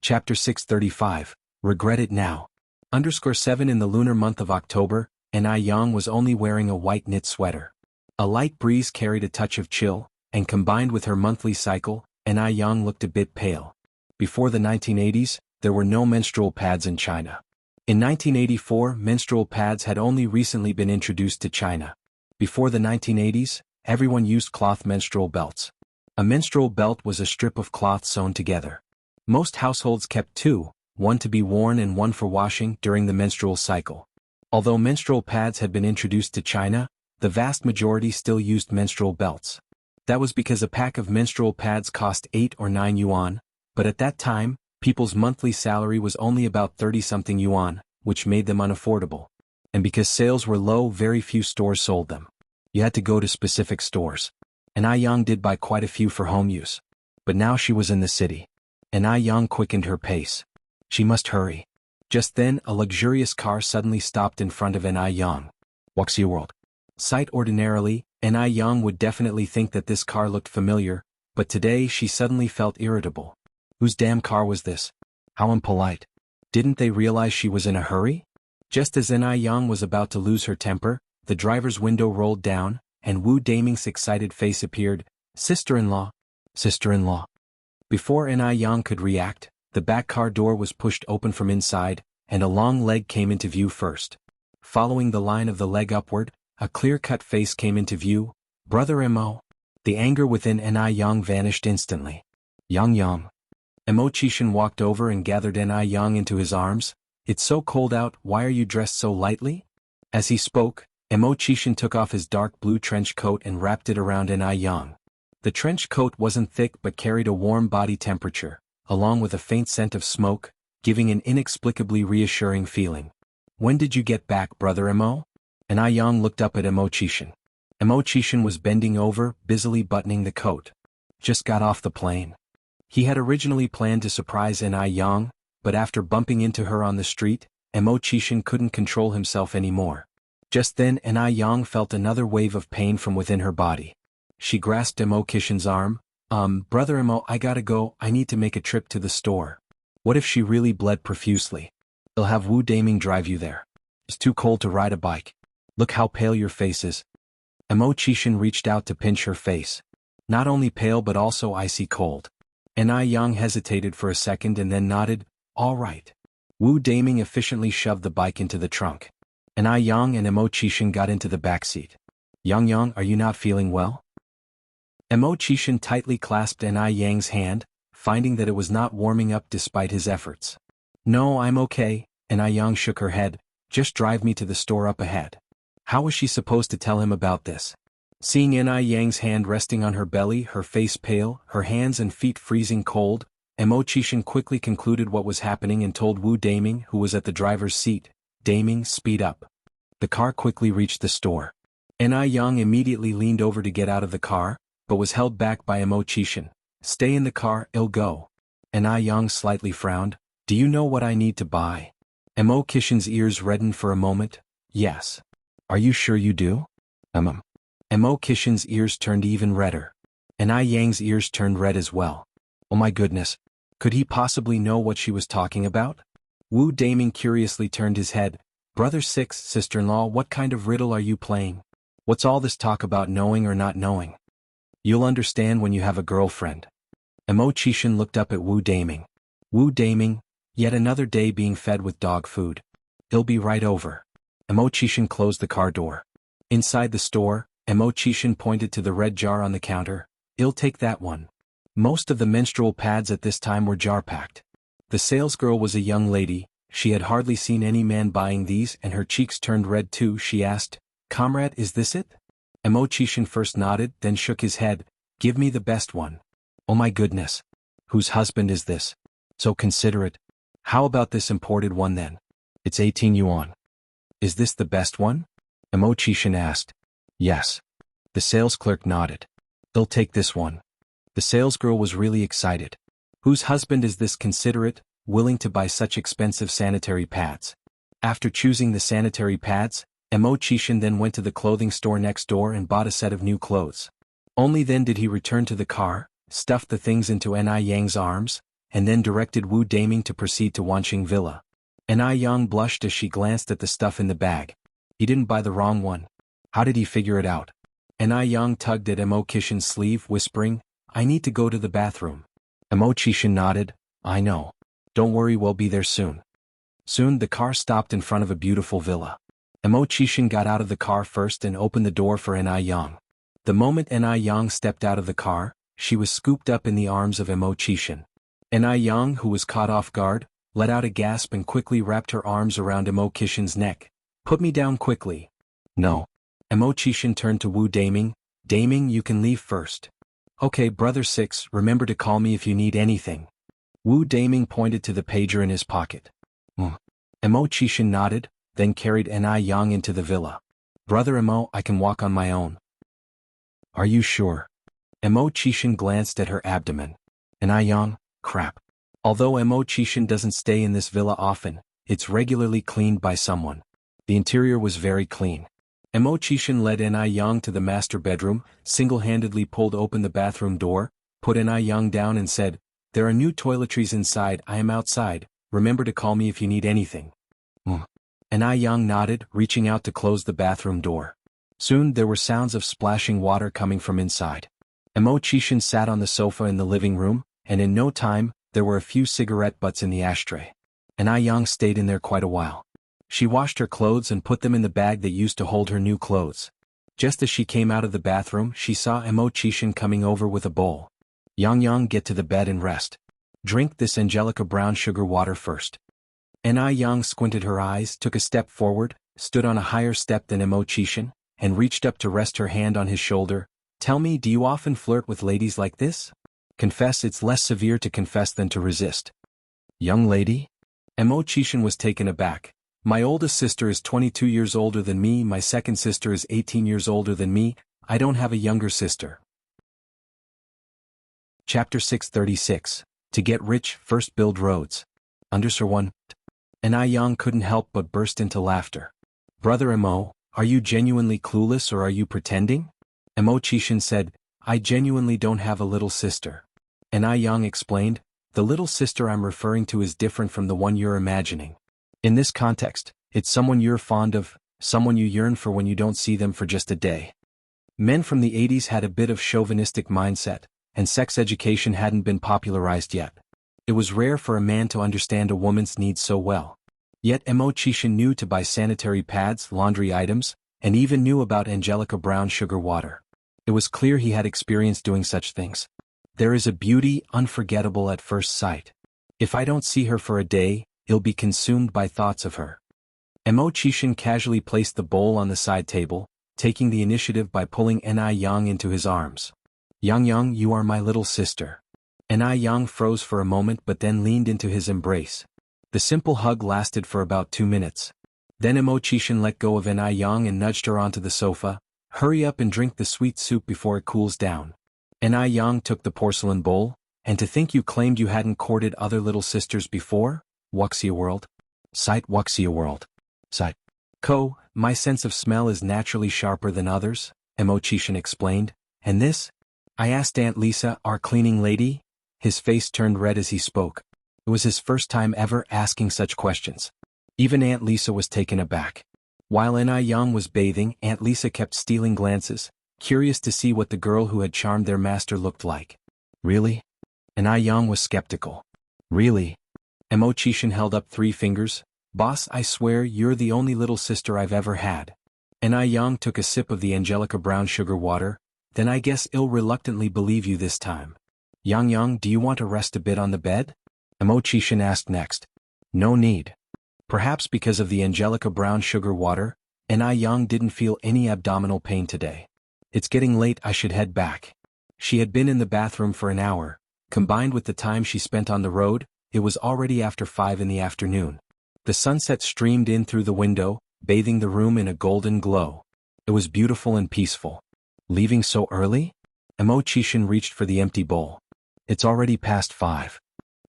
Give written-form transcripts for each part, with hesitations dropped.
Chapter 635, Regret It Now. _7 In the lunar month of October, Yang was only wearing a white knit sweater. A light breeze carried a touch of chill, and combined with her monthly cycle, Yang looked a bit pale. Before the 1980s, there were no menstrual pads in China. In 1984, menstrual pads had only recently been introduced to China. Before the 1980s, everyone used cloth menstrual belts. A menstrual belt was a strip of cloth sewn together. Most households kept two, one to be worn and one for washing during the menstrual cycle. Although menstrual pads had been introduced to China, the vast majority still used menstrual belts. That was because a pack of menstrual pads cost 8 or 9 yuan, but at that time, people's monthly salary was only about 30-something yuan, which made them unaffordable. And because sales were low, very few stores sold them. You had to go to specific stores. Yang did buy quite a few for home use. But now she was in the city. Yang quickened her pace. She must hurry. Just then, a luxurious car suddenly stopped in front of Yang. Wuxia World. Sight ordinarily, Yang would definitely think that this car looked familiar, but today she suddenly felt irritable. Whose damn car was this? How impolite. Didn't they realize she was in a hurry? Just as Yang was about to lose her temper, the driver's window rolled down, and Wu Daming's excited face appeared. Sister-in-law. Sister-in-law. Before Yang could react, the back car door was pushed open from inside, and a long leg came into view first. Following the line of the leg upward, a clear-cut face came into view. Brother Mo. The anger within Yang vanished instantly. Yang. Mo Chishan walked over and gathered Yang into his arms. It's so cold out, why are you dressed so lightly? As he spoke, Mo Chishan took off his dark blue trench coat and wrapped it around Yang. The trench coat wasn't thick but carried a warm body temperature, along with a faint scent of smoke, giving an inexplicably reassuring feeling. When did you get back, Brother Mo? Yang looked up at Mo Chishan. Mo Chishan was bending over, busily buttoning the coat. Just got off the plane. He had originally planned to surprise Yang, but after bumping into her on the street, Mo Chishan couldn't control himself anymore. Just then Yang felt another wave of pain from within her body. She grasped Mo Chishan's arm. Brother Mo, I gotta go, I need to make a trip to the store. What if she really bled profusely? I'll have Wu Daming drive you there. It's too cold to ride a bike. Look how pale your face is. Mo Chishan reached out to pinch her face. Not only pale but also icy cold. Yang hesitated for a second and then nodded. All right. Wu Daming efficiently shoved the bike into the trunk. Yang and Mo Chishan got into the back seat. Yang, are you not feeling well? Mo Chishan tightly clasped Yang's hand, finding that it was not warming up despite his efforts. No, I'm okay, Yang shook her head. Just drive me to the store up ahead. How was she supposed to tell him about this? Seeing Yang's hand resting on her belly, her face pale, her hands and feet freezing cold, Mo Chishan quickly concluded what was happening and told Wu Daming, who was at the driver's seat, Daming, speed up. The car quickly reached the store. Yang immediately leaned over to get out of the car, but was held back by Mo Chishan. Stay in the car, I'll go. Yang slightly frowned. Do you know what I need to buy? Mo Chishan's ears reddened for a moment. Yes. Are you sure you do? Mo Chishan's ears turned even redder. Yang's ears turned red as well. Oh my goodness. Could he possibly know what she was talking about? Wu Daming curiously turned his head. Brother 6, sister-in-law, what kind of riddle are you playing? What's all this talk about knowing or not knowing? You'll understand when you have a girlfriend. Mo Chishan looked up at Wu Daming. Wu Daming, yet another day being fed with dog food. He'll be right over. Mo Chishan closed the car door. Inside the store, Mo Chishan pointed to the red jar on the counter. I'll take that one. Most of the menstrual pads at this time were jar-packed. The salesgirl was a young lady. She had hardly seen any man buying these and her cheeks turned red too. She asked, Comrade, is this it? Mo Chishan first nodded, then shook his head. Give me the best one. Oh my goodness. Whose husband is this? So considerate. How about this imported one then? It's 18 yuan. Is this the best one? Mo Chishan asked. Yes. The sales clerk nodded. They'll take this one. The salesgirl was really excited. Whose husband is this considerate, willing to buy such expensive sanitary pads? After choosing the sanitary pads, Mo Chishan then went to the clothing store next door and bought a set of new clothes. Only then did he return to the car, stuffed the things into Yang's arms, and then directed Wu Daming to proceed to Wanqing Villa. And Ai Yang blushed as she glanced at the stuff in the bag. He didn't buy the wrong one. How did he figure it out? And Ai Yang tugged at Mo Qishan's sleeve, whispering, I need to go to the bathroom. Mo Qishan nodded, I know. Don't worry, we'll be there soon. Soon the car stopped in front of a beautiful villa. Mo Qishan got out of the car first and opened the door for Ai Yang. The moment Ai Yang stepped out of the car, she was scooped up in the arms of Mo Qishan. Ai Yang, who was caught off guard, let out a gasp and quickly wrapped her arms around Mo Qishan's neck. Put me down quickly. No. Mo Qishan turned to Wu Daming. Daming, you can leave first. Okay, Brother 6, remember to call me if you need anything. Wu Daming pointed to the pager in his pocket. Mo Qishan nodded, then carried Ai Yang into the villa. Brother Mo, I can walk on my own. Are you sure? Mo Qishan glanced at her abdomen. Ai Yang, crap. Although Mo Qishan doesn't stay in this villa often, it's regularly cleaned by someone. The interior was very clean. Mo Qishan led Ai Yang to the master bedroom, single-handedly pulled open the bathroom door, put Ai Yang down and said, There are new toiletries inside, I am outside, remember to call me if you need anything. Ai Yang nodded, reaching out to close the bathroom door. Soon there were sounds of splashing water coming from inside. Mo Qishan sat on the sofa in the living room, and in no time, there were a few cigarette butts in the ashtray. Ai Yang stayed in there quite a while. She washed her clothes and put them in the bag that used to hold her new clothes. Just as she came out of the bathroom, she saw Mo Qishan coming over with a bowl. Yang, get to the bed and rest. Drink this Angelica brown sugar water first. Ai Yang squinted her eyes, took a step forward, stood on a higher step than Mo Qishan, and reached up to rest her hand on his shoulder. Tell me, do you often flirt with ladies like this? Confess, it's less severe to confess than to resist. Young lady? Mo Qishan was taken aback. My oldest sister is 22 years older than me, my second sister is 18 years older than me, I don't have a younger sister. Chapter 636. To get rich, first build roads. Underscore 1. Ai Yang couldn't help but burst into laughter. Brother Mo, are you genuinely clueless or are you pretending? Mo Qishan said, I genuinely don't have a little sister. Ai Yang explained, the little sister I'm referring to is different from the one you're imagining. In this context, it's someone you're fond of, someone you yearn for when you don't see them for just a day. Men from the 80s had a bit of chauvinistic mindset, and sex education hadn't been popularized yet. It was rare for a man to understand a woman's needs so well. Yet Mo Qishan knew to buy sanitary pads, laundry items, and even knew about Angelica brown sugar water. It was clear he had experience doing such things. There is a beauty unforgettable at first sight. If I don't see her for a day, I'll be consumed by thoughts of her. Mo Qishan casually placed the bowl on the side table, taking the initiative by pulling Ai Yang into his arms. Yang, you are my little sister. Ai Yang froze for a moment but then leaned into his embrace. The simple hug lasted for about 2 minutes. Then Mo Qishan let go of Ai Yang and nudged her onto the sofa. Hurry up and drink the sweet soup before it cools down. Ai Yang took the porcelain bowl, and to think you claimed you hadn't courted other little sisters before? Wuxia world? Sight Wuxia world. Sight. My sense of smell is naturally sharper than others, Mo Qishan explained. And this? I asked Aunt Lisa, our cleaning lady. His face turned red as he spoke. It was his first time ever asking such questions. Even Aunt Lisa was taken aback. While Ai Yang was bathing, Aunt Lisa kept stealing glances, curious to see what the girl who had charmed their master looked like. Really? Ai Yang was skeptical. Really? Mo Qishan held up 3 fingers. Boss, I swear you're the only little sister I've ever had. Ai Yang took a sip of the Angelica brown sugar water. Then I guess I'll reluctantly believe you this time. Yang, do you want to rest a bit on the bed? Mo Qishan asked next. No need. Perhaps because of the Angelica brown sugar water, Ai Yang didn't feel any abdominal pain today. It's getting late, I should head back. She had been in the bathroom for an hour. Combined with the time she spent on the road, it was already after 5 in the afternoon. The sunset streamed in through the window, bathing the room in a golden glow. It was beautiful and peaceful. Leaving so early? Mo Qishan reached for the empty bowl. It's already past 5.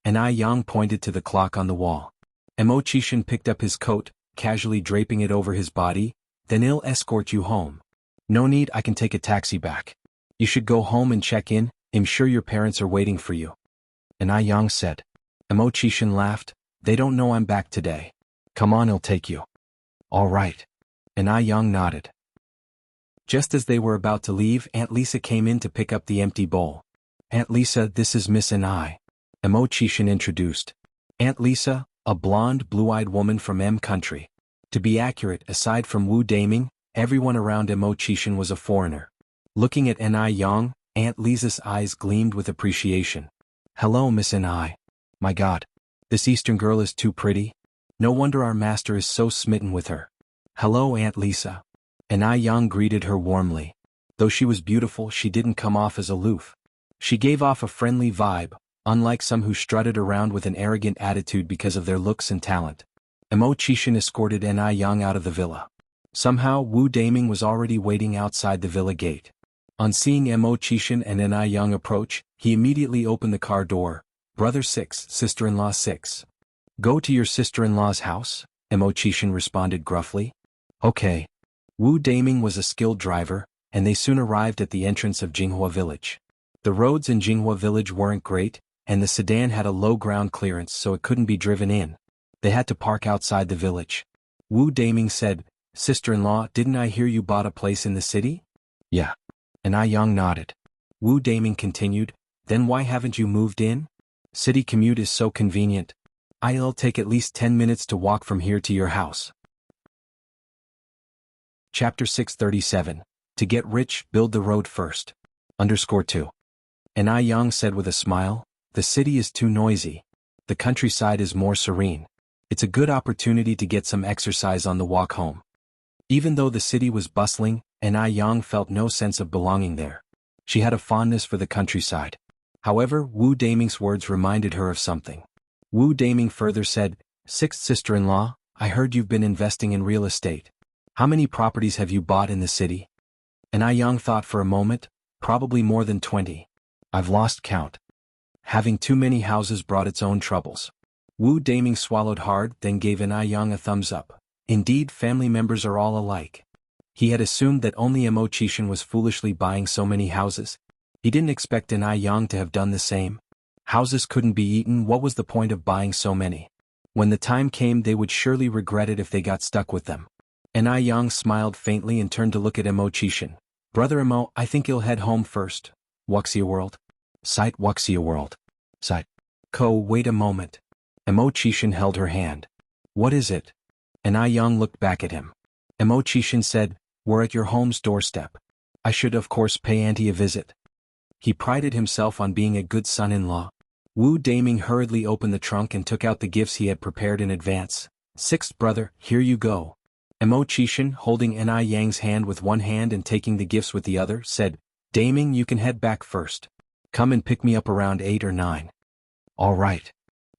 Ai Yang pointed to the clock on the wall. Mo Qishan picked up his coat, casually draping it over his body. Then I'll escort you home. No need, I can take a taxi back. You should go home and check in, I'm sure your parents are waiting for you. Ai Yang said. Emo Chishin laughed. They don't know I'm back today. Come on, I'll take you. All right. And Ai Yang nodded. Just as they were about to leave, Aunt Lisa came in to pick up the empty bowl. Aunt Lisa, this is Miss Ai. Emo Chishin introduced. Aunt Lisa, a blonde, blue-eyed woman from M country. To be accurate, aside from Wu Daming, everyone around Emo Chishin was a foreigner. Looking at Ai Yang, Aunt Lisa's eyes gleamed with appreciation. Hello, Miss Ai. My God. This Eastern girl is too pretty. No wonder our master is so smitten with her. Hello, Aunt Lisa. Ai Yang greeted her warmly. Though she was beautiful, she didn't come off as aloof. She gave off a friendly vibe, unlike some who strutted around with an arrogant attitude because of their looks and talent. Emo Chishin escorted Ai Yang out of the villa. Somehow, Wu Daming was already waiting outside the villa gate. On seeing Emo Chishin and Ai Yang approach, he immediately opened the car door. Brother 6, sister-in-law 6. Go to your sister-in-law's house, Emo Chishin responded gruffly. Okay. Wu Daming was a skilled driver, and they soon arrived at the entrance of Jinghua village. The roads in Jinghua village weren't great, and the sedan had a low ground clearance so it couldn't be driven in. They had to park outside the village. Wu Daming said, Sister-in-law, didn't I hear you bought a place in the city? Yeah. Ai Yang nodded. Wu Daming continued, then why haven't you moved in? City commute is so convenient. I'll take at least 10 minutes to walk from here to your house. Chapter 637. To get rich, build the road first. _2. Ai Yang said with a smile, the city is too noisy. The countryside is more serene. It's a good opportunity to get some exercise on the walk home. Even though the city was bustling, Ai Yang felt no sense of belonging there. She had a fondness for the countryside. However, Wu Daming's words reminded her of something. Wu Daming further said, Sixth sister-in-law, I heard you've been investing in real estate. How many properties have you bought in the city? Ai Yang thought for a moment, probably more than 20. I've lost count. Having too many houses brought its own troubles. Wu Daming swallowed hard, then gave Ai Yang a thumbs up. Indeed, family members are all alike. He had assumed that only Emo Chishin was foolishly buying so many houses. He didn't expect Ai Yang to have done the same. Houses couldn't be eaten, what was the point of buying so many? When the time came, they would surely regret it if they got stuck with them. Ai Yang smiled faintly and turned to look at Emo Chishin. Brother Emo, I think you'll head home first. Wuxia world? Site Wuxia world. Site. Wait a moment. Emo Chishin held her hand. What is it? Ai Yang looked back at him. Emo Chishin said, we're at your home's doorstep. I should of course pay Auntie a visit. He prided himself on being a good son-in-law. Wu Daming hurriedly opened the trunk and took out the gifts he had prepared in advance. Sixth brother, here you go. Emo Chishin, holding Ai Yang's hand with one hand and taking the gifts with the other, said, Daming, you can head back first. Come and pick me up around 8 or 9. All right.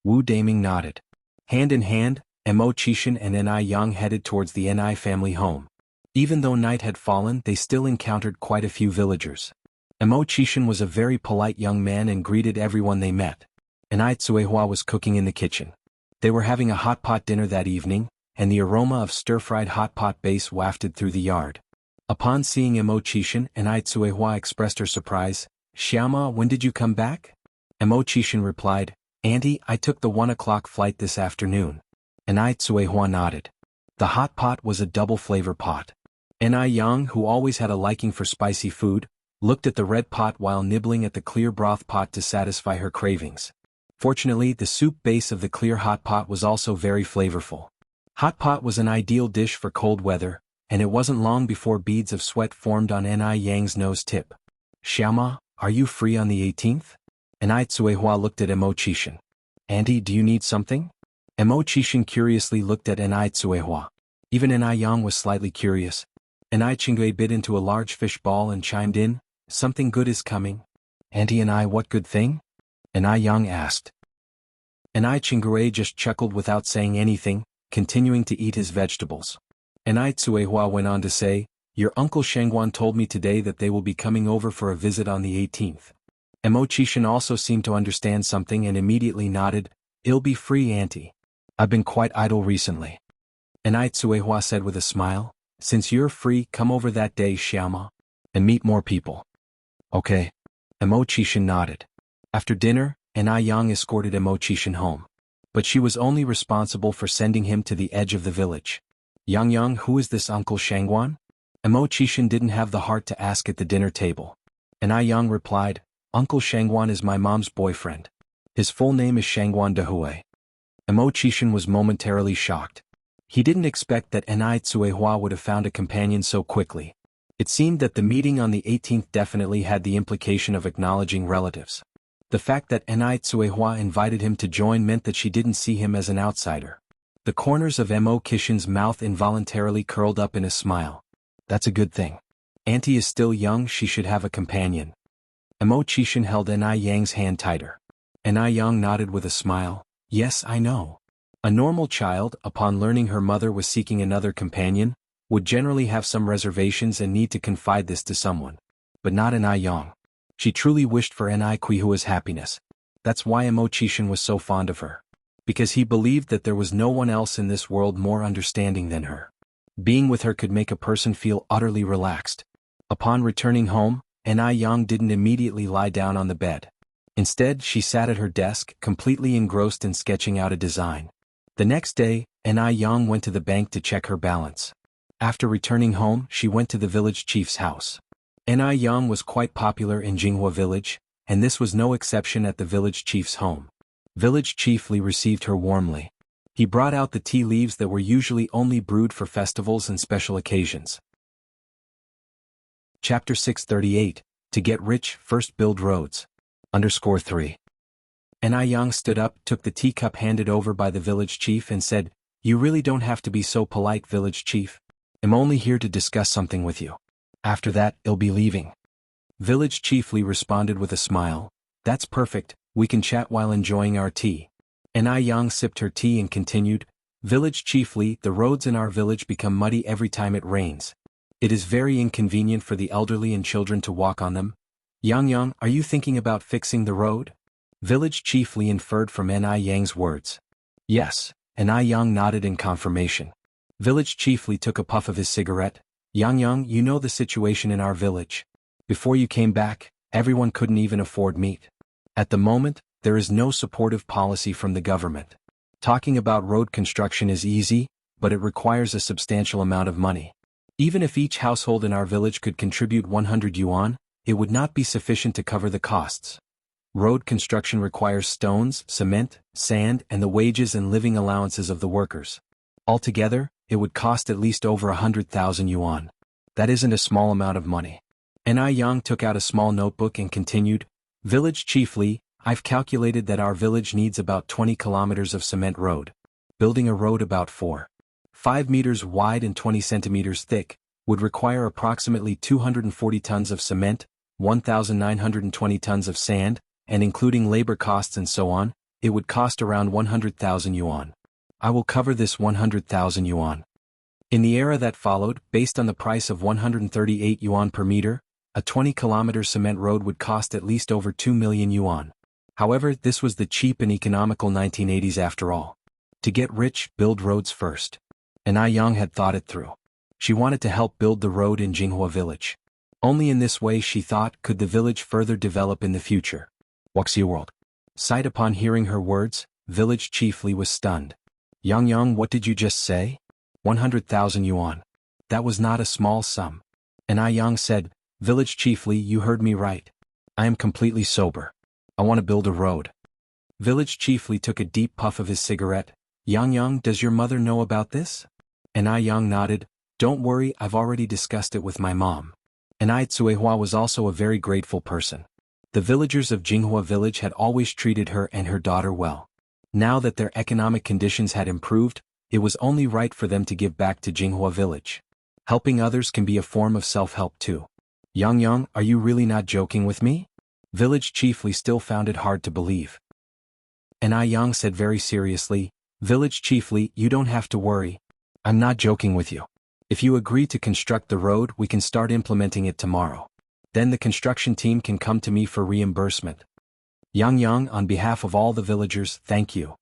Wu Daming nodded. Hand in hand, Emo Chishin and Ai Yang headed towards the Ai family home. Even though night had fallen, they still encountered quite a few villagers. Emo Chishin was a very polite young man and greeted everyone they met. Ai Tsuehua was cooking in the kitchen. They were having a hot pot dinner that evening, and the aroma of stir-fried hot pot base wafted through the yard. Upon seeing Emo Chishin, Ai Tsuehua expressed her surprise. Xiaoma, when did you come back? Emo Chishin replied, Auntie, I took the 1 o'clock flight this afternoon. Ai Tsuehua nodded. The hot pot was a double flavor pot. Ai Yang, who always had a liking for spicy food, looked at the red pot while nibbling at the clear broth pot to satisfy her cravings. Fortunately, the soup base of the clear hot pot was also very flavorful. Hot pot was an ideal dish for cold weather, and it wasn't long before beads of sweat formed on Ai Yang's nose tip. Xiaoma, are you free on the 18th? Ai Tsuehua looked at Emo Chishin. Auntie, do you need something? Emo Chishin curiously looked at Ai Tsuehua. Even Ai Yang was slightly curious. Ai Chingui bit into a large fish ball and chimed in, something good is coming. Auntie and I, what good thing? Ai Yang asked. Ai Chingui just chuckled without saying anything, continuing to eat his vegetables. Ai Tsuehua went on to say, your uncle Shengguan told me today that they will be coming over for a visit on the 18th. Emo Chishin also seemed to understand something and immediately nodded, I'll be free, Auntie. I've been quite idle recently. Ai Tsuehua said with a smile, since you're free, come over that day, Xiaoma, and meet more people. Okay. Emo Chishin nodded. After dinner, and Yang escorted Imo home. But she was only responsible for sending him to the edge of the village. Yang, who is this Uncle Shangguan? Imo didn't have the heart to ask at the dinner table. And Yang replied, Uncle Shangguan is my mom's boyfriend. His full name is Shangguan Dehui. Imo was momentarily shocked. He didn't expect that Nai Tsuehua would have found a companion so quickly. It seemed that the meeting on the 18th definitely had the implication of acknowledging relatives. The fact that Nai Tsuehua invited him to join meant that she didn't see him as an outsider. The corners of Mo Kishin's mouth involuntarily curled up in a smile. That's a good thing. Auntie is still young, she should have a companion. Mo Chishin held Nai Yang's hand tighter. Nai Yang nodded with a smile. Yes, I know. A normal child, upon learning her mother was seeking another companion, would generally have some reservations and need to confide this to someone. But not Nai Yang. She truly wished for Nai Kuihua's happiness. That's why Mo Chishin was so fond of her. Because he believed that there was no one else in this world more understanding than her. Being with her could make a person feel utterly relaxed. Upon returning home, Nai Yang didn't immediately lie down on the bed. Instead, she sat at her desk, completely engrossed in sketching out a design. The next day, Nai Yang went to the bank to check her balance. After returning home, she went to the village chief's house. Nai Yang was quite popular in Jianghu village, and this was no exception at the village chief's home. Village chief Li received her warmly. He brought out the tea leaves that were usually only brewed for festivals and special occasions. Chapter 638, To Get Rich, First Build Roads. _3. Nai Yang stood up, took the teacup handed over by the village chief and said, You really don't have to be so polite, village chief. I'm only here to discuss something with you. After that, I'll be leaving. Village chief Li responded with a smile. That's perfect, we can chat while enjoying our tea. Nai Yang sipped her tea and continued, Village chief Li, the roads in our village become muddy every time it rains. It is very inconvenient for the elderly and children to walk on them. Yang, are you thinking about fixing the road? Village chief Li inferred from Nai Yang's words. Yes, Nai Yang nodded in confirmation. Village chief Li took a puff of his cigarette. Yang, you know the situation in our village. Before you came back, everyone couldn't even afford meat. At the moment, there is no supportive policy from the government. Talking about road construction is easy, but it requires a substantial amount of money. Even if each household in our village could contribute 100 yuan, it would not be sufficient to cover the costs. Road construction requires stones, cement, sand, and the wages and living allowances of the workers. Altogether, it would cost at least over 100,000 yuan. That isn't a small amount of money. Nai Yang took out a small notebook and continued, Village chief Li, I've calculated that our village needs about 20 kilometers of cement road. Building a road about 5 meters wide and 20 centimeters thick, would require approximately 240 tons of cement, 1,920 tons of sand, and including labor costs and so on, it would cost around 100,000 yuan. I will cover this 100,000 yuan. In the era that followed, based on the price of 138 yuan per meter, a 20-kilometer cement road would cost at least over 2 million yuan. However, this was the cheap and economical 1980s after all. To get rich, build roads first. Nai Yang had thought it through. She wanted to help build the road in Jianghu village. Only in this way, she thought, could the village further develop in the future. Wuxia world. Sight upon hearing her words, village chief Li was stunned. Yang, what did you just say? 100,000 yuan. That was not a small sum. Nai Yang said, Village chief Li, you heard me right. I am completely sober. I want to build a road. Village chief Li took a deep puff of his cigarette. Yang, does your mother know about this? Nai Yang nodded. Don't worry, I've already discussed it with my mom. Nai Tsuehua was also a very grateful person. The villagers of Jianghu village had always treated her and her daughter well. Now that their economic conditions had improved, it was only right for them to give back to Jianghu village. Helping others can be a form of self-help too. Yang, are you really not joking with me? Village chief Li still found it hard to believe. Nai Yang said very seriously, Village chief Li, you don't have to worry. I'm not joking with you. If you agree to construct the road, we can start implementing it tomorrow. Then the construction team can come to me for reimbursement. Yang, on behalf of all the villagers, thank you.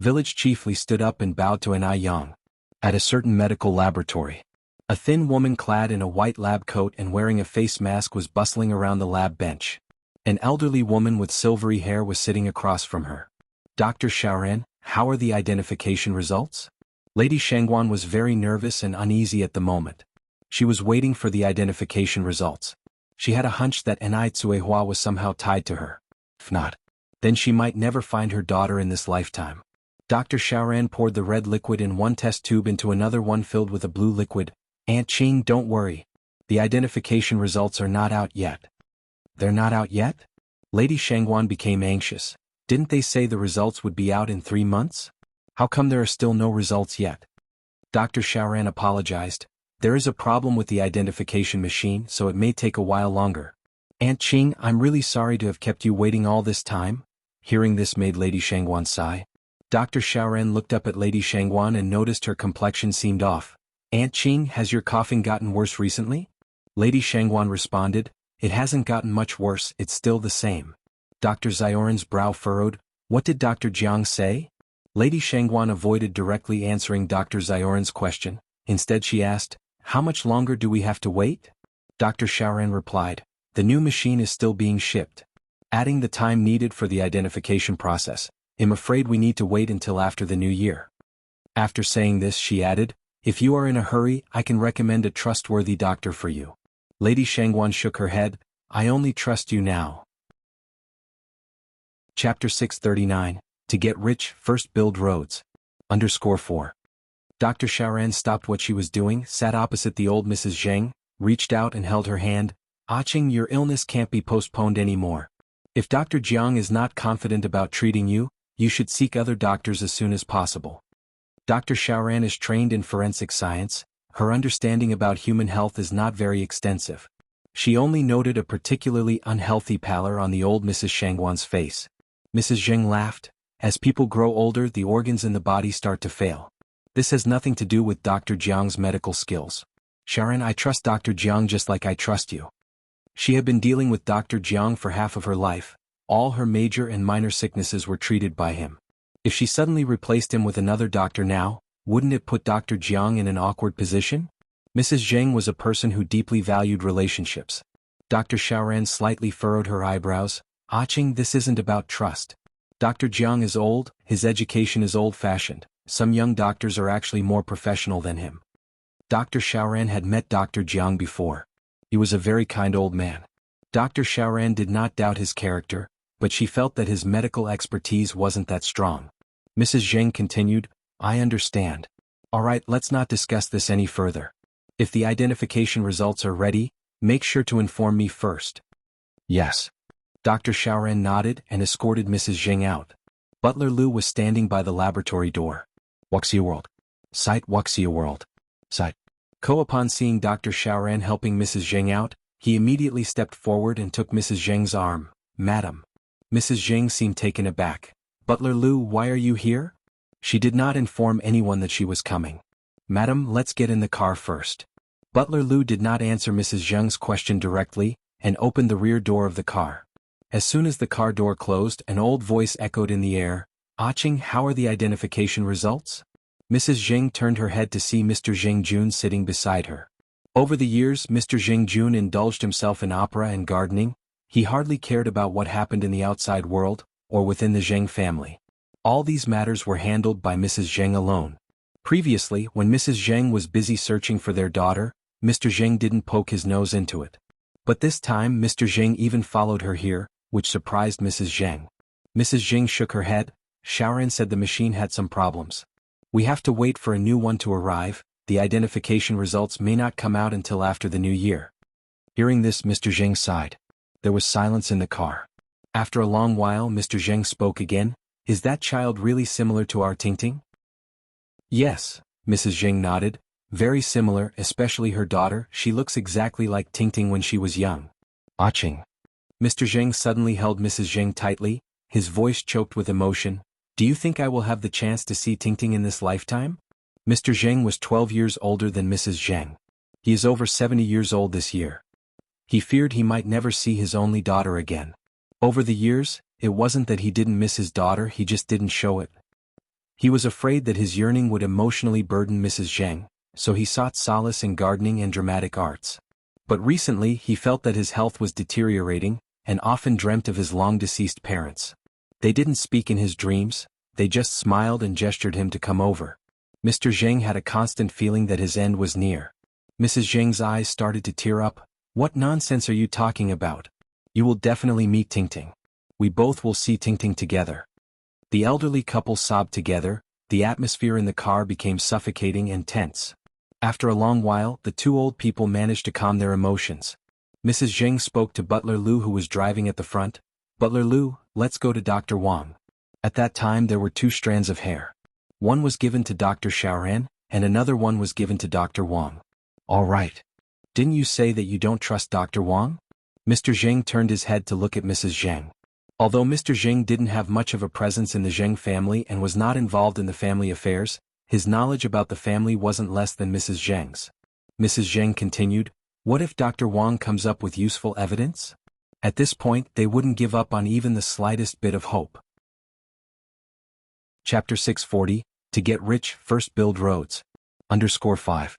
Village chief Li stood up and bowed to Nai Yang. At a certain medical laboratory, a thin woman clad in a white lab coat and wearing a face mask was bustling around the lab bench. An elderly woman with silvery hair was sitting across from her. Dr. Xiaoran, how are the identification results? Lady Shangguan was very nervous and uneasy at the moment. She was waiting for the identification results. She had a hunch that Nai Tsuehua was somehow tied to her. If not, then she might never find her daughter in this lifetime. Dr. Xiaoran poured the red liquid in one test tube into another one filled with a blue liquid. Aunt Qing, don't worry. The identification results are not out yet. They're not out yet? Lady Shangguan became anxious. Didn't they say the results would be out in 3 months? How come there are still no results yet? Dr. Xiaoran apologized. There is a problem with the identification machine, so it may take a while longer. Aunt Qing, I'm really sorry to have kept you waiting all this time. Hearing this made Lady Shangguan sigh. Dr. Xiaoran looked up at Lady Shangguan and noticed her complexion seemed off. Aunt Qing, has your coughing gotten worse recently? Lady Shangguan responded, it hasn't gotten much worse, it's still the same. Dr. Zioran's brow furrowed. What did Dr. Jiang say? Lady Shangguan avoided directly answering Dr. Zioran's question. Instead she asked, how much longer do we have to wait? Dr. Xiaoran replied, the new machine is still being shipped. Adding the time needed for the identification process, I'm afraid we need to wait until after the new year. After saying this she added, if you are in a hurry, I can recommend a trustworthy doctor for you. Lady Shangguan shook her head, I only trust you now. Chapter 639, To Get Rich, First Build Roads. _4. Dr. Xiaoran stopped what she was doing, sat opposite the old Mrs. Zheng, reached out and held her hand. Qing, your illness can't be postponed anymore. If Dr. Jiang is not confident about treating you, you should seek other doctors as soon as possible. Dr. Xiaoran is trained in forensic science. Her understanding about human health is not very extensive. She only noted a particularly unhealthy pallor on the old Mrs. Shangguan's face. Mrs. Zheng laughed. As people grow older, the organs in the body start to fail. This has nothing to do with Dr. Jiang's medical skills. Xiaoran, I trust Dr. Jiang just like I trust you. She had been dealing with Dr. Jiang for half of her life. All her major and minor sicknesses were treated by him. If she suddenly replaced him with another doctor now, wouldn't it put Dr. Jiang in an awkward position? Mrs. Zheng was a person who deeply valued relationships. Dr. Xiaoran slightly furrowed her eyebrows. Qing, this isn't about trust. Dr. Jiang is old, his education is old-fashioned. Some young doctors are actually more professional than him. Dr. Xiaoran had met Dr. Jiang before. He was a very kind old man. Dr. Xiaoran did not doubt his character, but she felt that his medical expertise wasn't that strong. Mrs. Zheng continued, I understand. Alright, let's not discuss this any further. If the identification results are ready, make sure to inform me first. Yes. Dr. Xiaoran nodded and escorted Mrs. Zheng out. Butler Lu was standing by the laboratory door. Wuxia World. Site Wuxia World. Site. Upon seeing Dr. Xiaoran helping Mrs. Zheng out, he immediately stepped forward and took Mrs. Zheng's arm. Madam. Mrs. Zheng seemed taken aback. Butler Lu, why are you here? She did not inform anyone that she was coming. Madam, let's get in the car first. Butler Lu did not answer Mrs. Zheng's question directly, and opened the rear door of the car. As soon as the car door closed, an old voice echoed in the air. Qing, how are the identification results? Mrs. Zheng turned her head to see Mr. Zheng Jun sitting beside her. Over the years, Mr. Zheng Jun indulged himself in opera and gardening. He hardly cared about what happened in the outside world, or within the Zheng family. All these matters were handled by Mrs. Zheng alone. Previously, when Mrs. Zheng was busy searching for their daughter, Mr. Zheng didn't poke his nose into it. But this time Mr. Zheng even followed her here, which surprised Mrs. Zheng. Mrs. Zheng shook her head. Xiaoran said the machine had some problems. We have to wait for a new one to arrive. The identification results may not come out until after the new year. Hearing this, Mr. Zheng sighed. There was silence in the car. After a long while, Mr. Zheng spoke again. Is that child really similar to our Tingting? Yes, Mrs. Zheng nodded. Very similar, especially her daughter. She looks exactly like Tingting when she was young. Qing. Mr. Zheng suddenly held Mrs. Zheng tightly, his voice choked with emotion. Do you think I will have the chance to see Tingting in this lifetime? Mr. Zheng was 12 years older than Mrs. Zheng. He is over 70 years old this year. He feared he might never see his only daughter again. Over the years, it wasn't that he didn't miss his daughter, he just didn't show it. He was afraid that his yearning would emotionally burden Mrs. Zheng, so he sought solace in gardening and dramatic arts. But recently he felt that his health was deteriorating, and often dreamt of his long-deceased parents. They didn't speak in his dreams, they just smiled and gestured him to come over. Mr. Jiang had a constant feeling that his end was near. Mrs. Jiang's eyes started to tear up. What nonsense are you talking about? You will definitely meet Tingting. We both will see Tingting together. The elderly couple sobbed together, the atmosphere in the car became suffocating and tense. After a long while, the two old people managed to calm their emotions. Mrs. Jiang spoke to Butler Lu, who was driving at the front. Butler Lu, let's go to Dr. Wang. At that time there were 2 strands of hair. One was given to Dr. Xiaoran, and another one was given to Dr. Wang. All right. Didn't you say that you don't trust Dr. Wang? Mr. Jiang turned his head to look at Mrs. Jiang. Although Mr. Jiang didn't have much of a presence in the Jiang family and was not involved in the family affairs, his knowledge about the family wasn't less than Mrs. Jiang's. Mrs. Jiang continued, what if Dr. Wang comes up with useful evidence? At this point they wouldn't give up on even the slightest bit of hope. Chapter 640, To Get Rich, First Build Roads. _5.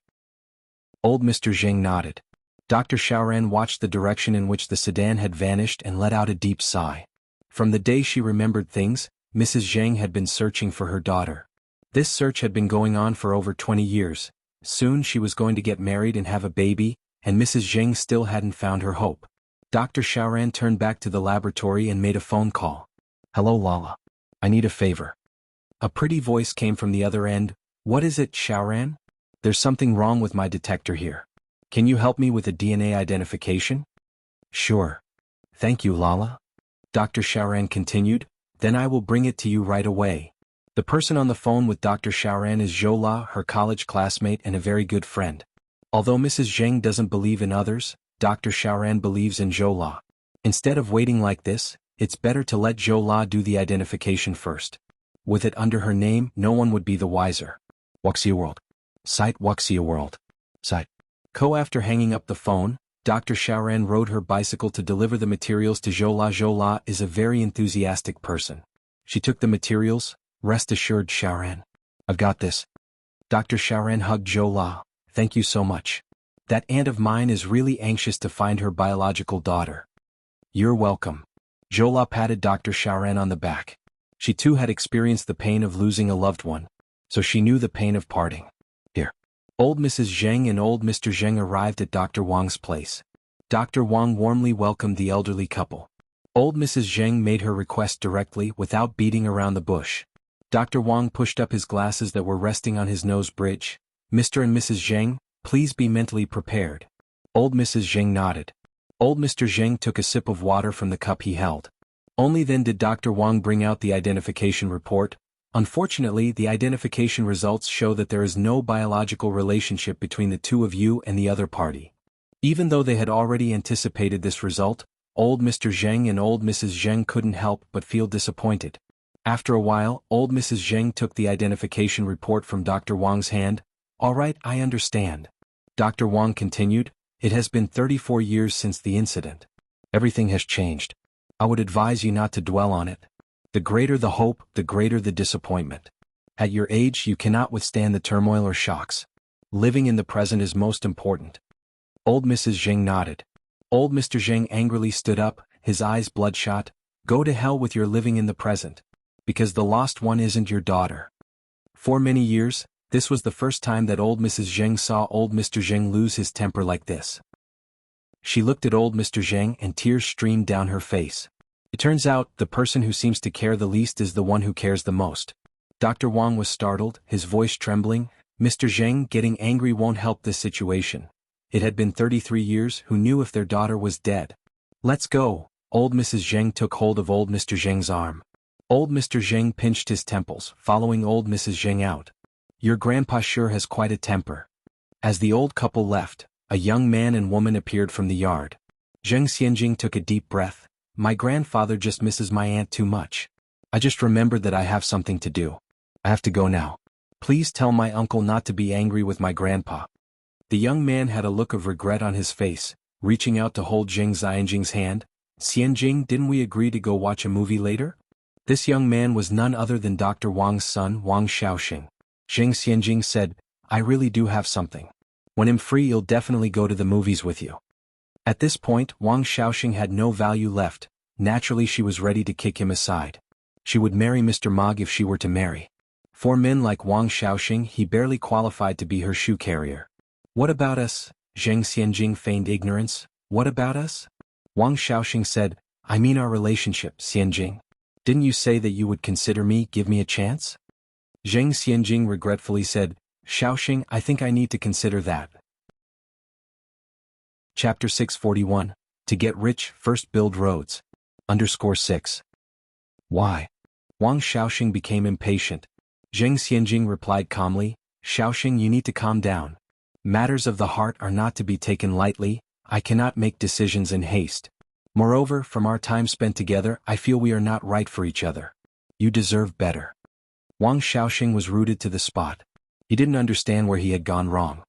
Old Mr. Jiang nodded. Dr. Xiaoran watched the direction in which the sedan had vanished and let out a deep sigh. From the day she remembered things, Mrs. Jiang had been searching for her daughter. This search had been going on for over 20 years. Soon she was going to get married and have a baby, and Mrs. Jiang still hadn't found her hope. Dr. Xiaoran turned back to the laboratory and made a phone call. Hello Lala. I need a favor. A pretty voice came from the other end. What is it, Xiaoran? There's something wrong with my detector here. Can you help me with a DNA identification? Sure. Thank you, Lala. Dr. Xiaoran continued, then I will bring it to you right away. The person on the phone with Dr. Xiaoran is Zhou La, her college classmate and a very good friend. Although Mrs. Jiang doesn't believe in others, Dr. Xiaoran believes in Zhou La. Instead of waiting like this, it's better to let Zhou La do the identification first. With it under her name, no one would be the wiser. Wuxia World. Site Wuxia World. Site. After hanging up the phone, Dr. Xiaoran rode her bicycle to deliver the materials to Zhou La. Zhou La is a very enthusiastic person. She took the materials. Rest assured, Xiaoran. I've got this. Dr. Xiaoran hugged Zhou La. Thank you so much. That aunt of mine is really anxious to find her biological daughter. You're welcome. Zhou La patted Dr. Xiaoran on the back. She too had experienced the pain of losing a loved one, so she knew the pain of parting. Here. Old Mrs. Jiang and old Mr. Jiang arrived at Dr. Wang's place. Dr. Wang warmly welcomed the elderly couple. Old Mrs. Jiang made her request directly without beating around the bush. Dr. Wang pushed up his glasses that were resting on his nose bridge. Mr. and Mrs. Jiang, please be mentally prepared. Old Mrs. Jiang nodded. Old Mr. Jiang took a sip of water from the cup he held. Only then did Dr. Wang bring out the identification report. Unfortunately, the identification results show that there is no biological relationship between the two of you and the other party. Even though they had already anticipated this result, old Mr. Jiang and old Mrs. Jiang couldn't help but feel disappointed. After a while, old Mrs. Jiang took the identification report from Dr. Wang's hand. All right, I understand. Dr. Wang continued, it has been 34 years since the incident. Everything has changed. I would advise you not to dwell on it. The greater the hope, the greater the disappointment. At your age you cannot withstand the turmoil or shocks. Living in the present is most important. Old Mrs. Jiang nodded. Old Mr. Jiang angrily stood up, his eyes bloodshot. Go to hell with your living in the present. Because the lost one isn't your daughter. For many years, this was the first time that old Mrs. Jiang saw old Mr. Jiang lose his temper like this. She looked at old Mr. Jiang and tears streamed down her face. It turns out, the person who seems to care the least is the one who cares the most. Dr. Wang was startled, his voice trembling. Mr. Jiang, getting angry won't help this situation. It had been 33 years, who knew if their daughter was dead? Let's go. Old Mrs. Jiang took hold of old Mr. Jiang's arm. Old Mr. Jiang pinched his temples, following old Mrs. Jiang out. Your grandpa sure has quite a temper. As the old couple left, a young man and woman appeared from the yard. Zheng Xianjing took a deep breath. My grandfather just misses my aunt too much. I just remembered that I have something to do. I have to go now. Please tell my uncle not to be angry with my grandpa. The young man had a look of regret on his face, reaching out to hold Zheng Xianjing's hand. Xianjing, didn't we agree to go watch a movie later? This young man was none other than Dr. Wang's son, Wang Xiaoxing. Zheng Xianjing said, I really do have something. When I'm free, you'll definitely go to the movies with you. At this point, Wang Xiaoxing had no value left. Naturally she was ready to kick him aside. She would marry Mr. Mog if she were to marry. For men like Wang Xiaoxing, he barely qualified to be her shoe carrier. What about us? Zheng Xianjing feigned ignorance. What about us? Wang Xiaoxing said, I mean our relationship, Xianjing. Didn't you say that you would consider me, give me a chance? Zheng Xianjing regretfully said, Xiaoxing, I think I need to consider that. Chapter 641. To get rich, first build roads. _6. Why? Wang Xiaoxing became impatient. Zheng Xianjing replied calmly, Xiaoxing, you need to calm down. Matters of the heart are not to be taken lightly. I cannot make decisions in haste. Moreover, from our time spent together, I feel we are not right for each other. You deserve better. Wang Xiaoxing was rooted to the spot. He didn't understand where he had gone wrong.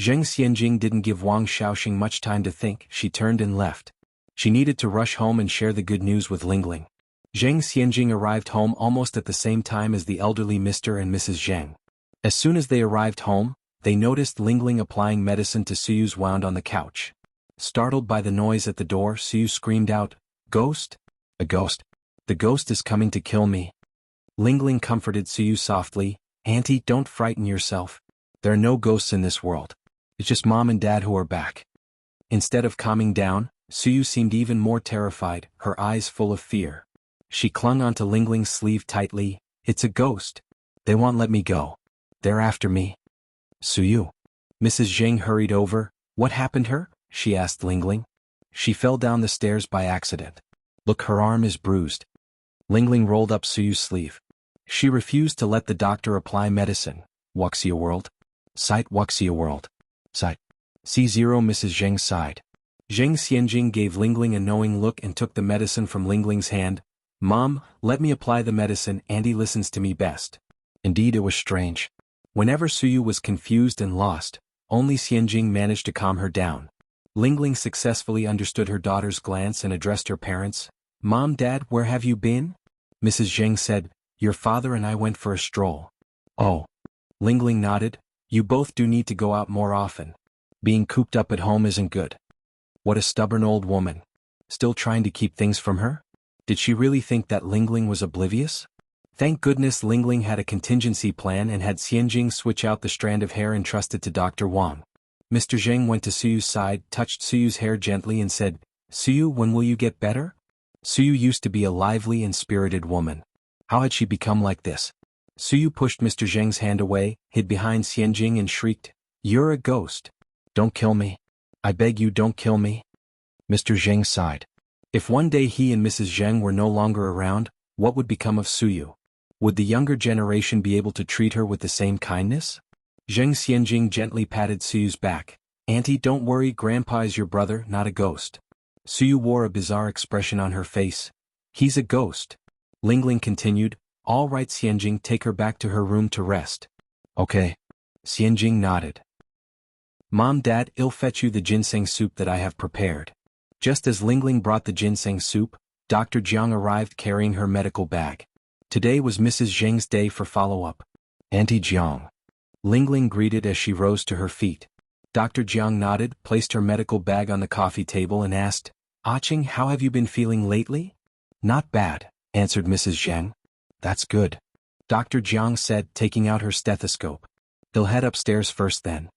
Zheng Xianjing didn't give Wang Xiaoxing much time to think. She turned and left. She needed to rush home and share the good news with Lingling. Zheng Xianjing arrived home almost at the same time as the elderly Mr. and Mrs. Zheng. As soon as they arrived home, they noticed Lingling applying medicine to Suyu's wound on the couch. Startled by the noise at the door, Suyu screamed out, Ghost? A ghost? The ghost is coming to kill me. Lingling comforted Suyu softly, Auntie, don't frighten yourself. There are no ghosts in this world. It's just Mom and Dad who are back. Instead of calming down, Suyu seemed even more terrified, her eyes full of fear. She clung onto Lingling's sleeve tightly. It's a ghost. They won't let me go. They're after me. Suyu. Mrs. Zheng hurried over. What happened her? She asked Lingling. She fell down the stairs by accident. Look, her arm is bruised. Lingling rolled up Suyu's sleeve. She refused to let the doctor apply medicine. Wuxia world. Site Wuxia world. Site. C0 Mrs. Zheng sighed. Zheng Xianjing gave Lingling a knowing look and took the medicine from Lingling's hand. Mom, let me apply the medicine, Auntie listens to me best. Indeed, it was strange. Whenever Suyu was confused and lost, only Xianjing managed to calm her down. Lingling successfully understood her daughter's glance and addressed her parents. Mom, Dad, where have you been? Mrs. Zheng said, Your father and I went for a stroll. Oh. Lingling nodded. You both do need to go out more often. Being cooped up at home isn't good. What a stubborn old woman. Still trying to keep things from her? Did she really think that Lingling was oblivious? Thank goodness Lingling had a contingency plan and had Xianjing switch out the strand of hair entrusted to Dr. Wang. Mr. Zheng went to Suyu's side, touched Suyu's hair gently and said, Suyu, when will you get better? Suyu used to be a lively and spirited woman. How had she become like this? Suyu pushed Mr. Zheng's hand away, hid behind Xianjing and shrieked, You're a ghost. Don't kill me. I beg you, don't kill me. Mr. Zheng sighed. If one day he and Mrs. Zheng were no longer around, what would become of Suyu? Would the younger generation be able to treat her with the same kindness? Zheng Xianjing gently patted Suyu's back. Auntie, don't worry, Grandpa is your brother, not a ghost. Suyu wore a bizarre expression on her face. He's a ghost. Lingling continued, All right Xianjing, take her back to her room to rest. Okay. Xianjing nodded. Mom, Dad, I'll fetch you the ginseng soup that I have prepared. Just as Lingling brought the ginseng soup, Dr. Jiang arrived carrying her medical bag. Today was Mrs. Zheng's day for follow-up. Auntie Jiang. Lingling greeted as she rose to her feet. Dr. Jiang nodded, placed her medical bag on the coffee table and asked, Aching, how have you been feeling lately? Not bad, answered Mrs. Zheng. That's good. Dr. Jiang said, taking out her stethoscope. They'll head upstairs first then.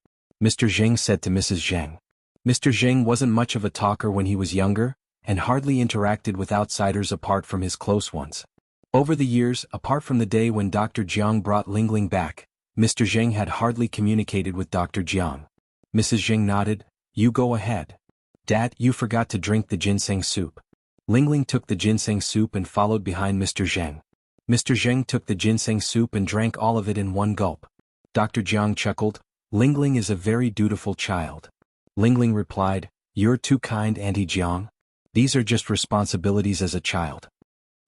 Mr. Zheng said to Mrs. Zheng. Mr. Zheng wasn't much of a talker when he was younger, and hardly interacted with outsiders apart from his close ones. Over the years, apart from the day when Dr. Jiang brought Lingling back, Mr. Zheng had hardly communicated with Dr. Jiang. Mrs. Zheng nodded, You go ahead. Dad, you forgot to drink the ginseng soup. Lingling took the ginseng soup and followed behind Mr. Zheng. Mr. Zheng took the ginseng soup and drank all of it in one gulp. Dr. Jiang chuckled, Lingling is a very dutiful child. Lingling replied, You're too kind, Auntie Jiang. These are just responsibilities as a child.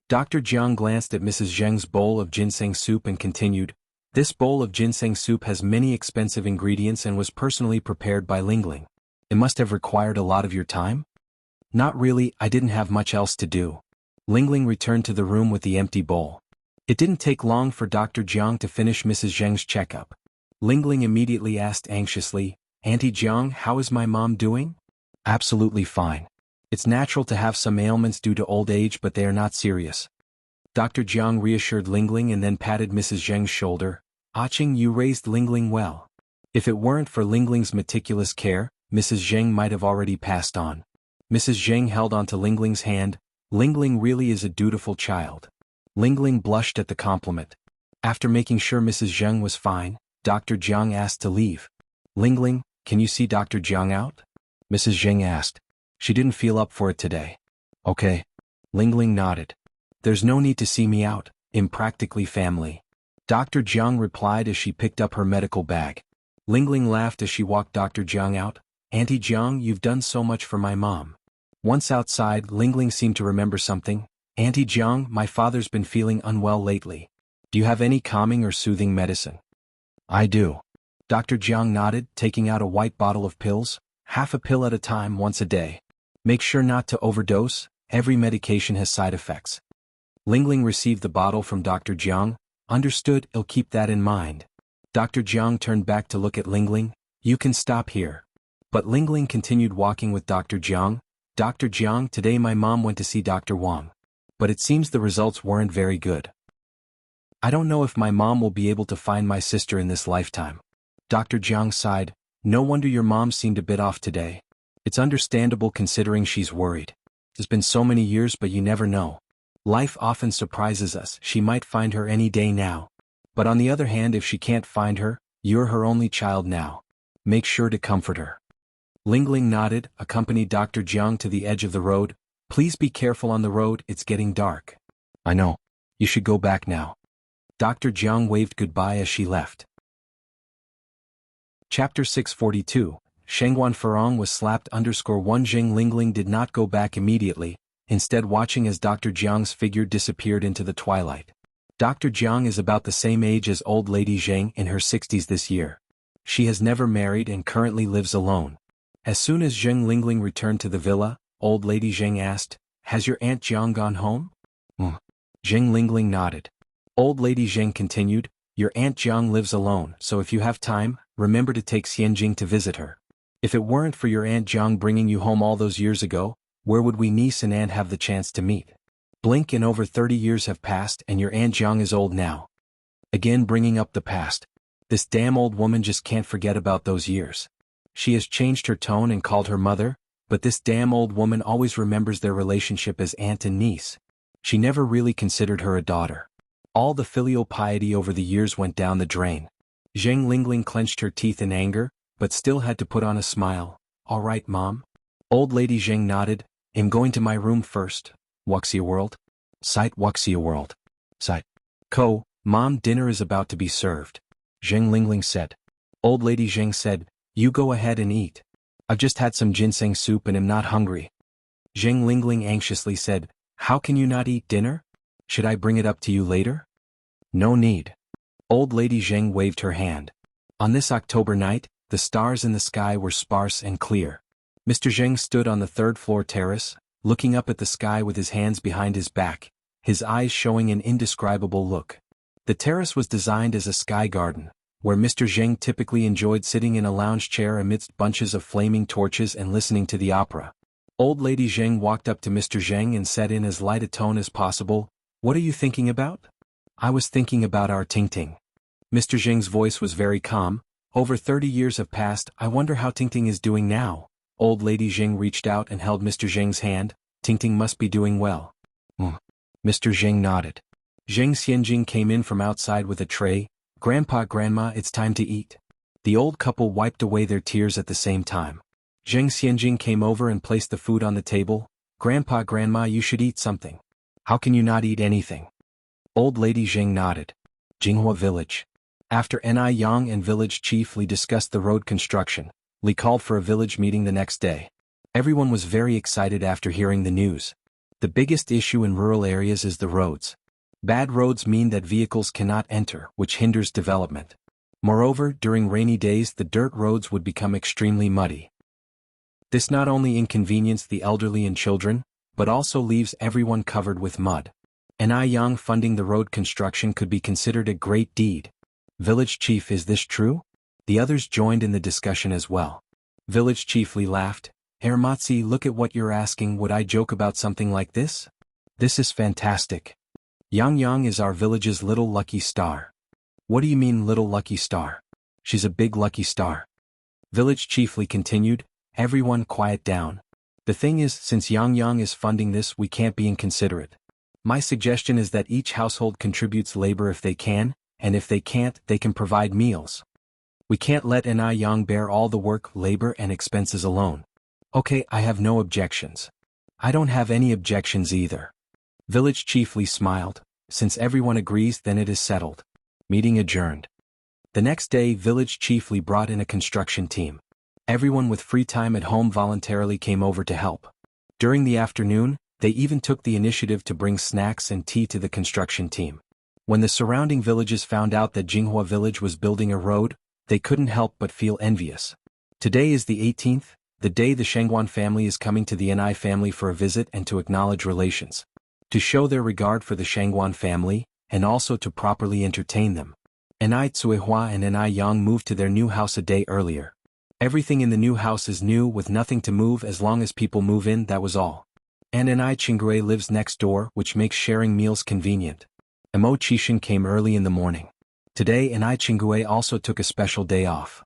Dr. Jiang glanced at Mrs. Zheng's bowl of ginseng soup and continued, This bowl of ginseng soup has many expensive ingredients and was personally prepared by Lingling. It must have required a lot of your time? Not really, I didn't have much else to do. Lingling returned to the room with the empty bowl. It didn't take long for Dr. Jiang to finish Mrs. Zheng's checkup. Lingling immediately asked anxiously, Auntie Jiang, how is my mom doing? Absolutely fine. It's natural to have some ailments due to old age, but they are not serious. Dr. Jiang reassured Lingling and then patted Mrs. Zheng's shoulder. "Aching, you raised Lingling well. If it weren't for Lingling's meticulous care, Mrs. Zheng might have already passed on." Mrs. Zheng held onto Lingling's hand. "Lingling really is a dutiful child." Lingling blushed at the compliment. After making sure Mrs. Zheng was fine, Dr. Jiang asked to leave. "Lingling, can you see Dr. Jiang out?" Mrs. Zheng asked. She didn't feel up for it today. "Okay." Lingling nodded. "There's no need to see me out, impractically family." Dr. Jiang replied as she picked up her medical bag. Lingling laughed as she walked Dr. Jiang out. "Auntie Jiang, you've done so much for my mom." Once outside, Lingling seemed to remember something. "Auntie Jiang, my father's been feeling unwell lately. Do you have any calming or soothing medicine?" "I do." Dr. Jiang nodded, taking out a white bottle of pills, half a pill at a time once a day. "Make sure not to overdose, every medication has side effects." Lingling received the bottle from Dr. Jiang. "Understood, I'll keep that in mind." Dr. Jiang turned back to look at Lingling. "You can stop here." But Lingling continued walking with Dr. Jiang. "Dr. Jiang, today my mom went to see Dr. Wang. But it seems the results weren't very good. I don't know if my mom will be able to find my sister in this lifetime." Dr. Jiang sighed. "No wonder your mom seemed a bit off today. It's understandable considering she's worried. It's been so many years, but you never know. Life often surprises us. She might find her any day now. But on the other hand, if she can't find her, you're her only child now. Make sure to comfort her." Lingling nodded, accompanied Dr. Jiang to the edge of the road. "Please be careful on the road, it's getting dark." "I know. You should go back now." Dr. Jiang waved goodbye as she left. Chapter 642, Shengguan Furong was slapped _1 Zheng Lingling did not go back immediately, instead watching as Dr. Jiang's figure disappeared into the twilight. Dr. Jiang is about the same age as old lady Zheng, in her 60s this year. She has never married and currently lives alone. As soon as Zheng Lingling returned to the villa, old lady Zheng asked, "Has your Aunt Jiang gone home?" Zheng Lingling nodded. Old lady Zheng continued, "Your Aunt Jiang lives alone, so if you have time, remember to take Xianjing to visit her. If it weren't for your Aunt Jiang bringing you home all those years ago, where would we niece and aunt have the chance to meet? Blink and over 30 years have passed and your Aunt Jiang is old now." Again bringing up the past. This damn old woman just can't forget about those years. She has changed her tone and called her mother, but this damn old woman always remembers their relationship as aunt and niece. She never really considered her a daughter. All the filial piety over the years went down the drain. Zheng Lingling clenched her teeth in anger, but still had to put on a smile. "All right, Mom." Old lady Zheng nodded. "I'm going to my room first." Wuxia World? Site Wuxia World. Site. Mom, dinner is about to be served. Zheng Lingling said. Old lady Zheng said, "You go ahead and eat. I've just had some ginseng soup and am not hungry." Zheng Lingling anxiously said, "How can you not eat dinner? Should I bring it up to you later?" "No need." Old lady Zheng waved her hand. On this October night, the stars in the sky were sparse and clear. Mr. Zheng stood on the third-floor terrace, looking up at the sky with his hands behind his back, his eyes showing an indescribable look. The terrace was designed as a sky garden, where Mr. Zheng typically enjoyed sitting in a lounge chair amidst bunches of flaming torches and listening to the opera. Old lady Zheng walked up to Mr. Zheng and said in as light a tone as possible, "What are you thinking about?" "I was thinking about our Tingting." Mr. Zheng's voice was very calm. "Over 30 years have passed, I wonder how Tingting is doing now." Old lady Zheng reached out and held Mr. Zheng's hand. "Tingting must be doing well." Mr. Zheng nodded. Zheng Xianjing came in from outside with a tray. "Grandpa, Grandma, it's time to eat." The old couple wiped away their tears at the same time. Zheng Xianjing came over and placed the food on the table. "Grandpa, Grandma, you should eat something. How can you not eat anything?" Old lady Zheng nodded. Jinghua Village. After Ni Yang and village chief Li discussed the road construction, Li called for a village meeting the next day. Everyone was very excited after hearing the news. The biggest issue in rural areas is the roads. Bad roads mean that vehicles cannot enter, which hinders development. Moreover, during rainy days the dirt roads would become extremely muddy. This not only inconvenienced the elderly and children, but also leaves everyone covered with mud. Ni Yang funding the road construction could be considered a great deed. Village chief, is this true? The others joined in the discussion as well. Village chief Li laughed. Matsi, look at what you're asking. Would I joke about something like this? This is fantastic. Yang Yang is our village's little lucky star. What do you mean little lucky star? She's a big lucky star. Village chiefly continued, everyone quiet down. The thing is, since Yang Yang is funding this, we can't be inconsiderate. My suggestion is that each household contributes labor if they can, and if they can't, they can provide meals. We can't let Yang bear all the work, labor and expenses alone. Okay, I have no objections. I don't have any objections either. Village chiefly smiled. Since everyone agrees, then it is settled. Meeting adjourned. The next day, village chiefly brought in a construction team. Everyone with free time at home voluntarily came over to help. During the afternoon, they even took the initiative to bring snacks and tea to the construction team. When the surrounding villages found out that Jianghu village was building a road, they couldn't help but feel envious. Today is the 18th, the day the Shengguan family is coming to the Ni family for a visit and to acknowledge relations. To show their regard for the Shengguan family, and also to properly entertain them. Ni Cuihua and Ni Yang moved to their new house a day earlier. Everything in the new house is new with nothing to move as long as people move in, that was all. And Ni Qingui lives next door, which makes sharing meals convenient. Emo Qishan came early in the morning. Today Ni Qingui also took a special day off.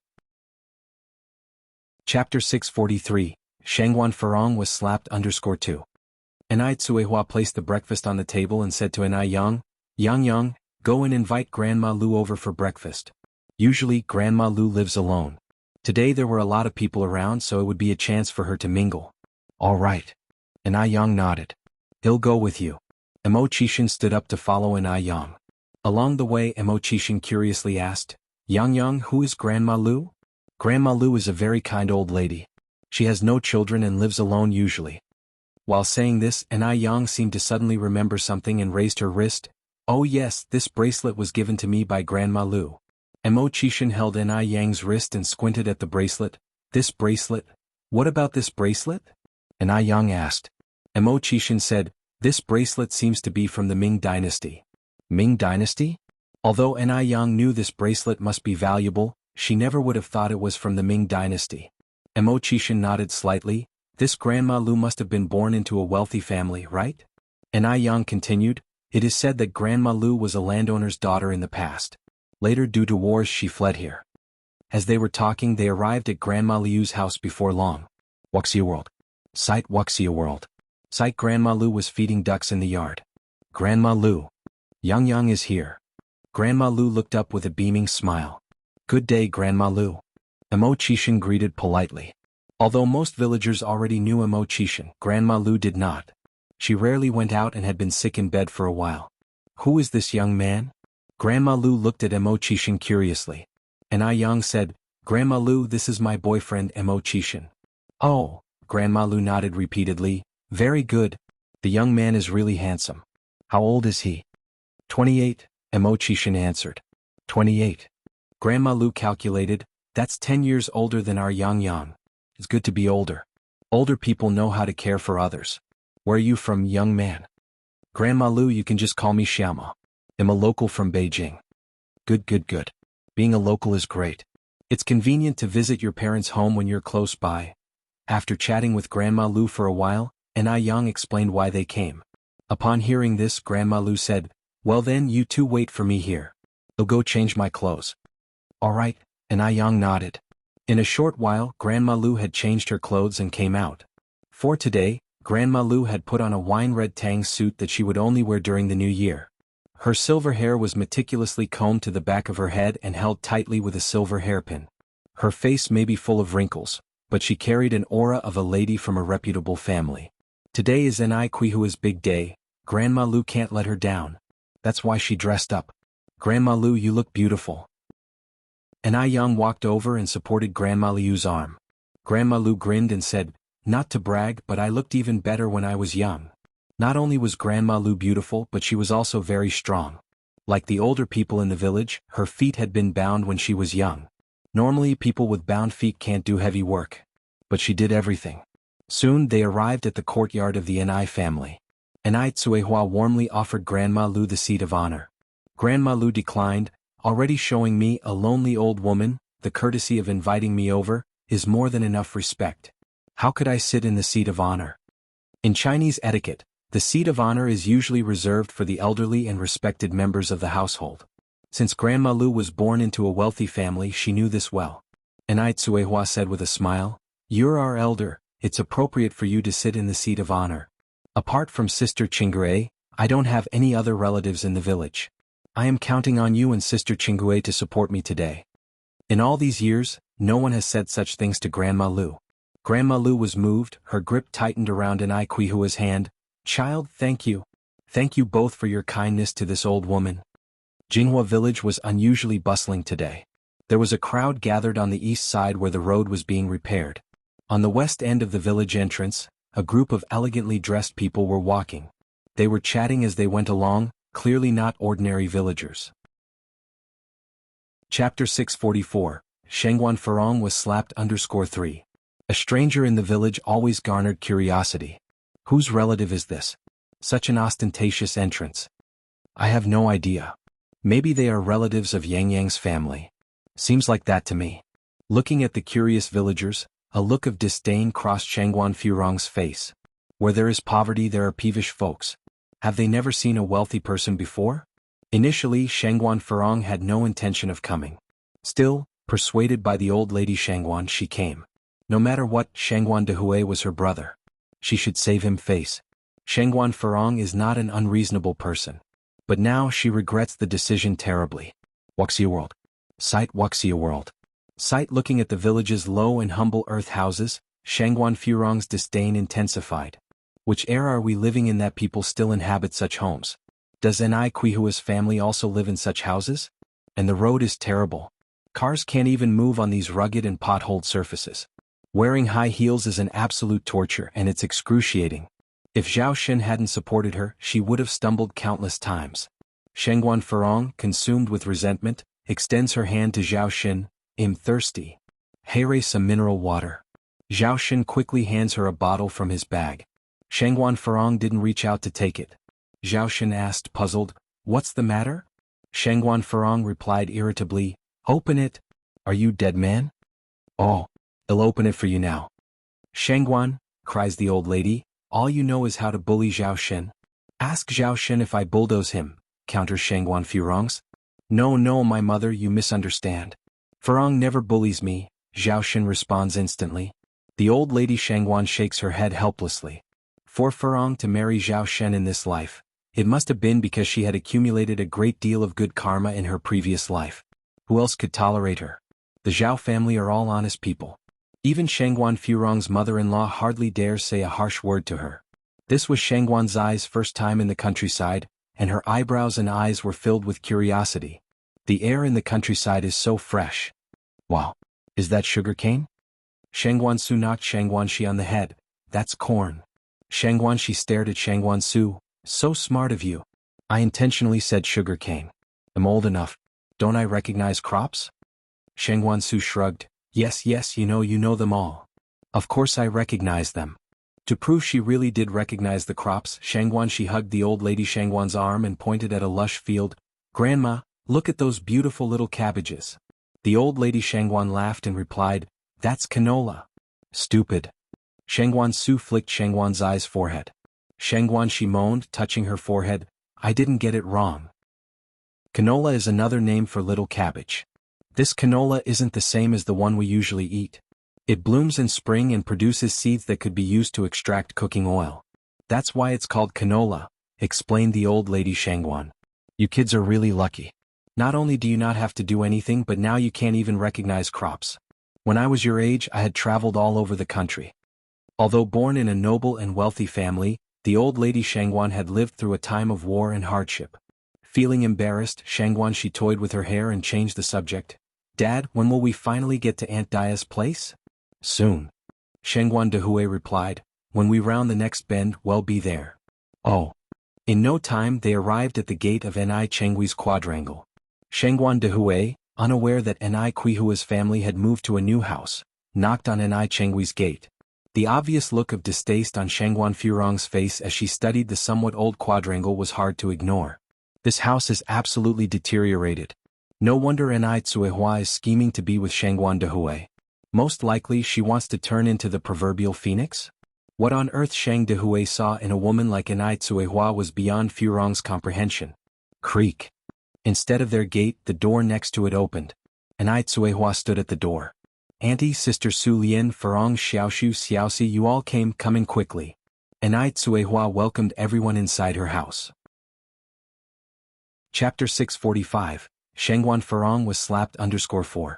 Chapter 643, Shengguan Furong was slapped _2. Ni Cuihua placed the breakfast on the table and said to Ni Yang, Yang, go and invite Grandma Lu over for breakfast. Usually, Grandma Lu lives alone. Today there were a lot of people around, so it would be a chance for her to mingle. All right. Ni Yang nodded. He'll go with you. Emo Qishan stood up to follow Ni Yang. Along the way, Emo Qishan curiously asked, Yang, who is Grandma Lu? Grandma Lu is a very kind old lady. She has no children and lives alone usually. While saying this, Ni Yang seemed to suddenly remember something and raised her wrist. Oh yes, this bracelet was given to me by Grandma Lu. Emo Qishan held Ni Yang's wrist and squinted at the bracelet. This bracelet? What about this bracelet? Ni Yang asked. Emo Qishan said, this bracelet seems to be from the Ming dynasty. Ming dynasty? Although Ni Yang knew this bracelet must be valuable, she never would have thought it was from the Ming dynasty. Emo Qishan nodded slightly. This Grandma Lu must have been born into a wealthy family, right? Ni Yang continued, it is said that Grandma Lu was a landowner's daughter in the past. Later, due to wars, she fled here. As they were talking, they arrived at Grandma Liu's house before long. Wuxia World. Site Wuxia World. Site Grandma Lu was feeding ducks in the yard. Grandma Lu. Yang is here. Grandma Lu looked up with a beaming smile. Good day, Grandma Lu. Emo Qishan greeted politely. Although most villagers already knew Emo Qishan, Grandma Lu did not. She rarely went out and had been sick in bed for a while. Who is this young man? Grandma Lu looked at Emo Qishan curiously. Ni Yang said, Grandma Lu, this is my boyfriend Emo Qishan. Oh, Grandma Lu nodded repeatedly. Very good. The young man is really handsome. How old is he? 28, Emo Qishan answered. 28. Grandma Lu calculated, that's 10 years older than our Yang. It's good to be older. Older people know how to care for others. Where are you from, young man? Grandma Lu, you can just call me Xiaoma. I'm a local from Beijing. Good. Being a local is great. It's convenient to visit your parents' home when you're close by. After chatting with Grandma Lu for a while, Ni Yang explained why they came. Upon hearing this, Grandma Lu said, well then, you two wait for me here. I'll go change my clothes. All right, Ni Yang nodded. In a short while, Grandma Lu had changed her clothes and came out. For today, Grandma Lu had put on a wine-red tang suit that she would only wear during the new year. Her silver hair was meticulously combed to the back of her head and held tightly with a silver hairpin. Her face may be full of wrinkles, but she carried an aura of a lady from a reputable family. Today is Ni Qihua's big day. Grandma Lu can't let her down. That's why she dressed up. Grandma Lu, you look beautiful. Ni Yang walked over and supported Grandma Liu's arm. Grandma Lu grinned and said, not to brag, but I looked even better when I was young. Not only was Grandma Lu beautiful, but she was also very strong. Like the older people in the village, her feet had been bound when she was young. Normally people with bound feet can't do heavy work. But she did everything. Soon they arrived at the courtyard of the Ni family. Ni Cuihua warmly offered Grandma Lu the seat of honor. Grandma Lu declined, already showing me, a lonely old woman, the courtesy of inviting me over, is more than enough respect. How could I sit in the seat of honor? In Chinese etiquette, the seat of honor is usually reserved for the elderly and respected members of the household. Since Grandma Lu was born into a wealthy family, she knew this well. Enai Tsuehua said with a smile, "You're our elder, it's appropriate for you to sit in the seat of honor. Apart from Sister Qingguo, I don't have any other relatives in the village. I am counting on you and Sister Qingguo to support me today." In all these years, no one has said such things to Grandma Lu. Grandma Lu was moved, her grip tightened around Enai Quihua's hand. "Child, thank you. Thank you both for your kindness to this old woman." Jinghua village was unusually bustling today. There was a crowd gathered on the east side where the road was being repaired. On the west end of the village entrance, a group of elegantly dressed people were walking. They were chatting as they went along, clearly not ordinary villagers. Chapter 644, Shengguan Furong was slapped _3. A stranger in the village always garnered curiosity. Whose relative is this? Such an ostentatious entrance. I have no idea. Maybe they are relatives of Yang Yang's family. Seems like that to me. Looking at the curious villagers, a look of disdain crossed Shengguan Furong's face. Where there is poverty there are peevish folks. Have they never seen a wealthy person before? Initially, Shengguan Furong had no intention of coming. Still, persuaded by the old lady Shengguan, she came. No matter what, Shengguan Dehui was her brother. She should save him face. Shengguan Furong is not an unreasonable person. But now she regrets the decision terribly. Wuxia World. Sight Wuxia World. Sight looking at the village's low and humble earth houses, Shengguan Furong's disdain intensified. Which era are we living in that people still inhabit such homes? Does Enai Quihua's family also live in such houses? And the road is terrible. Cars can't even move on these rugged and potholed surfaces. Wearing high heels is an absolute torture and it's excruciating. If Zhao Xin hadn't supported her, she would have stumbled countless times. Shengguan Furong, consumed with resentment, extends her hand to Zhao Xin. "I'm thirsty. Here some mineral water." Zhao Xin quickly hands her a bottle from his bag. Shengguan Furong didn't reach out to take it. Zhao Xin asked, puzzled, "What's the matter?" Shengguan Furong replied irritably, "Open it. Are you dead man?" "Oh. I'll open it for you now." "Shengguan," cries the old lady, "all you know is how to bully Zhao Xin." "Ask Zhao Xin if I bulldoze him," counters Shengguan Furong's. "No, my mother, you misunderstand. Furong never bullies me," Zhao Xin responds instantly. The old lady Shengguan shakes her head helplessly. For Furong to marry Zhao Xin in this life, it must have been because she had accumulated a great deal of good karma in her previous life. Who else could tolerate her? The Zhao family are all honest people. Even Shengguan Furong's mother-in-law hardly dares say a harsh word to her. This was Shengguan Zai's first time in the countryside, and her eyebrows and eyes were filled with curiosity. The air in the countryside is so fresh. Wow. Is that sugar cane? Shengguan Su knocked Shengguan Shi on the head. "That's corn." Shengguan Shi stared at Shengguan Su. "So smart of you." "I intentionally said sugar cane. I'm old enough. Don't I recognize crops?" Shengguan Su shrugged. Yes, you know them all. Of course I recognize them." To prove she really did recognize the crops, Shengguan Shi hugged the old lady Shengguan's arm and pointed at a lush field. "Grandma, look at those beautiful little cabbages." The old lady Shengguan laughed and replied, "That's canola." "Stupid." Shengguan Su flicked Shengguan Zai's forehead. Shengguan Shi moaned, touching her forehead, "I didn't get it wrong. Canola is another name for little cabbage. This canola isn't the same as the one we usually eat. It blooms in spring and produces seeds that could be used to extract cooking oil. That's why it's called canola," explained the old lady Shengguan. "You kids are really lucky. Not only do you not have to do anything, but now you can't even recognize crops. When I was your age, I had traveled all over the country." Although born in a noble and wealthy family, the old lady Shengguan had lived through a time of war and hardship. Feeling embarrassed, Shengguan Shi toyed with her hair and changed the subject. "Dad, when will we finally get to Aunt Dia's place?" "Soon." Shengguan Dehui replied, "When we round the next bend, we'll be there." Oh. In no time they arrived at the gate of Enai Chenghui's quadrangle. Shengguan Dehui, unaware that Enai Quihua's family had moved to a new house, knocked on Enai Chenghui's gate. The obvious look of distaste on Shengguan Furong's face as she studied the somewhat old quadrangle was hard to ignore. This house is absolutely deteriorated. No wonder Enai Tsuehua is scheming to be with Shengguan Dehui. Most likely she wants to turn into the proverbial phoenix? What on earth Shang Dehui saw in a woman like Anai Tsuehua was beyond Furong's comprehension. Creak. Instead of their gate, the door next to it opened. Anai Tsuehua stood at the door. Auntie, Sister Su Lian, Furong, Xiaoshu, Xiaoxi, you all come in quickly. Anai Tsuehua welcomed everyone inside her house. Chapter 645, Shengguan Furong was slapped _4.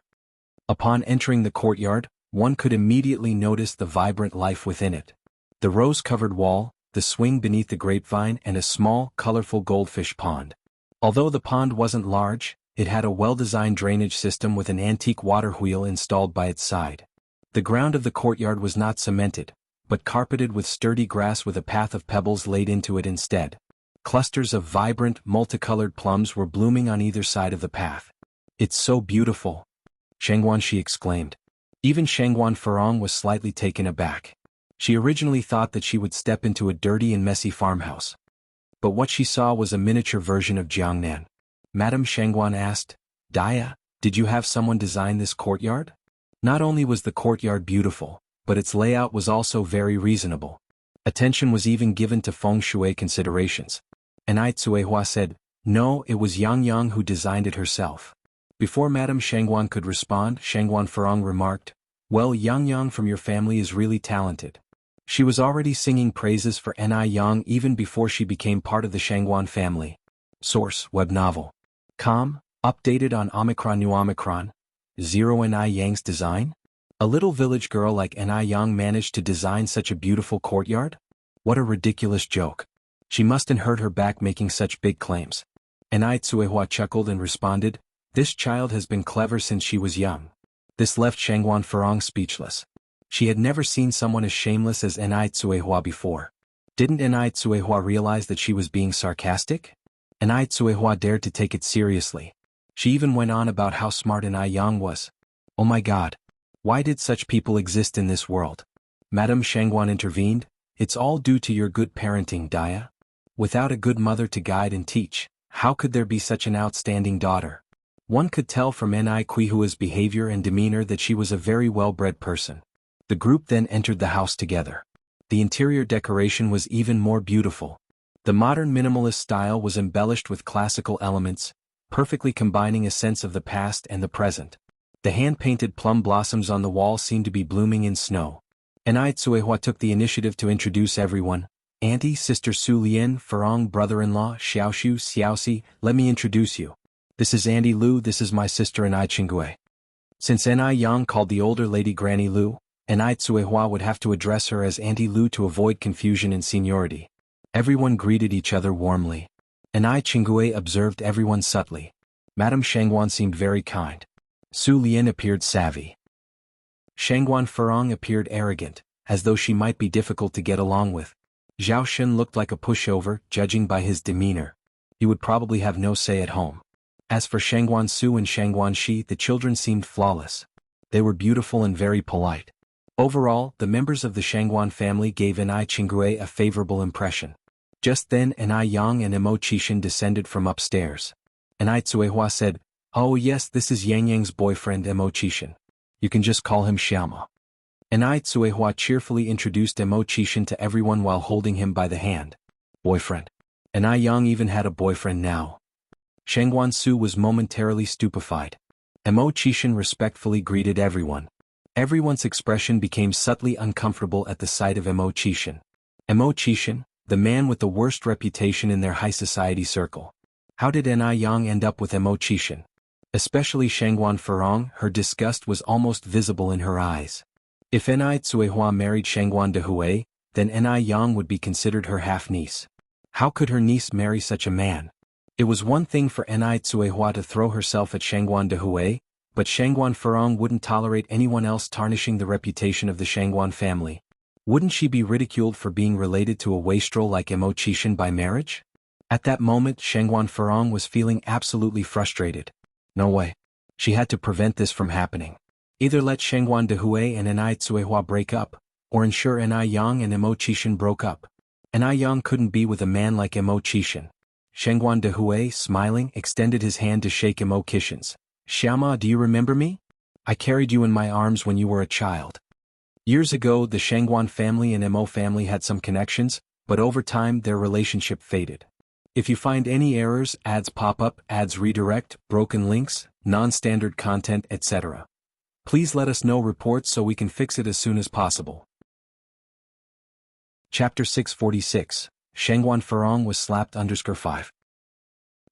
Upon entering the courtyard, one could immediately notice the vibrant life within it. The rose-covered wall, the swing beneath the grapevine, and a small, colorful goldfish pond. Although the pond wasn't large, it had a well-designed drainage system with an antique water wheel installed by its side. The ground of the courtyard was not cemented, but carpeted with sturdy grass with a path of pebbles laid into it instead. Clusters of vibrant, multicolored plums were blooming on either side of the path. "It's so beautiful," Shengguan Shi exclaimed. Even Shengguan Furong was slightly taken aback. She originally thought that she would step into a dirty and messy farmhouse. But what she saw was a miniature version of Jiangnan. Madame Shengguan asked, "Dia, did you have someone design this courtyard?" Not only was the courtyard beautiful, but its layout was also very reasonable. Attention was even given to feng shui considerations. Anai Tsuehua said, "No, it was Yang Yang who designed it herself." Before Madame Shengguan could respond, Shengguan Furong remarked, "Well, Yang Yang from your family is really talented." She was already singing praises for Anai Yang even before she became part of the Shengguan family. Source: Web Novel. Com, updated on Omicron. New Omicron. 0 Anai Yang's design? A little village girl like Anai Yang managed to design such a beautiful courtyard? What a ridiculous joke. She mustn't hurt her back making such big claims. Anai Tsuehua chuckled and responded, "This child has been clever since she was young." This left Shengguan Furong speechless. She had never seen someone as shameless as Anai Tsuehua before. Didn't Anai Tsuehua realize that she was being sarcastic? Anai Tsuehua dared to take it seriously. She even went on about how smart Anai Yang was. Oh my god. Why did such people exist in this world? Madame Shengguan intervened, "It's all due to your good parenting, Dia. Without a good mother to guide and teach, how could there be such an outstanding daughter?" One could tell from Anai Quihua's behavior and demeanor that she was a very well-bred person. The group then entered the house together. The interior decoration was even more beautiful. The modern minimalist style was embellished with classical elements, perfectly combining a sense of the past and the present. The hand-painted plum blossoms on the wall seemed to be blooming in snow. Anai Tsuehua took the initiative to introduce everyone. "Auntie, Sister Su Lian, Furong, brother-in-law, Xiaoshu, Xiaoxi, let me introduce you. This is Auntie Lu, this is my sister Anai Qingui." Since Anai Yang called the older lady Granny Lu, Anai Tsuehua would have to address her as Auntie Lu to avoid confusion in seniority. Everyone greeted each other warmly. Anai Qingui observed everyone subtly. Madame Shengguan seemed very kind. Su Lian appeared savvy. Shengguan Furong appeared arrogant, as though she might be difficult to get along with. Zhao Shen looked like a pushover, judging by his demeanor. He would probably have no say at home. As for Shengguan Su and Shengguan Shi, the children seemed flawless. They were beautiful and very polite. Overall, the members of the Shengguan family gave Anai Qingui a favorable impression. Just then Anai Yang and Emo Qishan descended from upstairs. Anai Tsuehua said, "Oh yes, this is Yang Yang's boyfriend Emo Qishan. You can just call him Xiaoma." Anai Tsuehua cheerfully introduced Emo Qishan to everyone while holding him by the hand. Boyfriend. Anai Yang even had a boyfriend now. Shengguan Su was momentarily stupefied. Emo Qishan respectfully greeted everyone. Everyone's expression became subtly uncomfortable at the sight of Emo Qishan. Emo Qishan, the man with the worst reputation in their high society circle. How did Anai Yang end up with Emo Qishan? Especially Shengguan Furong, her disgust was almost visible in her eyes. If Anai Tsuehua married Shengguan Dehui, then Anai Yang would be considered her half-niece. How could her niece marry such a man? It was one thing for Anai Tsuehua to throw herself at Shengguan Dehui, but Shengguan Furong wouldn't tolerate anyone else tarnishing the reputation of the Shengguan family. Wouldn't she be ridiculed for being related to a wastrel like Emo Qishan by marriage? At that moment Shengguan Furong was feeling absolutely frustrated. No way. She had to prevent this from happening. Either let Shengguan Dehui and Anai Tsuehua break up, or ensure Anai Yang and Emo Qishan broke up. Anai Yang couldn't be with a man like Emo Qishan. Shengguan Dehui, smiling, extended his hand to shake Emo Qishan's. "Xiaoma, do you remember me? I carried you in my arms when you were a child. Years ago, the Shangguan family and Mo family had some connections, but over time their relationship faded. If you find any errors, ads pop up, ads redirect, broken links, non-standard content, etc., please let us know reports so we can fix it as soon as possible. Chapter 646, Shangguan Furong was slapped _5.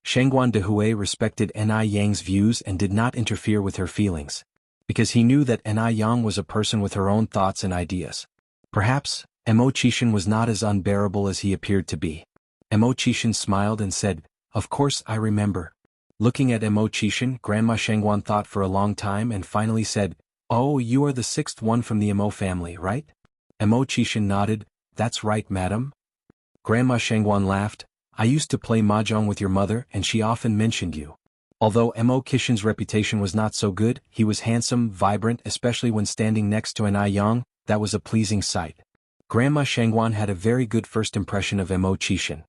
Shangguan Dehui respected Ni Yang's views and did not interfere with her feelings, because he knew that Ni Yang was a person with her own thoughts and ideas. Perhaps, Mo Qishan was not as unbearable as he appeared to be. Mo Qishan smiled and said, "Of course I remember." Looking at Mo Qishan, Grandma Shangguan thought for a long time and finally said, "Oh, you are the sixth one from the Mo family, right?" Mo Qishan nodded, "That's right, madam." Grandma Shangguan laughed, "I used to play mahjong with your mother and she often mentioned you." Although Mo Qishan's reputation was not so good, he was handsome, vibrant, especially when standing next to Ni Yang. That was a pleasing sight. Grandma Shangguan had a very good first impression of Mo Qishan.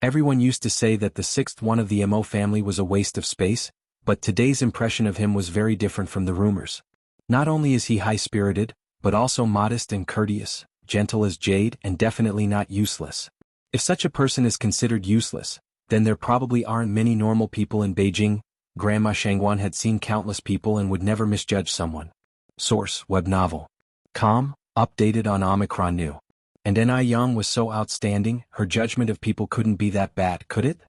Everyone used to say that the sixth one of the Mo family was a waste of space, but today's impression of him was very different from the rumors. Not only is he high-spirited, but also modest and courteous, gentle as jade, and definitely not useless. If such a person is considered useless, then there probably aren't many normal people in Beijing. Grandma Shangguan had seen countless people and would never misjudge someone. Source: web novel. Com, updated on Omicron New. And Ni Yang was so outstanding, her judgment of people couldn't be that bad, could it?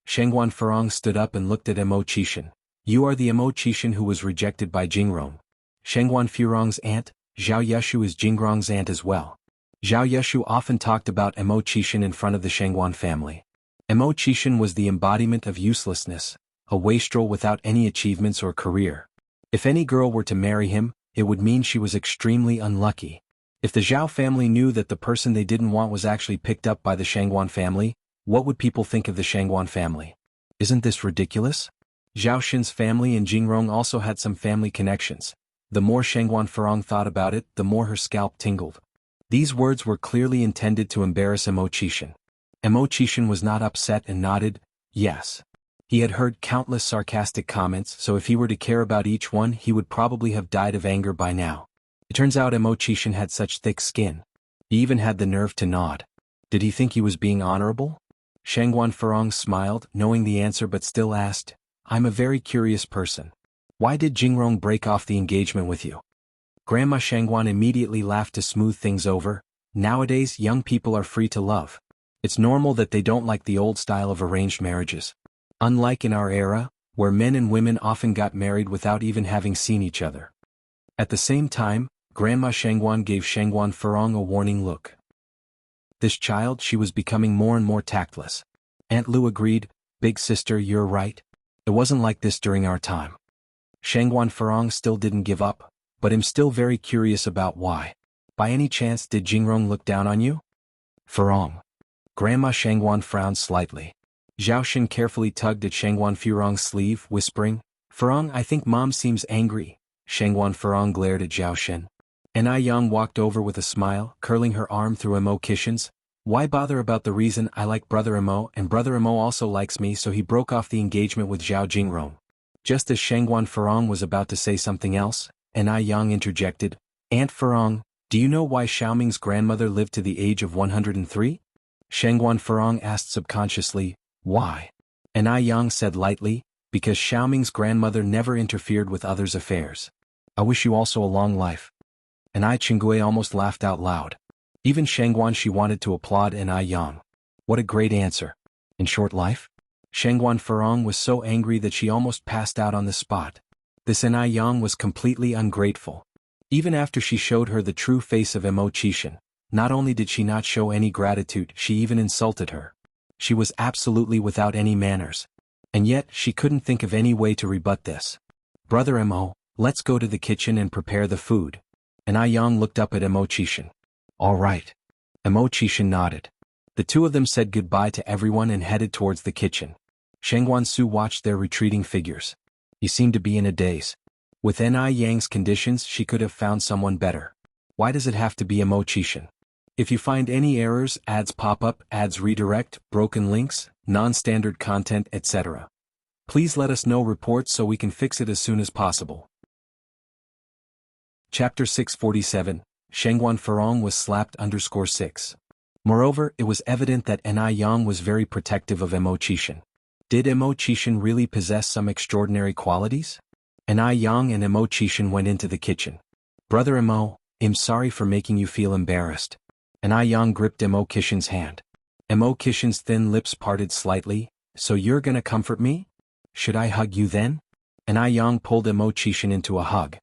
Shangguan Furong stood up and looked at Mo Qishan. "You are the Mo Qishan who was rejected by Jingrong." Shangguan Furong's aunt, Zhao Yeshu, is Jingrong's aunt as well. Zhao Yeshu often talked about Mo Qishan in front of the Shangguan family. Mo Qishan was the embodiment of uselessness, a wastrel without any achievements or career. If any girl were to marry him, it would mean she was extremely unlucky. If the Zhao family knew that the person they didn't want was actually picked up by the Shangguan family, what would people think of the Shangguan family? Isn't this ridiculous? Zhao Xin's family and Jingrong also had some family connections. The more Shangguan Furong thought about it, the more her scalp tingled. These words were clearly intended to embarrass Mo Qishan. Mo Qishan was not upset and nodded, yes. He had heard countless sarcastic comments, so if he were to care about each one he would probably have died of anger by now. It turns out Mo Qishan had such thick skin. He even had the nerve to nod. Did he think he was being honorable? Shangguan Furong smiled, knowing the answer, but still asked, "I'm a very curious person. Why did Jingrong break off the engagement with you?" Grandma Shangguan immediately laughed to smooth things over. "Nowadays young people are free to love. It's normal that they don't like the old style of arranged marriages. Unlike in our era, where men and women often got married without even having seen each other." At the same time, Grandma Shangguan gave Shangguan Furong a warning look. This child, she was becoming more and more tactless. Aunt Lu agreed, "Big sister, you're right. It wasn't like this during our time." Shangguan Furong still didn't give up, but I'm still very curious about why. "By any chance did Jingrong look down on you?" "Furong." Grandma Shangguan frowned slightly. Zhao Xin carefully tugged at Shangguan Furong's sleeve, whispering, "Furong, I think Mom seems angry." Shangguan Furong glared at Zhao Xin. Ni Yang walked over with a smile, curling her arm through Mo Qishan's. "Why bother about the reason I like Brother Mo, and Brother Mo also likes me, so he broke off the engagement with Zhao Jingrong." Just as Shangguan Furong was about to say something else, Ni Yang interjected, "Aunt Furong, do you know why Xiaoming's grandmother lived to the age of 103? Shangguan Furong asked subconsciously, "Why?" Ni Yang said lightly, "Because Xiaoming's grandmother never interfered with others' affairs." "I wish you also a long life." Ni Qingui almost laughed out loud. Even Shangguan, she wanted to applaud Ni Yang. What a great answer. In short life? Shangguan Furong was so angry that she almost passed out on the spot. This Ni Yang was completely ungrateful. Even after she showed her the true face of Mo Qishan, not only did she not show any gratitude, she even insulted her. She was absolutely without any manners. And yet, she couldn't think of any way to rebut this. "Brother Mo, let's go to the kitchen and prepare the food." Ni Yang looked up at Mo Qishan. "All right." Mo Qishan nodded. The two of them said goodbye to everyone and headed towards the kitchen. Shangguan Su watched their retreating figures. He seemed to be in a daze. With Ni Yang's conditions, she could have found someone better. Why does it have to be Mo Qishan? If you find any errors, ads pop up, ads redirect, broken links, non-standard content, etc., please let us know reports so we can fix it as soon as possible. Chapter 647, Shengguan Furong was slapped _6. Moreover, it was evident that Ni Yang was very protective of Mo Qishan. Did Mo Qishan really possess some extraordinary qualities? Ni Yang and Mo Qishan went into the kitchen. Brother Mo, I'm sorry for making you feel embarrassed. Ni Yang gripped Mo Qishan's hand. Mo Qishan's thin lips parted slightly. So you're gonna comfort me? Should I hug you then? Ni Yang pulled Mo Qishan into a hug.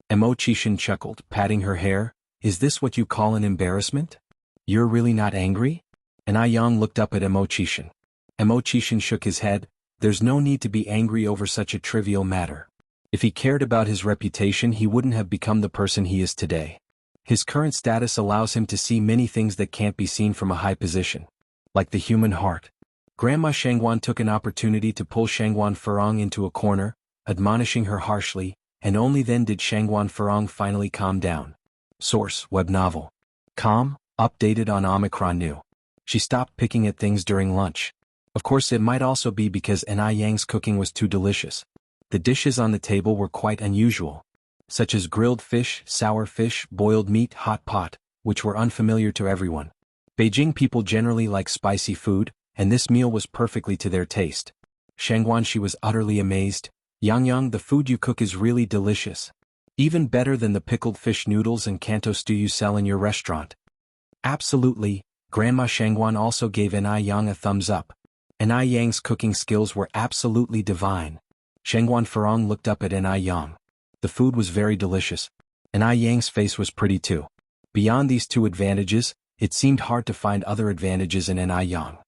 Mo Qishan chuckled, patting her hair. Is this what you call an embarrassment? You're really not angry? Ni Yang looked up at Mo Qishan. Mo Qishan shook his head. There's no need to be angry over such a trivial matter. If he cared about his reputation, he wouldn't have become the person he is today. His current status allows him to see many things that can't be seen from a high position. Like the human heart. Grandma Shengguan took an opportunity to pull Shengguan Furong into a corner, admonishing her harshly, and only then did Shengguan Furong finally calm down. Source: web novel. Calm, updated on Omicron New. She stopped picking at things during lunch. Of course, it might also be because Ni Yang's cooking was too delicious. The dishes on the table were quite unusual, such as grilled fish, sour fish, boiled meat, hot pot, which were unfamiliar to everyone. Beijing people generally like spicy food, and this meal was perfectly to their taste. Shengguan, she was utterly amazed. Yang, the food you cook is really delicious. Even better than the pickled fish noodles and Kanto stew you sell in your restaurant. Absolutely, Grandma Shengguan also gave Ni Yang a thumbs up. Ni Yang's cooking skills were absolutely divine. Shengguan Furong looked up at Ni Yang. The food was very delicious. Ni Yang's face was pretty too. Beyond these two advantages, it seemed hard to find other advantages in Ni Yang.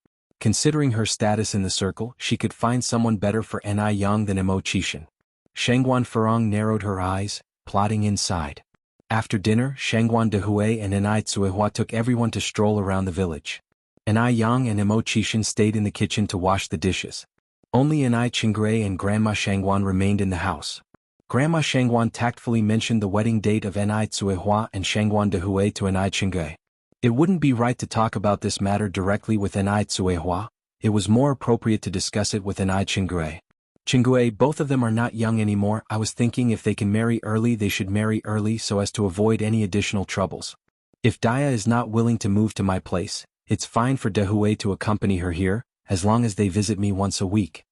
Considering her status in the circle, she could find someone better for Ni Yang than Mo Qishan. Shengguan Furong narrowed her eyes, plotting inside. After dinner, Shengguan Dehui and Ni Tsuehua took everyone to stroll around the village. Ni Yang and Mo Qishan stayed in the kitchen to wash the dishes. Only Ni Qinggrei and Grandma Shengguan remained in the house. Grandma Shengguan tactfully mentioned the wedding date of Ni Tsuehua and Shengguan Dehui to Ni Qinggrei. It wouldn't be right to talk about this matter directly with Ni Tsuehua. It was more appropriate to discuss it with Ni Qinggrei. Qinggrei, both of them are not young anymore. I was thinking if they can marry early, they should marry early so as to avoid any additional troubles. If Daya is not willing to move to my place, it's fine for Dehui to accompany her here, as long as they visit me once a week.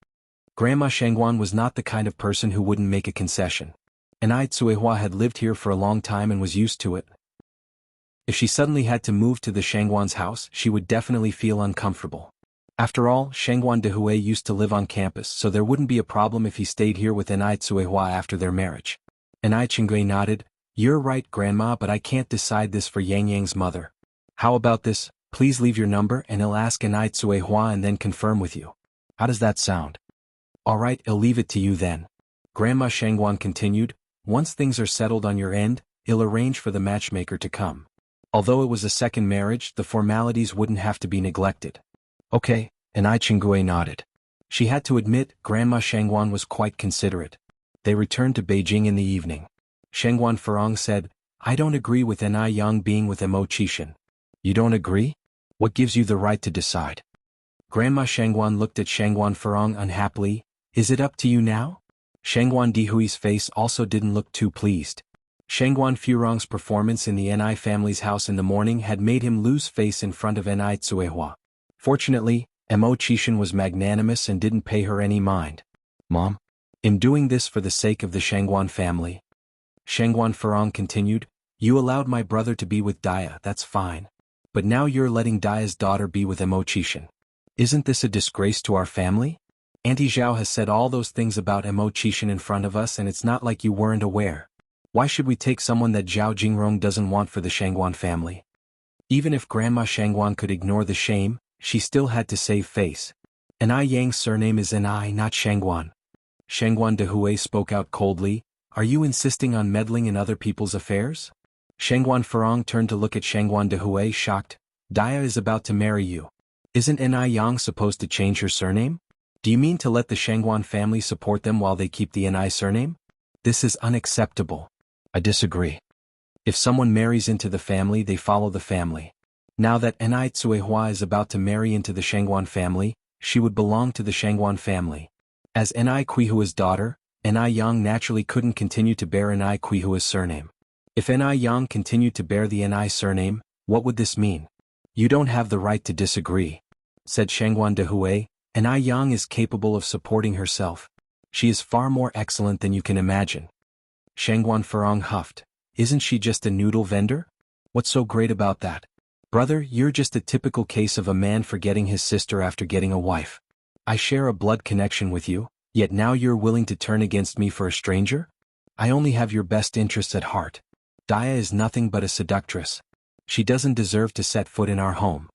Grandma Shengguan was not the kind of person who wouldn't make a concession. Ni Tsuehua had lived here for a long time and was used to it. If she suddenly had to move to the Shengguan's house, she would definitely feel uncomfortable. After all, Shengguan Dehui used to live on campus, so there wouldn't be a problem if he stayed here with Ni Tsuehua after their marriage. Ni Qinggrei nodded. You're right, Grandma, but I can't decide this for Yang's mother. How about this? Please leave your number and I'll ask Ni Tsuehua and then confirm with you. How does that sound? Alright, I'll leave it to you then. Grandma Shengguan continued. Once things are settled on your end, I'll arrange for the matchmaker to come. Although it was a second marriage, the formalities wouldn't have to be neglected. Okay, Ni Qinggrei nodded. She had to admit, Grandma Shengguan was quite considerate. They returned to Beijing in the evening. Shengguan Furong said, I don't agree with Ni Yang being with Mo Qishan. You don't agree? What gives you the right to decide? Grandma Shengguan looked at Shengguan Furong unhappily. Is it up to you now? Shengguan Dehui's face also didn't look too pleased. Shengguan Furong's performance in the Ni family's house in the morning had made him lose face in front of Ni Tsuehua. Fortunately, Mo Qishan was magnanimous and didn't pay her any mind. Mom? I'm doing this for the sake of the Shengguan family. Shengguan Furong continued, you allowed my brother to be with Daya, that's fine. But now you're letting Daya's daughter be with Mo Qishan. Isn't this a disgrace to our family? Auntie Zhao has said all those things about Mo Qishan in front of us and it's not like you weren't aware. Why should we take someone that Zhao Jingrong doesn't want for the Shengguan family? Even if Grandma Shengguan could ignore the shame, she still had to save face. Ni Yang's surname is Ni, not Shengguan. Shengguan Dehui spoke out coldly. Are you insisting on meddling in other people's affairs? Shengguan Furong turned to look at Shengguan Dehui, shocked. Daya is about to marry you. Isn't Ni Yang supposed to change her surname? Do you mean to let the Shengguan family support them while they keep the Ni surname? This is unacceptable. I disagree. If someone marries into the family, they follow the family. Now that Ni Tsuehua is about to marry into the Shengguan family, she would belong to the Shengguan family. As Ni Qihua's daughter, Ni Yang naturally couldn't continue to bear Ni Qihua's surname. If Ni Yang continued to bear the Ni surname, what would this mean? You don't have the right to disagree, said Shangguan Dehui. Ni Yang is capable of supporting herself. She is far more excellent than you can imagine. Shangguan Farong huffed. Isn't she just a noodle vendor? What's so great about that? Brother, you're just a typical case of a man forgetting his sister after getting a wife. I share a blood connection with you, yet now you're willing to turn against me for a stranger? I only have your best interests at heart. Daya is nothing but a seductress. She doesn't deserve to set foot in our home.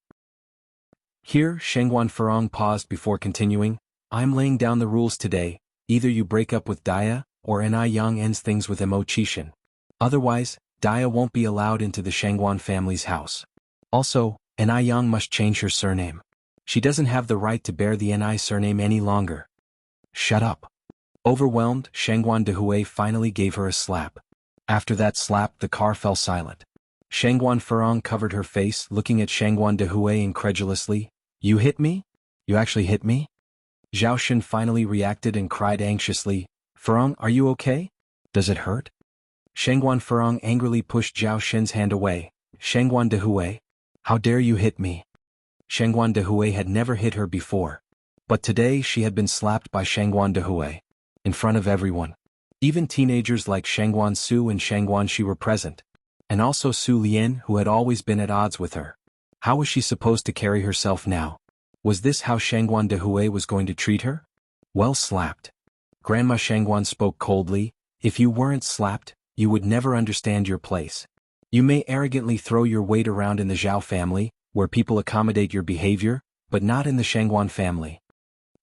Here, Shangguan Farong paused before continuing. I'm laying down the rules today. Either you break up with Daya, or Ni Yang ends things with Mo Qishan. Otherwise, Daya won't be allowed into the Shangguan family's house. Also, Ni Yang must change her surname. She doesn't have the right to bear the Ni surname any longer. Shut up. Overwhelmed, Shangguan Dehui finally gave her a slap. After that slap, the car fell silent. Shangguan Farong covered her face, looking at Shangguan Dehui incredulously. You hit me? You actually hit me? Zhao Shen finally reacted and cried anxiously. Farong, are you okay? Does it hurt? Shangguan Farong angrily pushed Zhao Shen's hand away. Shangguan Dehui, how dare you hit me? Shangguan Dehui had never hit her before. But today she had been slapped by Shangguan Dehui. In front of everyone. Even teenagers like Shangguan Su and Shangguan Shi were present. And also Su Lian, who had always been at odds with her. How was she supposed to carry herself now? Was this how Shangguan Dehui was going to treat her? Well slapped. Grandma Shangguan spoke coldly. If you weren't slapped, you would never understand your place. You may arrogantly throw your weight around in the Zhao family, where people accommodate your behavior, but not in the Shangguan family.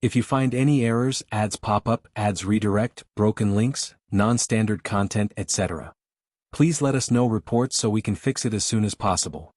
If you find any errors, ads pop up, ads redirect, broken links, non-standard content, etc. Please let us know reports so we can fix it as soon as possible.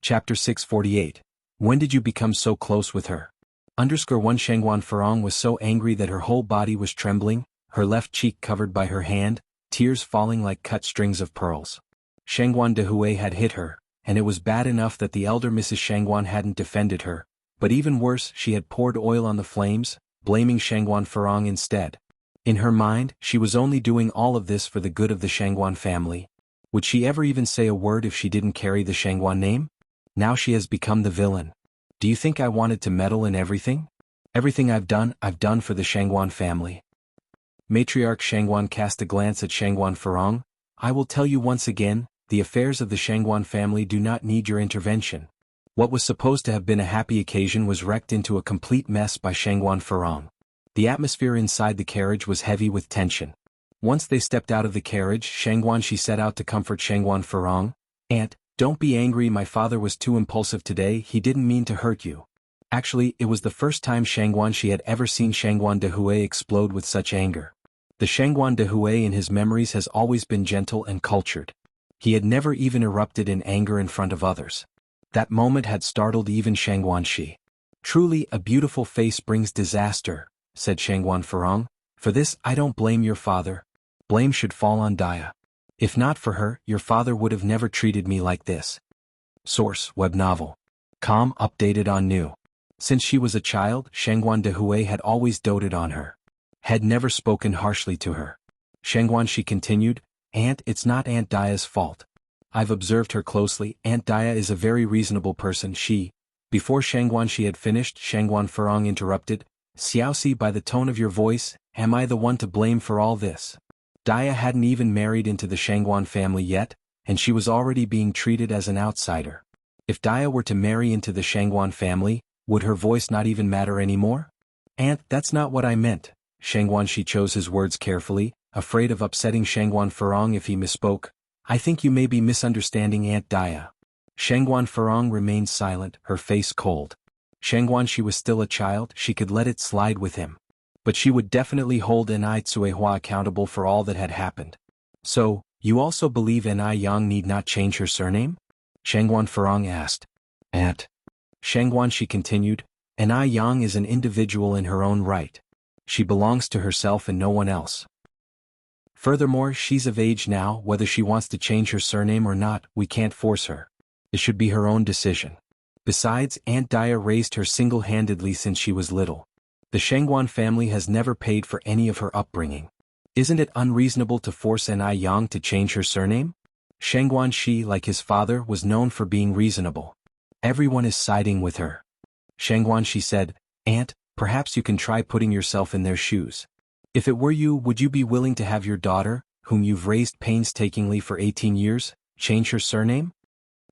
Chapter 648. When did you become so close with her? _1 Shangguan Farong was so angry that her whole body was trembling, her left cheek covered by her hand, tears falling like cut strings of pearls. Shangguan Dehui had hit her, and it was bad enough that the elder Mrs. Shangguan hadn't defended her, but even worse, she had poured oil on the flames, blaming Shangguan Farong instead. In her mind, she was only doing all of this for the good of the Shangguan family. Would she ever even say a word if she didn't carry the Shangguan name? Now she has become the villain. Do you think I wanted to meddle in everything? Everything I've done for the Shangguan family. Matriarch Shangguan cast a glance at Shangguan Farong. I will tell you once again, the affairs of the Shangguan family do not need your intervention. What was supposed to have been a happy occasion was wrecked into a complete mess by Shangguan Farong. The atmosphere inside the carriage was heavy with tension. Once they stepped out of the carriage, Shangguan Shi set out to comfort Shangguan Farong. Aunt, don't be angry, my father was too impulsive today, he didn't mean to hurt you. Actually, it was the first time Shangguan Shi had ever seen Shangguan Dehui explode with such anger. The Shangguan Dehui in his memories has always been gentle and cultured. He had never even erupted in anger in front of others. That moment had startled even Shangguan Shi. Truly, a beautiful face brings disaster, said Shangguan Farong. For this, I don't blame your father. Blame should fall on Daya. If not for her, your father would have never treated me like this. Source, web novel. Com updated on new. Since she was a child, Shangguan Dehui had always doted on her. Had never spoken harshly to her. Shangguan Shi continued, Aunt, it's not Aunt Daya's fault. I've observed her closely, Aunt Daya is a very reasonable person, Before Shangguan Shi had finished, Shangguan Farong interrupted, Xiaoxi, by the tone of your voice, am I the one to blame for all this? Daya hadn't even married into the Shangguan family yet, and she was already being treated as an outsider. If Daya were to marry into the Shangguan family, would her voice not even matter anymore? Aunt, that's not what I meant. Shangguan Shi chose his words carefully, afraid of upsetting Shangguan Farong if he misspoke. I think you may be misunderstanding Aunt Daya. Shangguan Farong remained silent, her face cold. Shangguan Shi was still a child, she could let it slide with him. But she would definitely hold Ni Tsuehua accountable for all that had happened. So, you also believe Ni Yang need not change her surname? Shangguan Farong asked. Aunt. Shangguan Shi continued, Ni Yang is an individual in her own right. She belongs to herself and no one else. Furthermore, she's of age now, whether she wants to change her surname or not, we can't force her. It should be her own decision. Besides, Aunt Daya raised her single-handedly since she was little. The Shangguan family has never paid for any of her upbringing. Isn't it unreasonable to force Ni Yang to change her surname? Shang Guanxi, like his father, was known for being reasonable. Everyone is siding with her. Shang Guanxi said, Aunt, perhaps you can try putting yourself in their shoes. If it were you, would you be willing to have your daughter, whom you've raised painstakingly for 18 years, change her surname?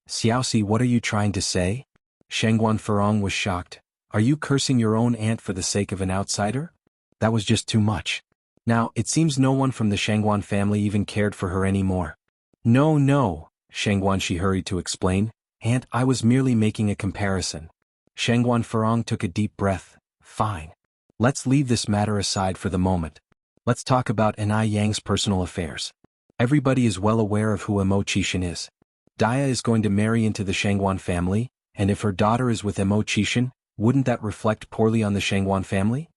Xiaoxi, what are you trying to say? Shangguan Furong was shocked. Are you cursing your own aunt for the sake of an outsider? That was just too much. Now, it seems no one from the Shangguan family even cared for her anymore. No, Shangguanxi hurried to explain. Aunt, I was merely making a comparison. Shangguan Furong took a deep breath. Fine. Let's leave this matter aside for the moment. Let's talk about Ni Yang's personal affairs. Everybody is well aware of who Emo Qishan is. Dia is going to marry into the Shangguan family, and if her daughter is with Emo Qishan, wouldn't that reflect poorly on the Shangguan family?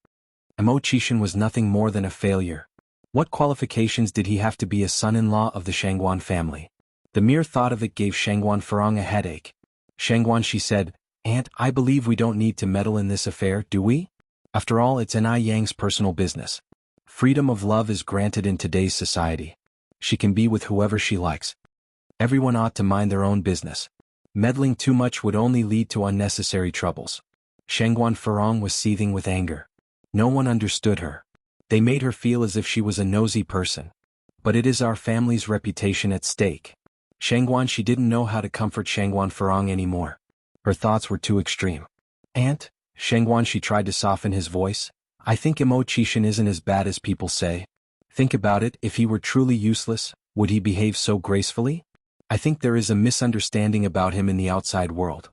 Emo Qishan was nothing more than a failure. What qualifications did he have to be a son-in-law of the Shangguan family? The mere thought of it gave Shangguan Furong a headache. Shangguanxi said, Aunt, I believe we don't need to meddle in this affair, do we? After all, it's Ni Yang's personal business. Freedom of love is granted in today's society. She can be with whoever she likes. Everyone ought to mind their own business. Meddling too much would only lead to unnecessary troubles. Shangguan Furong was seething with anger. No one understood her. They made her feel as if she was a nosy person. But it is our family's reputation at stake. Shangguanxi didn't know how to comfort Shangguan Furong anymore. Her thoughts were too extreme. Aunt, Shangguanxi tried to soften his voice, I think Emo Qishan isn't as bad as people say. Think about it, if he were truly useless, would he behave so gracefully? I think there is a misunderstanding about him in the outside world.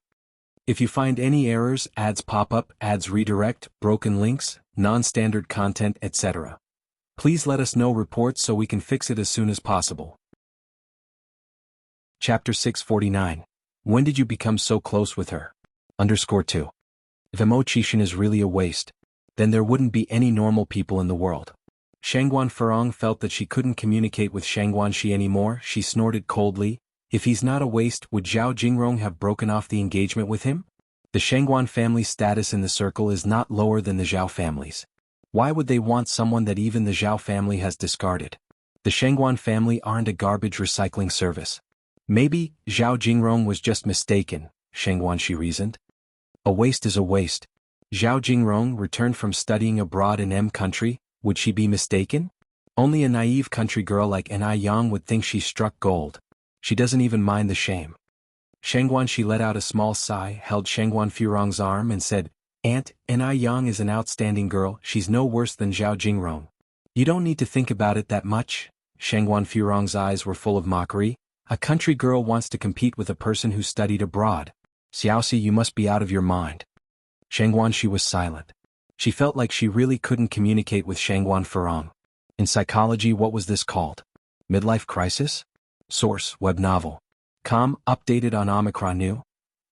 If you find any errors, ads pop up, ads redirect, broken links, non-standard content, etc., please let us know reports so we can fix it as soon as possible. Chapter 649. When did you become so close with her? _2. If Emo Qishan is really a waste, then there wouldn't be any normal people in the world. Shangguan Furong felt that she couldn't communicate with Shangguanxi anymore. She snorted coldly. If he's not a waste, would Zhao Jingrong have broken off the engagement with him? The Shangguan family's status in the circle is not lower than the Zhao family's. Why would they want someone that even the Zhao family has discarded? The Shangguan family aren't a garbage recycling service. Maybe Zhao Jingrong was just mistaken, Shangguanxi reasoned. A waste is a waste. Zhao Jingrong returned from studying abroad in M country, would she be mistaken? Only a naive country girl like Ni Yang would think she struck gold. She doesn't even mind the shame. Shangguanxi let out a small sigh, held Shangguan Furong's arm and said, Aunt, Ni Yang is an outstanding girl, she's no worse than Zhao Jingrong. You don't need to think about it that much. Shangguan Furong's eyes were full of mockery. A country girl wants to compete with a person who studied abroad. Xiaoxi, you must be out of your mind. Shangguanxi was silent. She felt like she really couldn't communicate with Shangguan Furong. In psychology, what was this called? Midlife crisis? Source, web novel. Updated on Omicron New.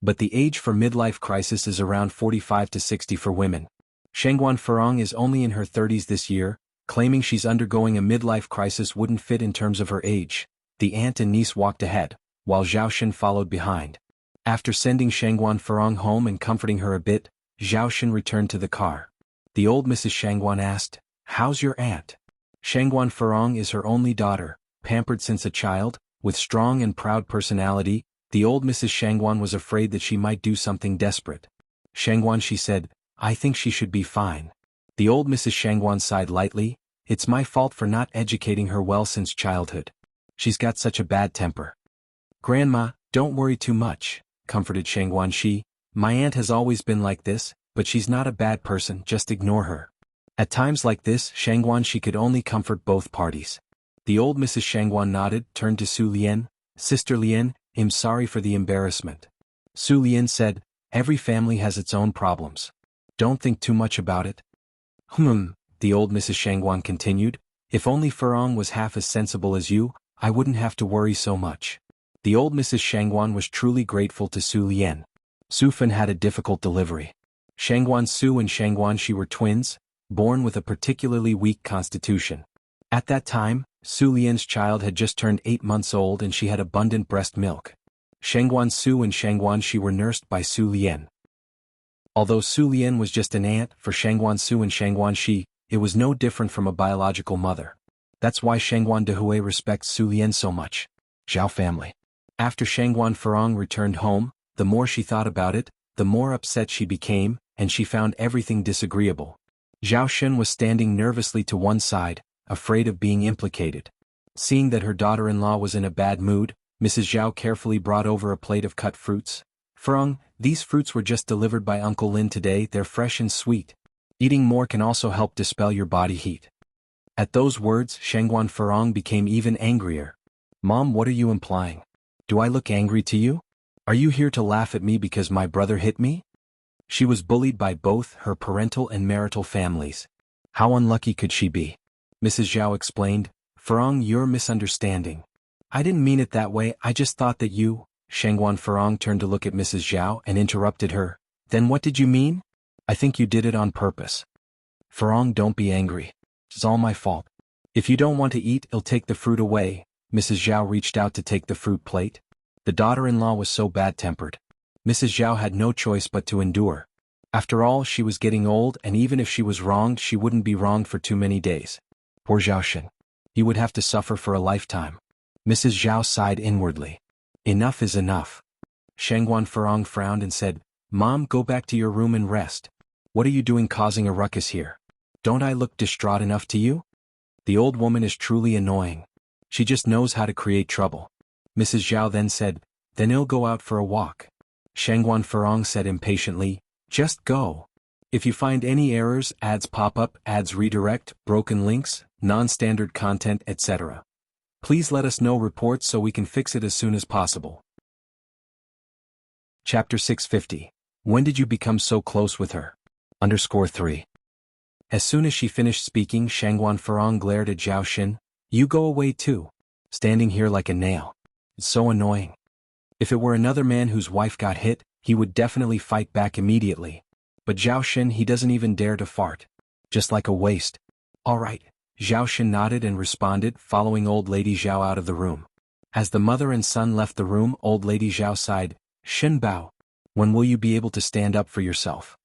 But the age for midlife crisis is around 45 to 60 for women. Shangguan Furong is only in her 30s this year, claiming she's undergoing a midlife crisis wouldn't fit in terms of her age. The aunt and niece walked ahead, while Zhao Shen followed behind. After sending Shangguan Furong home and comforting her a bit, Zhao Shen returned to the car. The old Mrs. Shangguan asked, How's your aunt? Shangguan Furong is her only daughter, pampered since a child, with strong and proud personality. The old Mrs. Shangguan was afraid that she might do something desperate. Shangguanxi said, I think she should be fine. The old Mrs. Shangguan sighed lightly, It's my fault for not educating her well since childhood. She's got such a bad temper. Grandma, don't worry too much, comforted Shangguanxi. My aunt has always been like this, but she's not a bad person, just ignore her. At times like this, Shangguanxi could only comfort both parties. The old Mrs. Shangguan nodded, turned to Su Lian. Sister Lian, I'm sorry for the embarrassment. Su Lian said, Every family has its own problems. Don't think too much about it. The old Mrs. Shangguan continued, If only Furong was half as sensible as you, I wouldn't have to worry so much. The old Mrs. Shangguan was truly grateful to Su Lian. Su Fen had a difficult delivery. Shangguan Su and Shangguanxi were twins, born with a particularly weak constitution. At that time, Su Lian's child had just turned 8 months old and she had abundant breast milk. Shangguan Su and Shangguanxi were nursed by Su Lian. Although Su Lian was just an aunt for Shangguan Su and Shangguanxi, it was no different from a biological mother. That's why Shangguan Dehui respects Su Lian so much. Zhao family. After Shangguan Farong returned home, the more she thought about it, the more upset she became, and she found everything disagreeable. Zhao Shun was standing nervously to one side, afraid of being implicated. Seeing that her daughter-in-law was in a bad mood, Mrs. Zhao carefully brought over a plate of cut fruits. Farong, these fruits were just delivered by Uncle Lin today, they're fresh and sweet. Eating more can also help dispel your body heat. At those words, Shangguan Farong became even angrier. Mom, what are you implying? Do I look angry to you? Are you here to laugh at me because my brother hit me? She was bullied by both her parental and marital families. How unlucky could she be? Mrs. Zhao explained, Farong, you're misunderstanding. I didn't mean it that way, I just thought that you… Shangguan Farong turned to look at Mrs. Zhao and interrupted her. Then what did you mean? I think you did it on purpose. Farong, don't be angry. It's all my fault. If you don't want to eat, I'll take the fruit away. Mrs. Zhao reached out to take the fruit plate. The daughter-in-law was so bad-tempered. Mrs. Zhao had no choice but to endure. After all, she was getting old, and even if she was wronged, she wouldn't be wronged for too many days. Poor Zhao Shen. He would have to suffer for a lifetime. Mrs. Zhao sighed inwardly. Enough is enough. Shangguan Farong frowned and said, Mom, go back to your room and rest. What are you doing causing a ruckus here? Don't I look distraught enough to you? The old woman is truly annoying. She just knows how to create trouble. Mrs. Zhao then said, Then I'll go out for a walk. Shangguan Farong said impatiently, Just go. If you find any errors, ads pop up, ads redirect, broken links, non-standard content, etc., please let us know reports so we can fix it as soon as possible. Chapter 650. When did you become so close with her? _3. As soon as she finished speaking, Shangguan Farong glared at Zhao Xin. You go away too. Standing here like a nail. It's so annoying. If it were another man whose wife got hit, he would definitely fight back immediately. But Zhao Xin, he doesn't even dare to fart. Just like a waste. Alright. Zhao Xin nodded and responded, following old lady Zhao out of the room. As the mother and son left the room, old lady Zhao sighed, Xin Bao, when will you be able to stand up for yourself?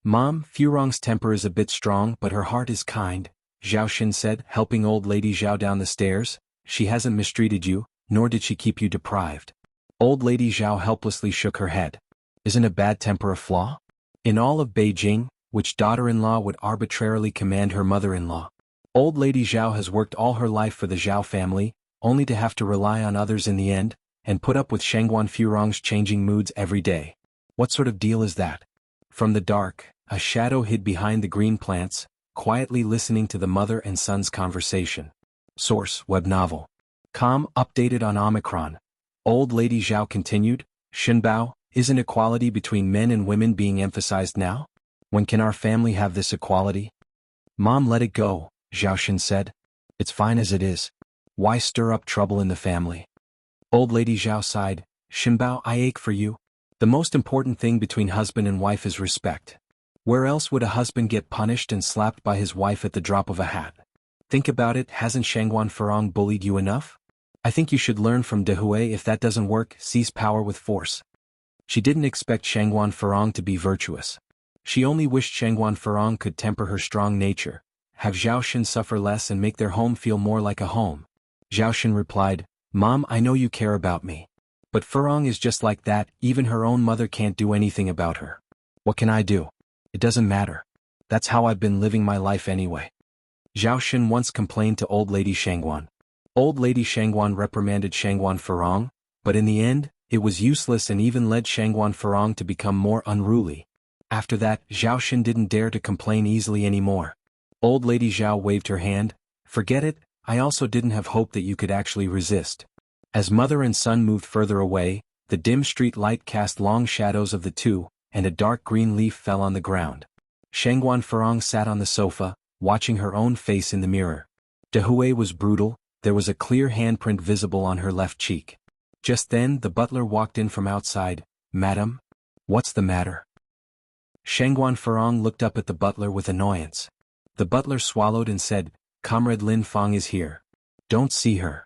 Mom, Furong's temper is a bit strong but her heart is kind, Zhao Xin said, helping old lady Zhao down the stairs. She hasn't mistreated you, nor did she keep you deprived. Old lady Zhao helplessly shook her head. Isn't a bad temper a flaw? In all of Beijing, which daughter-in-law would arbitrarily command her mother-in-law? Old lady Zhao has worked all her life for the Zhao family, only to have to rely on others in the end, and put up with Shangguan Furong's changing moods every day. What sort of deal is that? From the dark, a shadow hid behind the green plants, quietly listening to the mother and son's conversation. Source: web novel. Com updated on Omicron. Old lady Zhao continued, Shinbao, isn't equality between men and women being emphasized now? When can our family have this equality? Mom, let it go, Zhao Xin said. It's fine as it is. Why stir up trouble in the family? Old lady Zhao sighed, Shinbao, I ache for you. The most important thing between husband and wife is respect. Where else would a husband get punished and slapped by his wife at the drop of a hat? Think about it, hasn't Shangguan Farong bullied you enough? I think you should learn from Dehui. If that doesn't work, seize power with force. She didn't expect Shangguan Farong to be virtuous. She only wished Shangguan Farong could temper her strong nature, have Zhao Xin suffer less and make their home feel more like a home. Zhao Xin replied, Mom, I know you care about me. But Farong is just like that, even her own mother can't do anything about her. What can I do? It doesn't matter. That's how I've been living my life anyway. Zhao Xin once complained to old lady Shangguan. Old lady Shangguan reprimanded Shangguan Farong, but in the end, it was useless and even led Shangguan Farong to become more unruly. After that, Zhao Xin didn't dare to complain easily anymore. Old lady Zhao waved her hand, Forget it, I also didn't have hope that you could actually resist. As mother and son moved further away, the dim street light cast long shadows of the two, and a dark green leaf fell on the ground. Shangguan Farong sat on the sofa, watching her own face in the mirror. Dehui was brutal, there was a clear handprint visible on her left cheek. Just then the butler walked in from outside. Madam? What's the matter? Shangguan Farong looked up at the butler with annoyance. The butler swallowed and said, Comrade Lin Fang is here. Don't see her.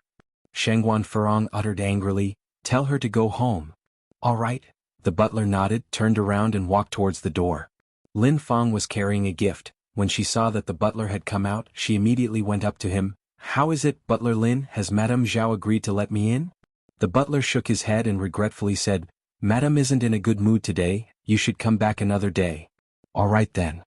Shangguan Farong uttered angrily, Tell her to go home. All right. The butler nodded, turned around and walked towards the door. Lin Fang was carrying a gift. When she saw that the butler had come out, she immediately went up to him. How is it, Butler Lin, has Madame Zhao agreed to let me in? The butler shook his head and regretfully said, Madame isn't in a good mood today, you should come back another day. All right then.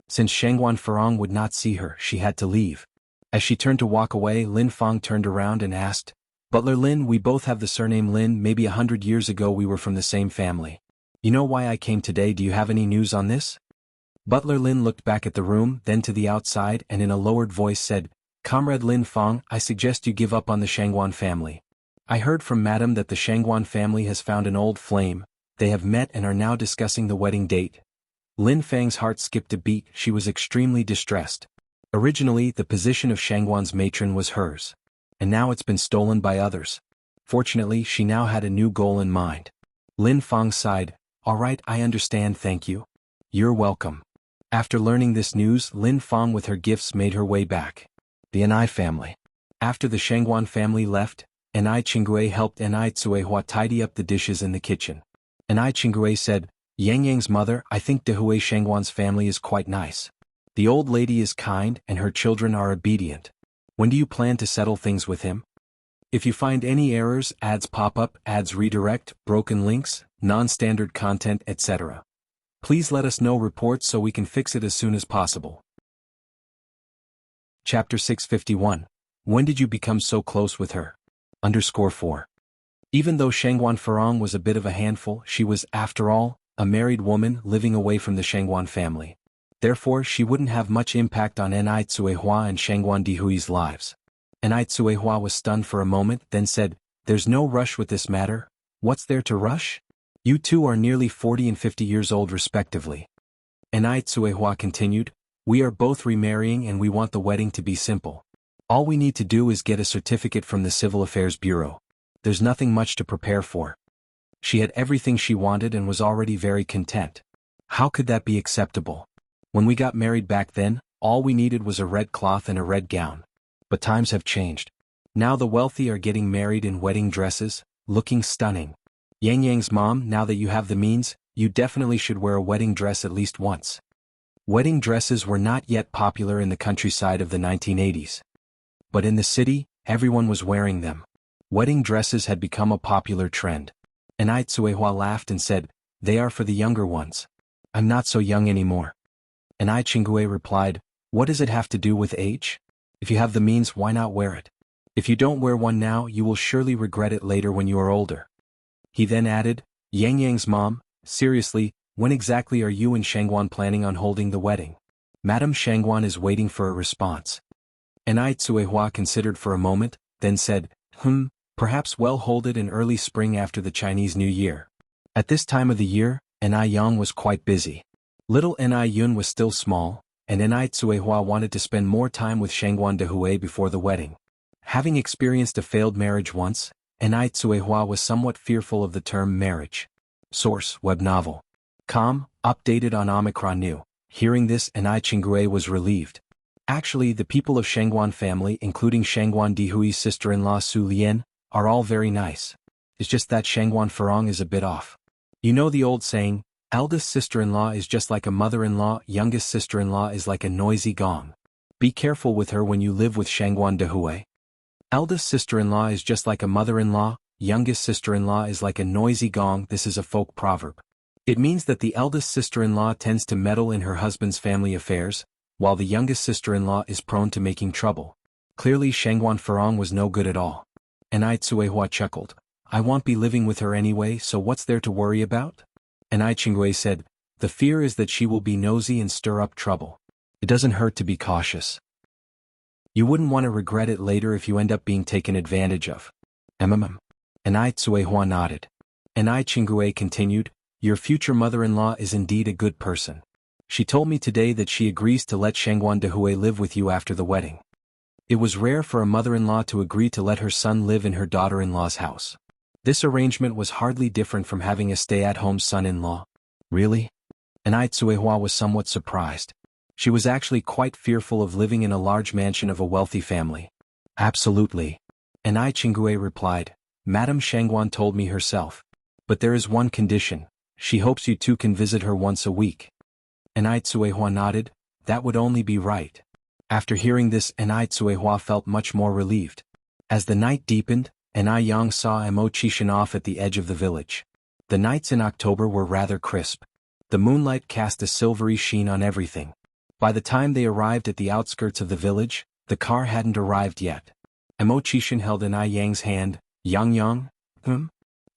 Since Shangguan Farong would not see her, she had to leave. As she turned to walk away, Lin Fang turned around and asked, Butler Lin, we both have the surname Lin, maybe 100 years ago we were from the same family. You know why I came today, do you have any news on this? Butler Lin looked back at the room, then to the outside, and in a lowered voice said, Comrade Lin Fang, I suggest you give up on the Shangguan family. I heard from Madam that the Shangguan family has found an old flame, they have met and are now discussing the wedding date. Lin Fang's heart skipped a beat, she was extremely distressed. Originally, the position of Shangguan's matron was hers. And now it's been stolen by others. Fortunately, she now had a new goal in mind. Lin Fang sighed, All right, I understand, thank you. You're welcome. After learning this news, Lin Fang with her gifts made her way back. The Anai family. After the Shangguan family left, Anai Qinggui helped Anai Tsuehua tidy up the dishes in the kitchen. Anai Qinggui said, Yang Yang's mother, I think Dehui Shangguan's family is quite nice. The old lady is kind and her children are obedient. When do you plan to settle things with him? If you find any errors, ads pop up, ads redirect, broken links, non-standard content, etc. Please let us know reports so we can fix it as soon as possible. Chapter 651. When did you become so close with her? _4. Even though Shangguan Farong was a bit of a handful, she was, after all, a married woman living away from the Shangguan family. Therefore, she wouldn't have much impact on Anai Tsuehua and Shangguan Dihui's lives. Anai Tsuehua was stunned for a moment, then said, There's no rush with this matter. What's there to rush? You two are nearly 40 and 50 years old respectively. Anai Tsuehua continued, We are both remarrying and we want the wedding to be simple. All we need to do is get a certificate from the Civil Affairs Bureau. There's nothing much to prepare for. She had everything she wanted and was already very content. How could that be acceptable? When we got married back then, all we needed was a red cloth and a red gown. But times have changed. Now the wealthy are getting married in wedding dresses, looking stunning. Yang Yang's mom, now that you have the means, you definitely should wear a wedding dress at least once. Wedding dresses were not yet popular in the countryside of the 1980s. But in the city, everyone was wearing them. Wedding dresses had become a popular trend. Anai Tsuehua laughed and said, They are for the younger ones. I'm not so young anymore. Anai Qinggui replied, What does it have to do with age? If you have the means, why not wear it? If you don't wear one now, you will surely regret it later when you are older. He then added, Yang Yang's mom, seriously, when exactly are you and Shangguan planning on holding the wedding? Madame Shangguan is waiting for a response. Anai Tsuehua considered for a moment, then said, Perhaps we'll hold it in early spring after the Chinese New Year. At this time of the year, Anai Yang was quite busy. Little Anai Yun was still small, and Anai Tsuehua wanted to spend more time with Shangguan Dehui before the wedding. Having experienced a failed marriage once, Anai Tsuehua was somewhat fearful of the term marriage. Source: web novel. Updated on Omicron New. Hearing this, Anai Qinggui was relieved. Actually, the people of Shangguan family, including Shangguan Dihui's sister-in-law Su Lian, are all very nice. It's just that Shangguan Farong is a bit off. You know the old saying, eldest sister-in-law is just like a mother-in-law, youngest sister-in-law is like a noisy gong. Be careful with her when you live with Shangguan Dehui. Eldest sister-in-law is just like a mother-in-law, youngest sister-in-law is like a noisy gong. This is a folk proverb. It means that the eldest sister-in-law tends to meddle in her husband's family affairs, while the youngest sister-in-law is prone to making trouble. Clearly Shangguan Farong was no good at all. Anai Tsuehua chuckled. I won't be living with her anyway, so what's there to worry about? Anai Qinggui said, The fear is that she will be nosy and stir up trouble. It doesn't hurt to be cautious. You wouldn't want to regret it later if you end up being taken advantage of. Anai Tsuehua nodded. Anai Qinggui continued, Your future mother-in-law is indeed a good person. She told me today that she agrees to let Shangguan Dehui live with you after the wedding. It was rare for a mother-in-law to agree to let her son live in her daughter-in-law's house. This arrangement was hardly different from having a stay-at-home son-in-law. Really? Anai Tsuehua was somewhat surprised. She was actually quite fearful of living in a large mansion of a wealthy family. Absolutely. Anai Qinggui replied, Madame Shangguan told me herself. But there is one condition. She hopes you two can visit her once a week. Anai Tsuehua nodded, That would only be right. After hearing this, Enai Tsuehua felt much more relieved. As the night deepened, Enai Yang saw Emo Chishan off at the edge of the village. The nights in October were rather crisp. The moonlight cast a silvery sheen on everything. By the time they arrived at the outskirts of the village, the car hadn't arrived yet. Emo Chishan held Enai Yang's hand. Yang?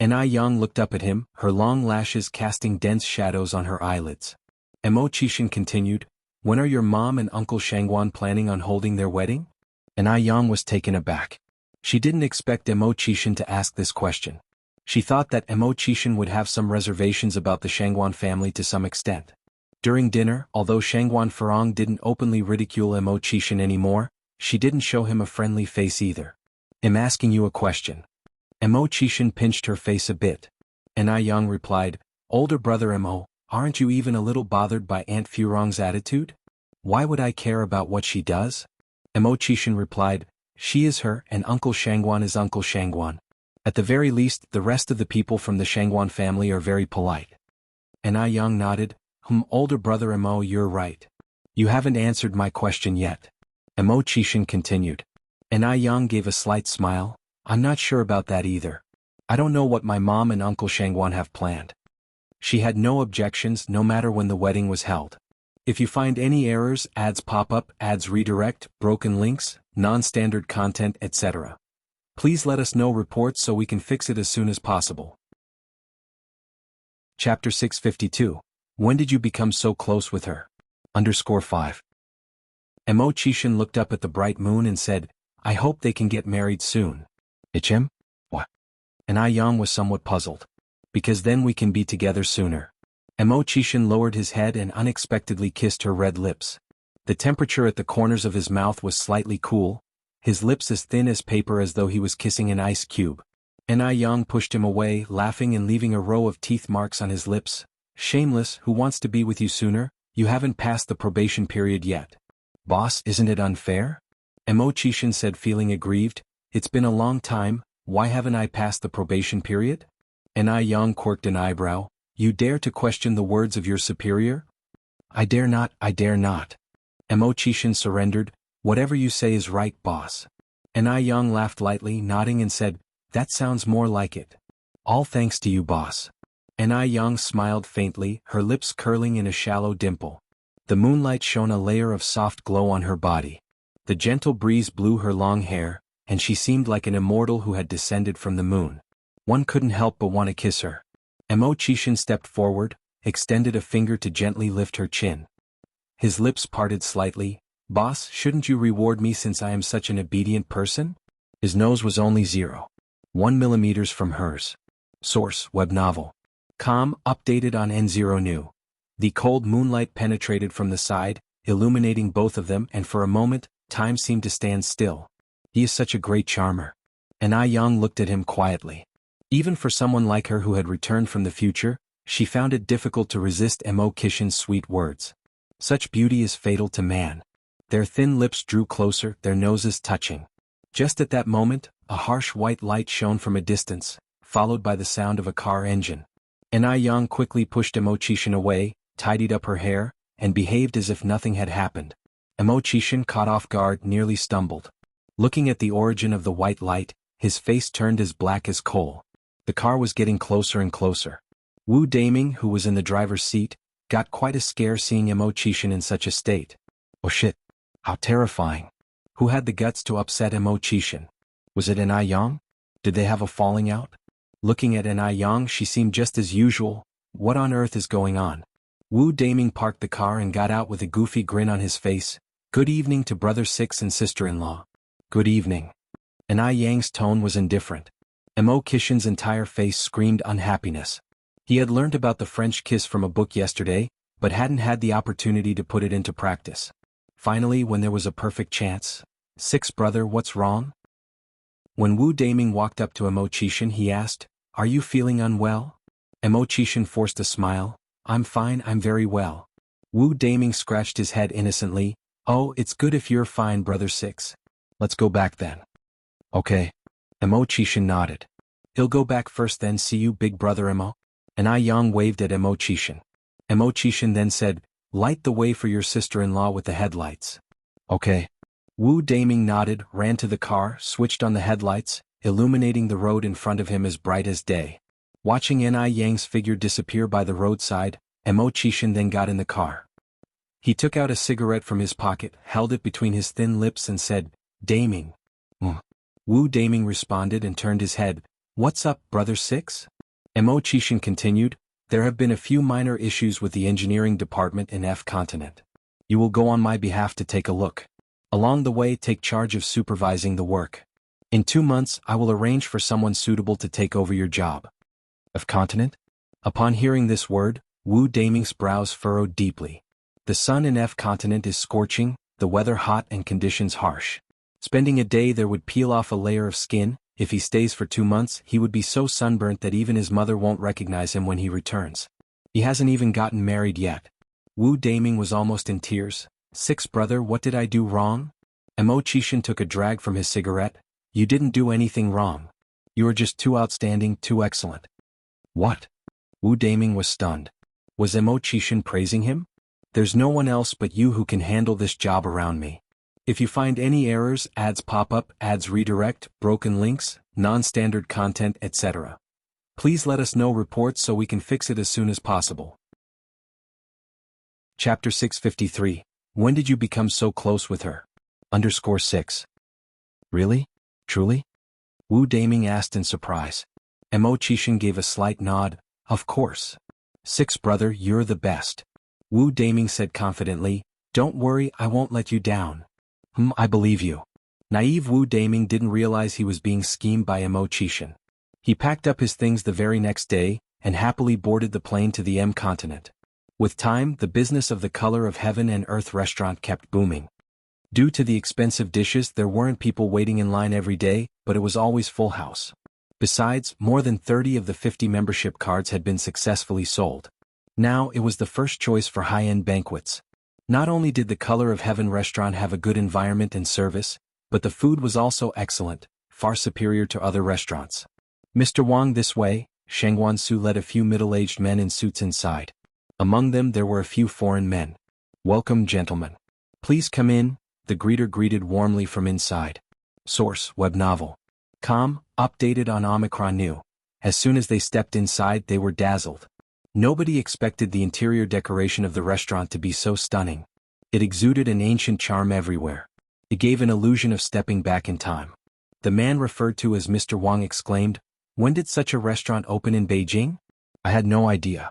Enai Yang looked up at him, her long lashes casting dense shadows on her eyelids. Emo Chishan continued, "When are your mom and Uncle Shangguan planning on holding their wedding?" Enai Yang was taken aback. She didn't expect Emo Chishan to ask this question. She thought that Emo Chishan would have some reservations about the Shangguan family to some extent. During dinner, although Shangguan Farong didn't openly ridicule Emo Chishan anymore, she didn't show him a friendly face either. "I'm asking you a question." Emo Chishan pinched her face a bit. Enai Yang replied, "Older brother Emo, aren't you even a little bothered by Aunt Furong's attitude? Why would I care about what she does?" Emo Chishan replied, "She is her and Uncle Shangguan is Uncle Shangguan. At the very least, the rest of the people from the Shangguan family are very polite." Enai Yang nodded, Older brother Emo, you're right. You haven't answered my question yet." Emo Chishan continued. Enai Yang gave a slight smile, "I'm not sure about that either. I don't know what my mom and Uncle Shangguan have planned." She had no objections no matter when the wedding was held. If you find any errors, ads pop up, ads redirect, broken links, non-standard content, etc., please let us know reports so we can fix it as soon as possible. Chapter 652. When did you become so close with her? _5. Emo Chishan looked up at the bright moon and said, "I hope they can get married soon." "Ichem? What?" Enai Yang was somewhat puzzled. "Because then we can be together sooner." Emo Chishan lowered his head and unexpectedly kissed her red lips. The temperature at the corners of his mouth was slightly cool, his lips as thin as paper as though he was kissing an ice cube. Enai Yang pushed him away, laughing and leaving a row of teeth marks on his lips. "Shameless, who wants to be with you sooner? You haven't passed the probation period yet." "Boss, isn't it unfair?" Emo Chishan said, feeling aggrieved. "It's been a long time, why haven't I passed the probation period?" Enai Yang quirked an eyebrow. "You dare to question the words of your superior?" I dare not. Emo Chishan surrendered. "Whatever you say is right, boss." Enai Yang laughed lightly, nodding and said, "That sounds more like it. All thanks to you, boss." Enai Yang smiled faintly, her lips curling in a shallow dimple. The moonlight shone a layer of soft glow on her body. The gentle breeze blew her long hair, and she seemed like an immortal who had descended from the moon. One couldn't help but want to kiss her. Emo Chishan stepped forward, extended a finger to gently lift her chin. His lips parted slightly. "Boss, shouldn't you reward me since I am such an obedient person?" His nose was only 0.1 millimeters from hers. Source: web novel. Com, updated on N0 New. The cold moonlight penetrated from the side, illuminating both of them, and for a moment, time seemed to stand still. "He is such a great charmer." Enai Yang looked at him quietly. Even for someone like her who had returned from the future, she found it difficult to resist Emo Chishan's sweet words. Such beauty is fatal to man. Their thin lips drew closer, their noses touching. Just at that moment, a harsh white light shone from a distance, followed by the sound of a car engine. Enai Yang quickly pushed Emo Chishan away, tidied up her hair, and behaved as if nothing had happened. Emo Chishan, caught off guard, nearly stumbled. Looking at the origin of the white light, his face turned as black as coal. The car was getting closer and closer. Wu Daming, who was in the driver's seat, got quite a scare seeing Emo Chishan in such a state. Oh shit. How terrifying. Who had the guts to upset Emo Chishan? Was it Enai Yang? Did they have a falling out? Looking at Enai Yang, she seemed just as usual. What on earth is going on? Wu Daming parked the car and got out with a goofy grin on his face. "Good evening to brother six and sister-in-law." "Good evening." Enai Yang's tone was indifferent. Emo Chishan's entire face screamed unhappiness. He had learnt about the French kiss from a book yesterday, but hadn't had the opportunity to put it into practice. Finally, when there was a perfect chance. "Six brother, what's wrong?" When Wu Daming walked up to Emo Chishan, he asked, "Are you feeling unwell?" Emo Chishan forced a smile. "I'm fine, I'm very well." Wu Daming scratched his head innocently. "Oh, it's good if you're fine, brother six. Let's go back then." "Okay." Emo Chishan nodded. "He'll go back first, then see you, big brother Emo." Enai Yang waved at Emo Chishan. Emo Chishan then said, "Light the way for your sister-in-law with the headlights." Okay. Wu Daming nodded, ran to the car, switched on the headlights, illuminating the road in front of him as bright as day. Watching Ni Yang's figure disappear by the roadside, Mo Qishan then got in the car. He took out a cigarette from his pocket, held it between his thin lips and said, "Daming." Wu Daming responded and turned his head. "What's up, Brother Six?" Mo Qishan continued, "There have been a few minor issues with the engineering department in F continent. You will go on my behalf to take a look. Along the way, take charge of supervising the work. In 2 months, I will arrange for someone suitable to take over your job." F continent? Upon hearing this word, Wu Daming's brows furrowed deeply. The sun in F continent is scorching, the weather hot and conditions harsh. Spending a day there would peel off a layer of skin. If he stays for 2 months, he would be so sunburnt that even his mother won't recognize him when he returns. He hasn't even gotten married yet. Wu Daming was almost in tears. "Six brother, what did I do wrong?" Mo Qishan took a drag from his cigarette. "You didn't do anything wrong. You are just too outstanding, too excellent." "What?" Wu Daming was stunned. Was Mo Qishan praising him? "There's no one else but you who can handle this job around me. If you find any errors, ads pop up, ads redirect, broken links, non-standard content, etc. Please let us know reports so we can fix it as soon as possible." Chapter 653. When did you become so close with her? _6. Really? Truly? Wu Daming asked in surprise. Mo Qishan gave a slight nod. "Of course. Six brother, you're the best." Wu Daming said confidently, "Don't worry, I won't let you down." I believe you." Naive Wu Daming didn't realize he was being schemed by Mo Qishan. He packed up his things the very next day, and happily boarded the plane to the M continent. With time, the business of the Color of Heaven and Earth restaurant kept booming. Due to the expensive dishes, there weren't people waiting in line every day, but it was always full house. Besides, more than 30 of the 50 membership cards had been successfully sold. Now it was the first choice for high-end banquets. Not only did the Color of Heaven restaurant have a good environment and service, but the food was also excellent, far superior to other restaurants. "Mr. Wang, this way." Shengguan Su led a few middle-aged men in suits inside. Among them there were a few foreign men. "Welcome, gentlemen. Please come in," the greeter greeted warmly from inside. Source: Web Novel. Updated on Omicron New. As soon as they stepped inside, they were dazzled. Nobody expected the interior decoration of the restaurant to be so stunning. It exuded an ancient charm everywhere. It gave an illusion of stepping back in time. The man referred to as Mr. Wang exclaimed, "When did such a restaurant open in Beijing? I had no idea."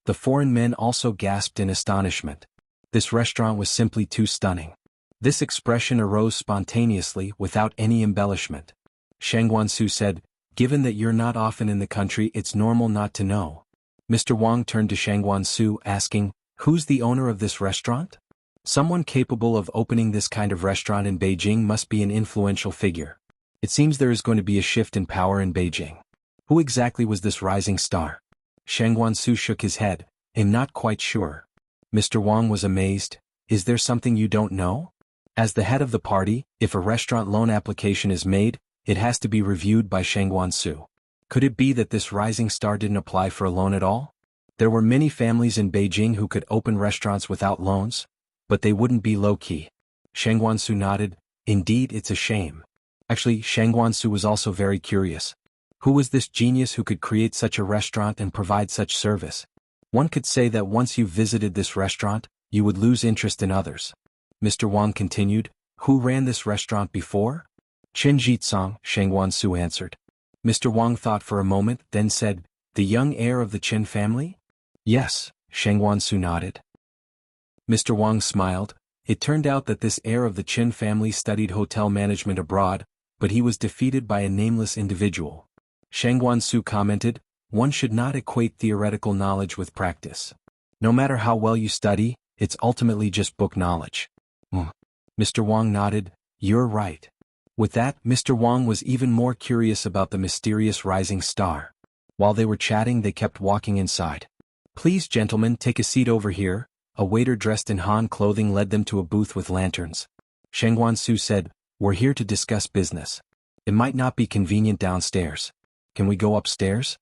The foreign men also gasped in astonishment. This restaurant was simply too stunning. This expression arose spontaneously, without any embellishment. Shengguan Su said, "Given that you're not often in the country, it's normal not to know." Mr. Wang turned to Shengguan Su, asking, "Who's the owner of this restaurant?" Someone capable of opening this kind of restaurant in Beijing must be an influential figure. It seems there is going to be a shift in power in Beijing. Who exactly was this rising star? Shengguan Su shook his head. "I'm not quite sure." Mr. Wang was amazed. "Is there something you don't know?" As the head of the party, if a restaurant loan application is made, it has to be reviewed by Shengguan Su. Could it be that this rising star didn't apply for a loan at all? There were many families in Beijing who could open restaurants without loans, but they wouldn't be low-key. Shengguan Su nodded. "Indeed, it's a shame." Actually, Shengguan Su was also very curious. Who was this genius who could create such a restaurant and provide such service? One could say that once you've visited this restaurant, you would lose interest in others. Mr. Wang continued, "Who ran this restaurant before?" "Chen Jitsong," Shengguan Su answered. Mr. Wang thought for a moment, then said, "The young heir of the Chen family?" "Yes," Shengguan Su nodded. Mr. Wang smiled. It turned out that this heir of the Chen family studied hotel management abroad, but he was defeated by a nameless individual. Shengguan Su commented, "One should not equate theoretical knowledge with practice. No matter how well you study, it's ultimately just book knowledge." Mr. Wang nodded. "You're right." With that, Mr. Wang was even more curious about the mysterious rising star. While they were chatting, they kept walking inside. "Please, gentlemen, take a seat over here." A waiter dressed in Han clothing led them to a booth with lanterns. Shengguan Su said, "We're here to discuss business. It might not be convenient downstairs. Can we go upstairs?"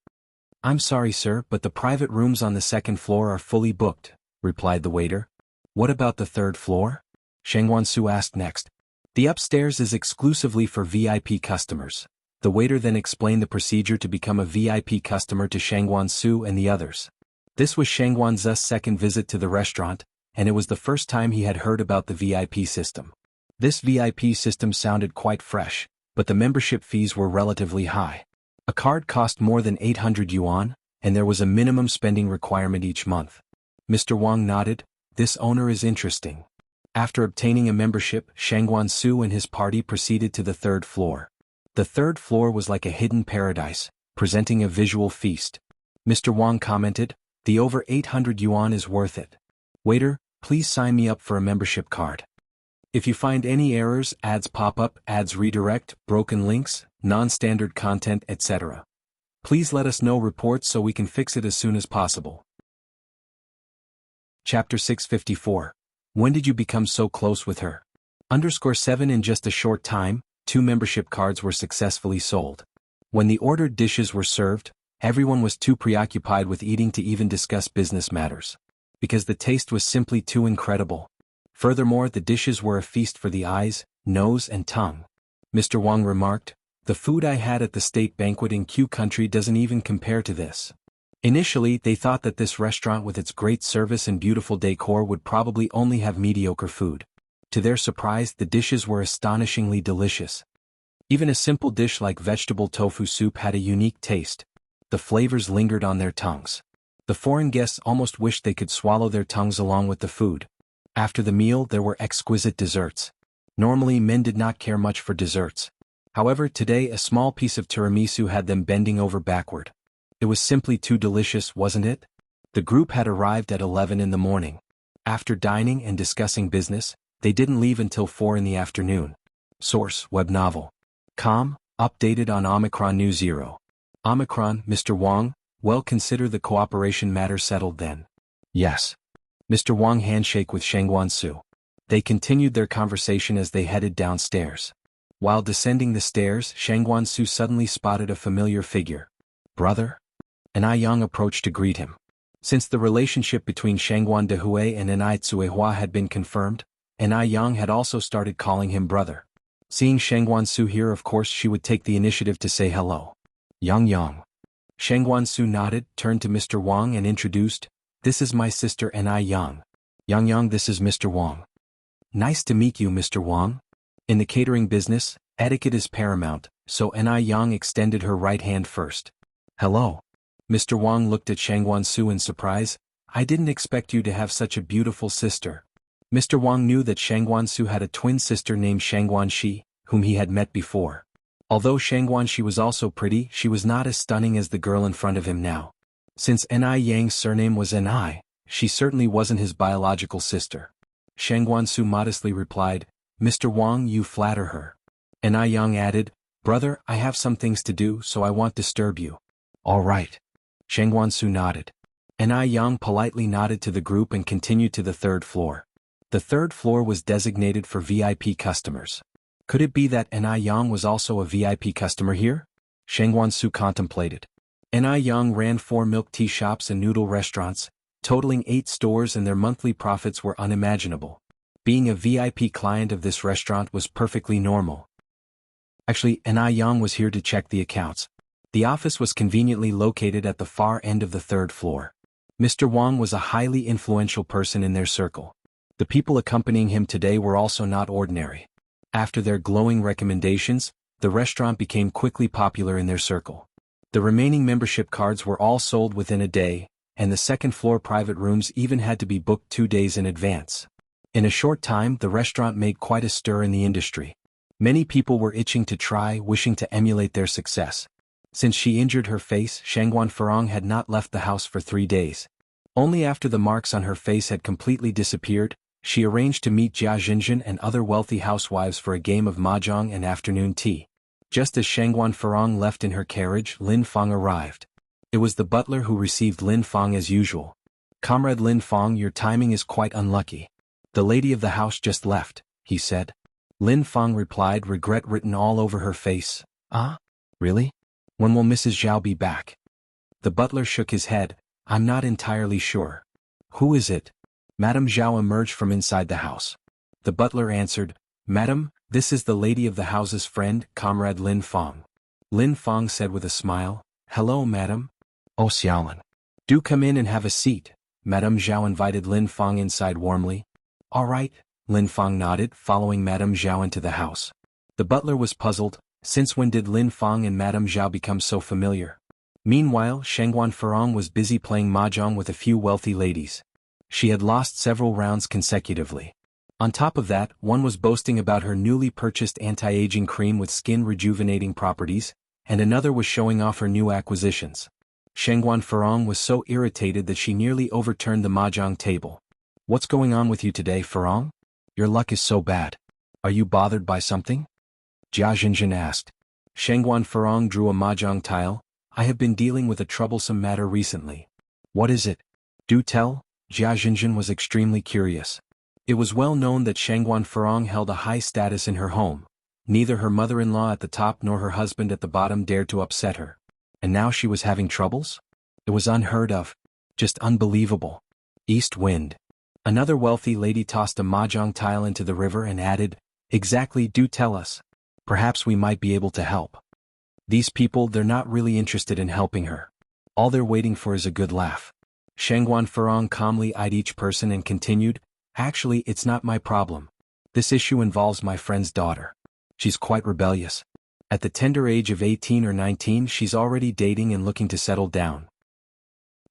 "I'm sorry, sir, but the private rooms on the second floor are fully booked," replied the waiter. "What about the third floor?" Shang Wansu asked next. The upstairs is exclusively for VIP customers. The waiter then explained the procedure to become a VIP customer to Shang Wansu and the others. This was Shang Wanzu's second visit to the restaurant, and it was the first time he had heard about the VIP system. This VIP system sounded quite fresh, but the membership fees were relatively high. A card cost more than 800 yuan, and there was a minimum spending requirement each month. Mr. Wang nodded. This owner is interesting. After obtaining a membership, Shang Wansu and his party proceeded to the third floor. The third floor was like a hidden paradise, presenting a visual feast. Mr. Wang commented, the over 800 yuan is worth it. Waiter, please sign me up for a membership card. If you find any errors, ads pop up, ads redirect, broken links, non-standard content, etc., please let us know reports so we can fix it as soon as possible. Chapter 654. When did you become so close with her? _7 In just a short time, 2 membership cards were successfully sold. When the ordered dishes were served, everyone was too preoccupied with eating to even discuss business matters. Because the taste was simply too incredible. Furthermore, the dishes were a feast for the eyes, nose and tongue. Mr. Wang remarked, the food I had at the state banquet in Q country doesn't even compare to this. Initially, they thought that this restaurant with its great service and beautiful decor would probably only have mediocre food. To their surprise, the dishes were astonishingly delicious. Even a simple dish like vegetable tofu soup had a unique taste. The flavors lingered on their tongues. The foreign guests almost wished they could swallow their tongues along with the food. After the meal, there were exquisite desserts. Normally, men did not care much for desserts. However, today a small piece of tiramisu had them bending over backward. It was simply too delicious, wasn't it? The group had arrived at 11 in the morning. After dining and discussing business, they didn't leave until 4 in the afternoon. Source: web novel. Com, updated on Omicron New 0. Omicron, Mr. Wang, well, consider the cooperation matter settled then. Yes. Mr. Wang handshake with Shang Wansu. They continued their conversation as they headed downstairs. While descending the stairs, Shang Wansu suddenly spotted a familiar figure. Brother? An Yang approached to greet him. Since the relationship between Shangguan Dehui and Anai Tsuehua had been confirmed, Yang had also started calling him brother. Seeing Shangguan Su here, of course she would take the initiative to say hello. Yang. Shangguan Su nodded, turned to Mr. Wang and introduced, this is my sister Anai Yang. Yang, this is Mr. Wang. Nice to meet you, Mr. Wang. In the catering business, etiquette is paramount, so Anai Yang extended her right hand first. Hello. Mr. Wang looked at Shangguan Su in surprise. I didn't expect you to have such a beautiful sister. Mr. Wang knew that Shangguan Su had a twin sister named Shangguan Shi, whom he had met before. Although Shangguan Shi was also pretty, she was not as stunning as the girl in front of him now. Since Anai Yang's surname was Anai, she certainly wasn't his biological sister. Shangguan Su modestly replied, Mr. Wang, you flatter her. Anai Yang added, brother, I have some things to do, so I won't disturb you. All right. Shangguan Su nodded. Anai Yang politely nodded to the group and continued to the third floor. The third floor was designated for VIP customers. Could it be that Anai Yang was also a VIP customer here? Shangguan Su contemplated. Anai Yang ran 4 milk tea shops and noodle restaurants, totaling 8 stores, and their monthly profits were unimaginable. Being a VIP client of this restaurant was perfectly normal. Actually, Anai Yang was here to check the accounts. The office was conveniently located at the far end of the third floor. Mr. Wang was a highly influential person in their circle. The people accompanying him today were also not ordinary. After their glowing recommendations, the restaurant became quickly popular in their circle. The remaining membership cards were all sold within a day, and the second-floor private rooms even had to be booked 2 days in advance. In a short time, the restaurant made quite a stir in the industry. Many people were itching to try, wishing to emulate their success. Since she injured her face, Shangguan Farong had not left the house for 3 days. Only after the marks on her face had completely disappeared, she arranged to meet Jia Jinjin and other wealthy housewives for a game of mahjong and afternoon tea. Just as Shangguan Farong left in her carriage, Lin Fong arrived. It was the butler who received Lin Fong as usual. Comrade Lin Fong, your timing is quite unlucky. The lady of the house just left, he said. Lin Fong replied, regret written all over her face. Ah? Really? When will Mrs. Zhao be back? The butler shook his head. I'm not entirely sure. Who is it? Madame Zhao emerged from inside the house. The butler answered, "Madam, this is the lady of the house's friend, Comrade Lin Fong." Lin Fong said with a smile, "Hello, madam." "Oh, Xiaolin. Do come in and have a seat." Madame Zhao invited Lin Fong inside warmly. "All right," Lin Fong nodded, following Madame Zhao into the house. The butler was puzzled. Since when did Lin Fong and Madame Zhao become so familiar? Meanwhile, Shengguan Furong was busy playing mahjong with a few wealthy ladies. She had lost several rounds consecutively. On top of that, one was boasting about her newly purchased anti-aging cream with skin rejuvenating properties, and another was showing off her new acquisitions. Shengguan Furong was so irritated that she nearly overturned the mahjong table. "What's going on with you today, Furong? Your luck is so bad. Are you bothered by something?" Jia Jinjin asked. Shengguan Furong drew a mahjong tile. "I have been dealing with a troublesome matter recently." "What is it? Do tell." Jia Jinjin was extremely curious. It was well known that Shengguan Furong held a high status in her home. Neither her mother-in-law at the top nor her husband at the bottom dared to upset her. And now she was having troubles? It was unheard of. Just unbelievable. East wind. Another wealthy lady tossed a mahjong tile into the river and added, "Exactly, do tell us. Perhaps we might be able to help." These people, they're not really interested in helping her. All they're waiting for is a good laugh. Shengguan Furong calmly eyed each person and continued, "Actually, it's not my problem. This issue involves my friend's daughter. She's quite rebellious. At the tender age of 18 or 19, she's already dating and looking to settle down.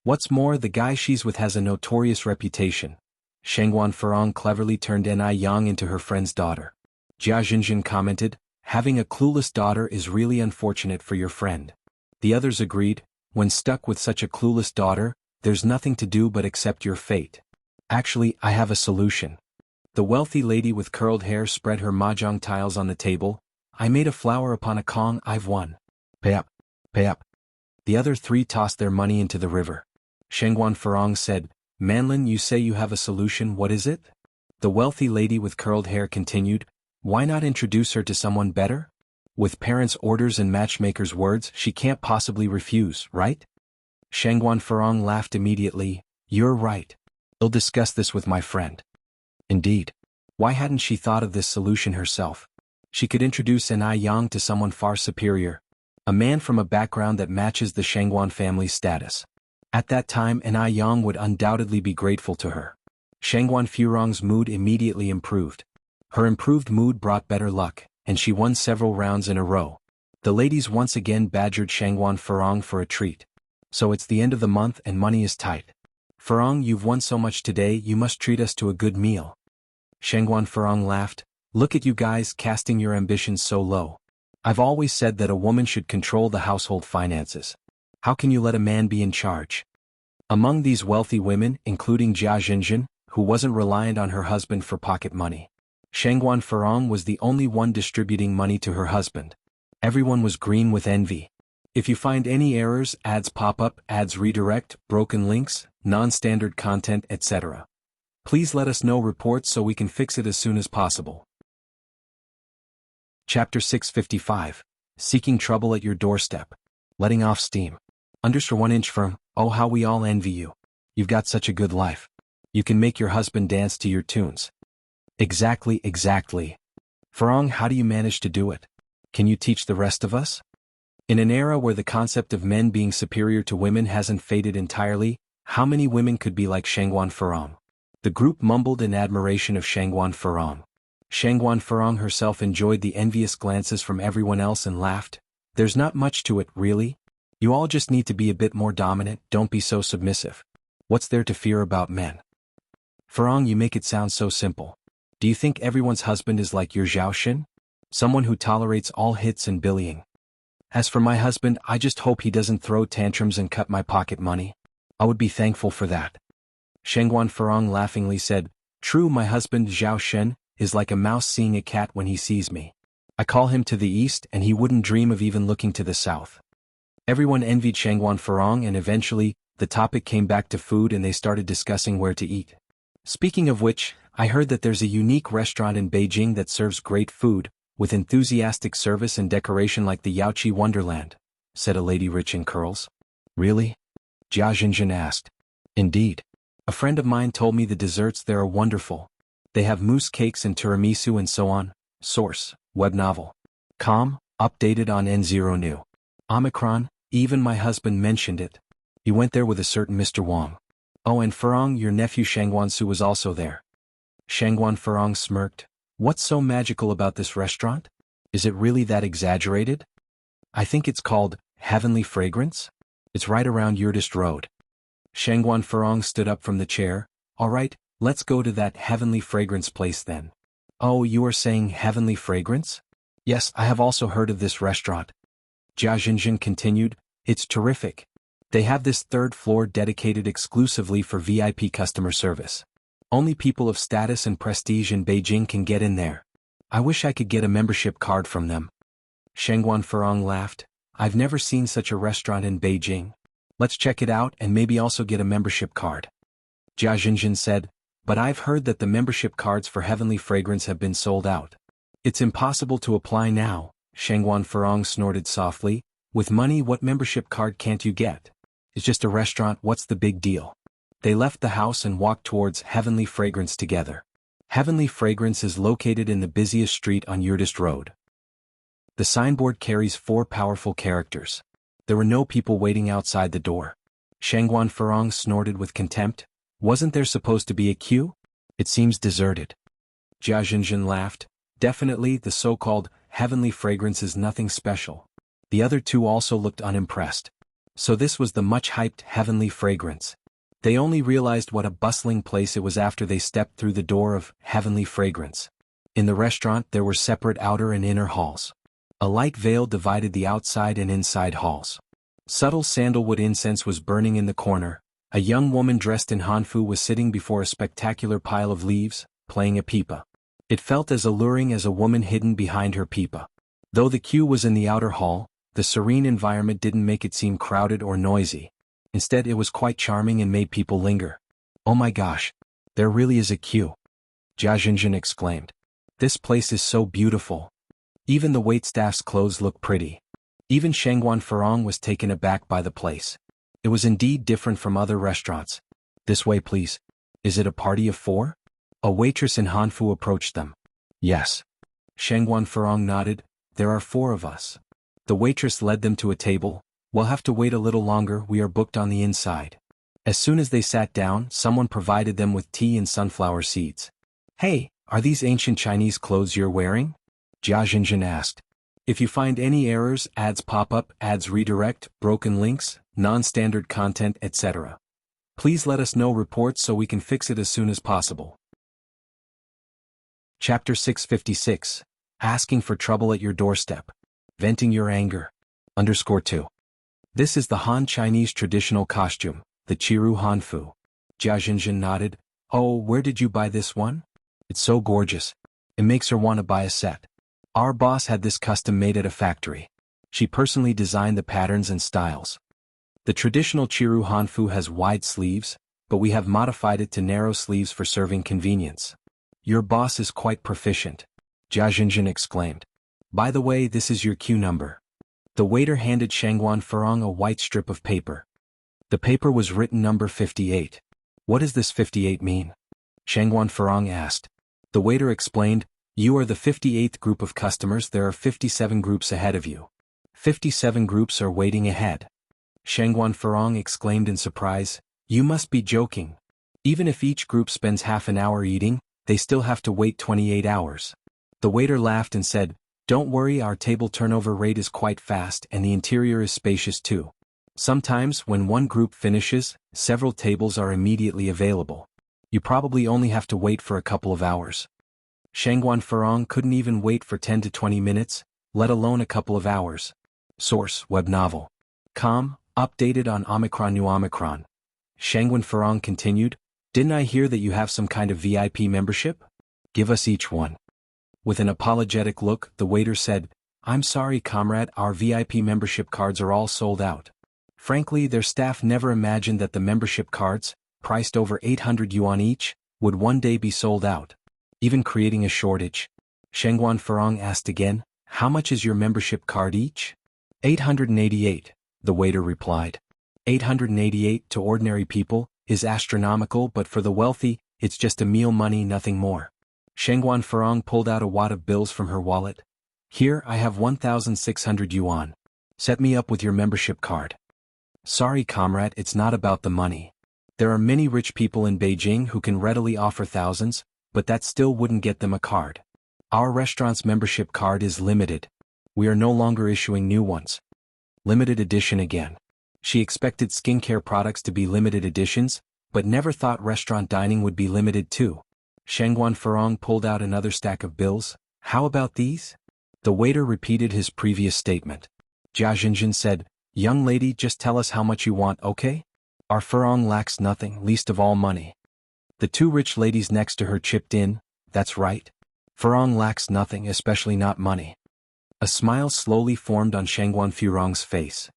What's more, the guy she's with has a notorious reputation." Shengguan Furong cleverly turned Ni Yang into her friend's daughter. Jia Jinjin commented, "Having a clueless daughter is really unfortunate for your friend." The others agreed, "When stuck with such a clueless daughter, there's nothing to do but accept your fate." "Actually, I have a solution." The wealthy lady with curled hair spread her mahjong tiles on the table. "I made a flower upon a Kong, I've won. Pay up. Pay up." The other three tossed their money into the river. Shengguan Furong said, "Manlin, you say you have a solution, what is it?" The wealthy lady with curled hair continued, "Why not introduce her to someone better? With parents' orders and matchmakers' words, she can't possibly refuse, right?" Shengguan Furong laughed immediately, "You're right. I'll discuss this with my friend." Indeed. Why hadn't she thought of this solution herself? She could introduce Ni Yang to someone far superior. A man from a background that matches the Shengguan family's status. At that time, Ni Yang would undoubtedly be grateful to her. Shengguan Furong's mood immediately improved. Her improved mood brought better luck, and she won several rounds in a row. The ladies once again badgered Shengguan Furong for a treat. "So it's the end of the month and money is tight. Furong, you've won so much today, you must treat us to a good meal." Shengguan Furong laughed, "Look at you guys casting your ambitions so low. I've always said that a woman should control the household finances. How can you let a man be in charge?" Among these wealthy women, including Jia Jinjin, who wasn't reliant on her husband for pocket money, Shengguan Furong was the only one distributing money to her husband. Everyone was green with envy. If you find any errors, ads pop up, ads redirect, broken links, non-standard content, etc., please let us know reports so we can fix it as soon as possible. Chapter 655. Seeking trouble at your doorstep. Letting off steam. Underscore 1 inch firm. Oh, how we all envy you. You've got such a good life. You can make your husband dance to your tunes. Exactly, exactly. Furong, how do you manage to do it? Can you teach the rest of us? In an era where the concept of men being superior to women hasn't faded entirely, how many women could be like Shengguan Furong? The group mumbled in admiration of Shengguan Furong. Shengguan Furong herself enjoyed the envious glances from everyone else and laughed. "There's not much to it, really. You all just need to be a bit more dominant, don't be so submissive. What's there to fear about men?" "Furong, you make it sound so simple. Do you think everyone's husband is like your Zhaoxin? Someone who tolerates all hits and bullying? As for my husband, I just hope he doesn't throw tantrums and cut my pocket money. I would be thankful for that." Shengguan Furong laughingly said, "True, my husband Zhaoxin is like a mouse seeing a cat when he sees me. I call him to the east and he wouldn't dream of even looking to the south." Everyone envied Shengguan Furong and eventually, the topic came back to food and they started discussing where to eat. "Speaking of which, I heard that there's a unique restaurant in Beijing that serves great food, with enthusiastic service and decoration like the Yaoqi Wonderland," said a lady rich in curls. "Really?" Jia Jinjin asked. "Indeed. A friend of mine told me the desserts there are wonderful. They have mousse cakes and tiramisu and so on. Source, web novel. Com, updated on N0 new. Omicron, even my husband mentioned it. He went there with a certain Mr. Wang. Oh, and Farong, your nephew Shangguansu was also there. Shangguan Farong smirked. What's so magical about this restaurant? Is it really that exaggerated? I think it's called Heavenly Fragrance. It's right around Yurdist Road. Shangguan Farong stood up from the chair. All right, let's go to that Heavenly Fragrance place then. Oh, you are saying Heavenly Fragrance? Yes, I have also heard of this restaurant. Jia Jinjin continued, it's terrific. They have this third floor dedicated exclusively for VIP customer service. Only people of status and prestige in Beijing can get in there. I wish I could get a membership card from them. Shangguan Farong laughed. I've never seen such a restaurant in Beijing. Let's check it out and maybe also get a membership card. Jia Jinjin said, but I've heard that the membership cards for Heavenly Fragrance have been sold out. It's impossible to apply now, Shangguan Farong snorted softly. With money, what membership card can't you get? It's just a restaurant, what's the big deal? They left the house and walked towards Heavenly Fragrance together. Heavenly Fragrance is located in the busiest street on Yurdist Road. The signboard carries 4 powerful characters. There were no people waiting outside the door. Shangguan Farong snorted with contempt. Wasn't there supposed to be a queue? It seems deserted. Jia Jinjin laughed. Definitely, the so-called Heavenly Fragrance is nothing special. The other 2 also looked unimpressed. So this was the much-hyped Heavenly Fragrance. They only realized what a bustling place it was after they stepped through the door of Heavenly Fragrance. In the restaurant there were separate outer and inner halls. A light veil divided the outside and inside halls. Subtle sandalwood incense was burning in the corner. A young woman dressed in hanfu was sitting before a spectacular pile of leaves, playing a pipa. It felt as alluring as a woman hidden behind her pipa. Though the queue was in the outer hall, the serene environment didn't make it seem crowded or noisy. Instead, it was quite charming and made people linger. Oh my gosh, there really is a queue. Jia Jinjin exclaimed. This place is so beautiful. Even the waitstaff's clothes look pretty. Even Shangguan Farong was taken aback by the place. It was indeed different from other restaurants. This way please. Is it a party of 4? A waitress in hanfu approached them. Yes. Shangguan Farong nodded. There are 4 of us. The waitress led them to a table. We'll have to wait a little longer, we are booked on the inside. As soon as they sat down, someone provided them with tea and sunflower seeds. Hey, are these ancient Chinese clothes you're wearing? Jia Jinjin asked. If you find any errors, ads pop up, ads redirect, broken links, non-standard content, etc. Please let us know reports so we can fix it as soon as possible. Chapter 656. Asking for trouble at your doorstep. Venting your anger. _2. This is the Han Chinese traditional costume, the Chiru Hanfu. Jia Jinjin nodded. Oh, where did you buy this one? It's so gorgeous. It makes her want to buy a set. Our boss had this custom made at a factory. She personally designed the patterns and styles. The traditional Chiru Hanfu has wide sleeves, but we have modified it to narrow sleeves for serving convenience. Your boss is quite proficient. Jia Jinjin exclaimed. By the way, this is your queue number. The waiter handed Shangguan Farong a white strip of paper. The paper was written number 58. What does this 58 mean? Shangguan Farong asked. The waiter explained, you are the 58th group of customers, there are 57 groups ahead of you. 57 groups are waiting ahead. Shangguan Farong exclaimed in surprise, you must be joking. Even if each group spends half an hour eating, they still have to wait 28 hours. The waiter laughed and said, don't worry, our table turnover rate is quite fast and the interior is spacious too. Sometimes, when one group finishes, several tables are immediately available. You probably only have to wait for a couple of hours. Shangguan Farong couldn't even wait for 10 to 20 minutes, let alone a couple of hours. Source, web novel. Com, updated on Omicron new Omicron. Shangguan Farong continued, didn't I hear that you have some kind of VIP membership? Give us each one. With an apologetic look, the waiter said, I'm sorry comrade, our VIP membership cards are all sold out. Frankly, their staff never imagined that the membership cards, priced over 800 yuan each, would one day be sold out, even creating a shortage. Shangguan Farong asked again, how much is your membership card each? 888, the waiter replied. 888 to ordinary people is astronomical, but for the wealthy, it's just a meal money, nothing more. Shengguan Furong pulled out a wad of bills from her wallet. Here, I have 1,600 yuan. Set me up with your membership card. Sorry comrade, it's not about the money. There are many rich people in Beijing who can readily offer thousands, but that still wouldn't get them a card. Our restaurant's membership card is limited. We are no longer issuing new ones. Limited edition again. She expected skincare products to be limited editions, but never thought restaurant dining would be limited too. Shengguan Furong pulled out another stack of bills. How about these? The waiter repeated his previous statement. Jia Jinjin said, young lady, just tell us how much you want, okay? Our Furong lacks nothing, least of all money. The two rich ladies next to her chipped in, that's right. Furong lacks nothing, especially not money. A smile slowly formed on Shengguan Furong's face.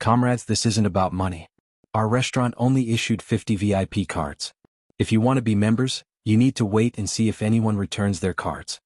Comrades, this isn't about money. Our restaurant only issued 50 VIP cards. If you want to be members, you need to wait and see if anyone returns their cards.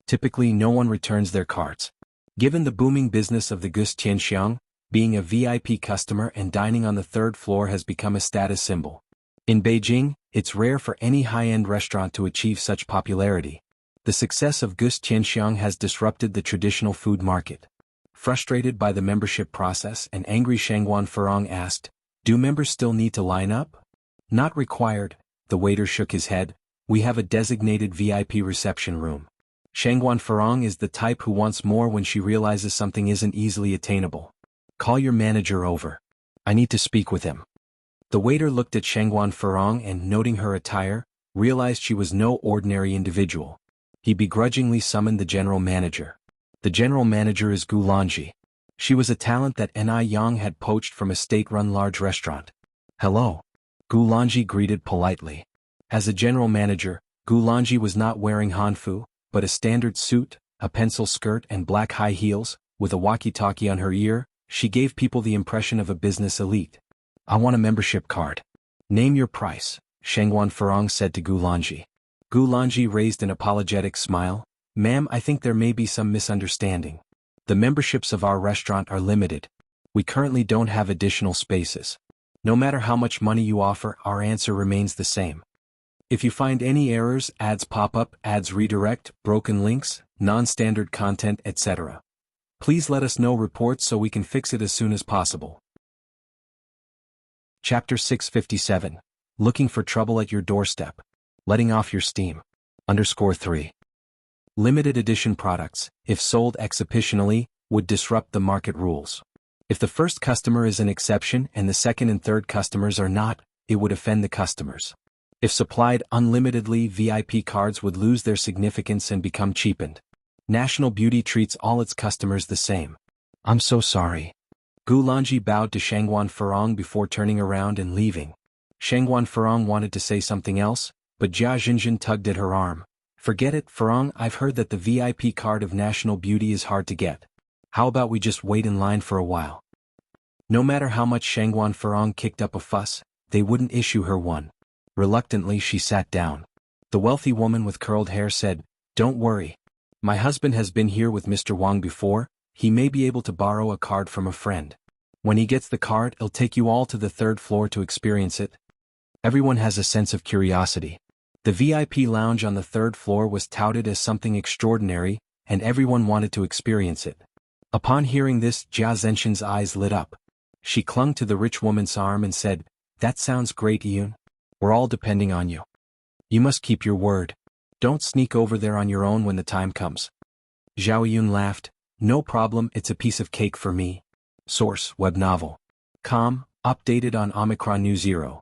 Typically no one returns their cards. Given the booming business of the Gus Tianxiang, being a VIP customer and dining on the third floor has become a status symbol. In Beijing, it's rare for any high-end restaurant to achieve such popularity. The success of Gus Tianxiang has disrupted the traditional food market. Frustrated by the membership process and angry, Shengguan Furong asked, do members still need to line up? Not required, the waiter shook his head. We have a designated VIP reception room. Shengguan Furong is the type who wants more when she realizes something isn't easily attainable. Call your manager over. I need to speak with him. The waiter looked at Shengguan Furong and, noting her attire, realized she was no ordinary individual. He begrudgingly summoned the general manager. The general manager is Gu Lanji. She was a talent that Ni Yang had poached from a state-run large restaurant. Hello. Gu Lanji greeted politely. As a general manager, Gu Lanji was not wearing hanfu, but a standard suit, a pencil skirt and black high heels, with a walkie-talkie on her ear. She gave people the impression of a business elite. I want a membership card. Name your price, Shengguan Furong said to Gu Lanji. Gu Lanji raised an apologetic smile. Ma'am, I think there may be some misunderstanding. The memberships of our restaurant are limited. We currently don't have additional spaces. No matter how much money you offer, our answer remains the same. If you find any errors, ads pop up, ads redirect, broken links, non-standard content, etc., please let us know reports so we can fix it as soon as possible. Chapter 657. Looking for trouble at your doorstep. Letting off your steam. _3. Limited edition products, if sold exhibitionally, would disrupt the market rules. If the first customer is an exception and the second and third customers are not, it would offend the customers. If supplied unlimitedly, VIP cards would lose their significance and become cheapened. National Beauty treats all its customers the same. I'm so sorry. Gu Lanji bowed to Shengguan Furong before turning around and leaving. Shengguan Furong wanted to say something else, but Jia Jinjin tugged at her arm. Forget it, Furong, I've heard that the VIP card of National Beauty is hard to get. How about we just wait in line for a while? No matter how much Shengguan Furong kicked up a fuss, they wouldn't issue her one. Reluctantly she sat down. The wealthy woman with curled hair said, Don't worry. My husband has been here with Mr. Wang before, he may be able to borrow a card from a friend. When he gets the card, he'll take you all to the third floor to experience it. Everyone has a sense of curiosity. The VIP lounge on the third floor was touted as something extraordinary, and everyone wanted to experience it. Upon hearing this, Jia Zenshin's eyes lit up. She clung to the rich woman's arm and said, That sounds great, Yun. We're all depending on you. You must keep your word. Don't sneak over there on your own when the time comes. Zhao Yun laughed. No problem, it's a piece of cake for me. Source, web novel. Com, updated on Omicron New Zero.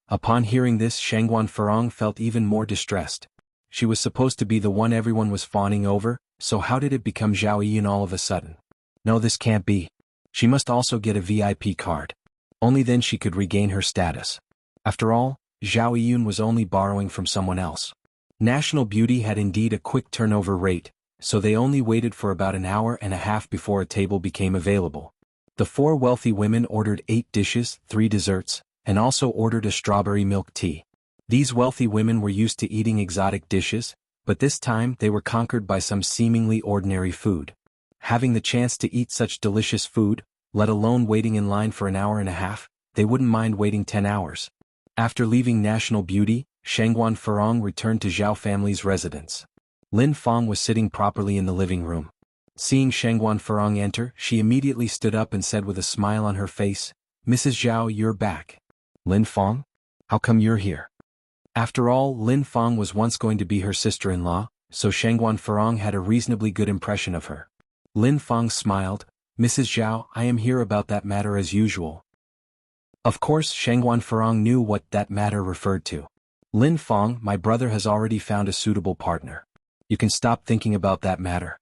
Upon hearing this, Shengguan Furong felt even more distressed. She was supposed to be the one everyone was fawning over, so how did it become Zhao Yun all of a sudden? No, this can't be. She must also get a VIP card. Only then she could regain her status. After all, Zhao Yun was only borrowing from someone else. National Beauty had indeed a quick turnover rate, so they only waited for about an hour and a half before a table became available. The four wealthy women ordered 8 dishes, 3 desserts, and also ordered a strawberry milk tea. These wealthy women were used to eating exotic dishes, but this time they were conquered by some seemingly ordinary food. Having the chance to eat such delicious food, let alone waiting in line for an hour and a half, they wouldn't mind waiting 10 hours. After leaving National Beauty, Shangguan Furong returned to Zhao family's residence. Lin Fang was sitting properly in the living room. Seeing Shangguan Furong enter, she immediately stood up and said with a smile on her face, "Mrs. Zhao, you're back." "Lin Fang? How come you're here?" After all, Lin Fang was once going to be her sister-in-law, so Shangguan Furong had a reasonably good impression of her. Lin Fang smiled, "Mrs. Zhao, I am here about that matter as usual." Of course, Shangguan Furong knew what that matter referred to. "Lin Fang, my brother has already found a suitable partner. You can stop thinking about that matter."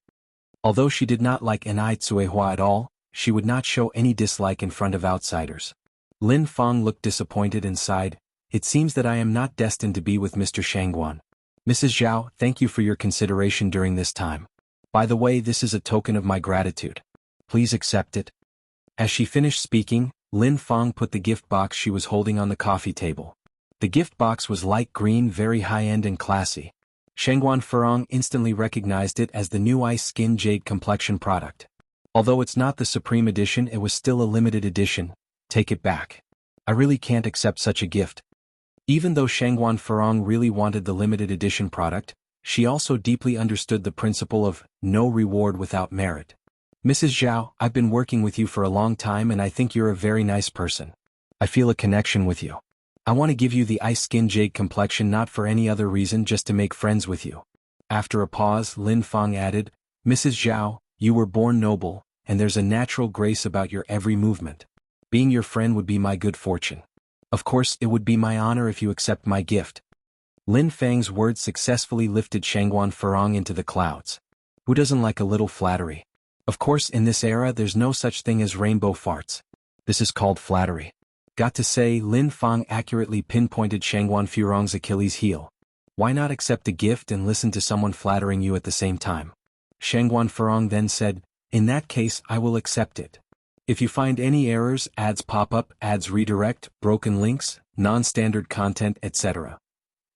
Although she did not like Enai Tsuehua at all, she would not show any dislike in front of outsiders. Lin Fang looked disappointed and sighed, "It seems that I am not destined to be with Mr. Shangguan. Mrs. Zhao, thank you for your consideration during this time. By the way, this is a token of my gratitude. Please accept it." As she finished speaking, Lin Fang put the gift box she was holding on the coffee table. The gift box was light green, very high-end and classy. Shangguan Furong instantly recognized it as the new Ice Skin Jade Complexion product. Although it's not the Supreme Edition, it was still a limited edition. "Take it back. I really can't accept such a gift." Even though Shangguan Furong really wanted the limited edition product, she also deeply understood the principle of no reward without merit. "Mrs. Zhao, I've been working with you for a long time and I think you're a very nice person. I feel a connection with you. I want to give you the Ice Skin Jade Complexion not for any other reason, just to make friends with you." After a pause, Lin Fang added, "Mrs. Zhao, you were born noble, and there's a natural grace about your every movement. Being your friend would be my good fortune. Of course, it would be my honor if you accept my gift." Lin Fang's words successfully lifted Shangguan Furong into the clouds. Who doesn't like a little flattery? Of course, in this era there's no such thing as rainbow farts. This is called flattery. Got to say, Lin Fang accurately pinpointed Shangguan Furong's Achilles heel. Why not accept a gift and listen to someone flattering you at the same time? Shangguan Furong then said, "In that case, I will accept it. If you find any errors, ads pop up, ads redirect, broken links, non-standard content, etc.,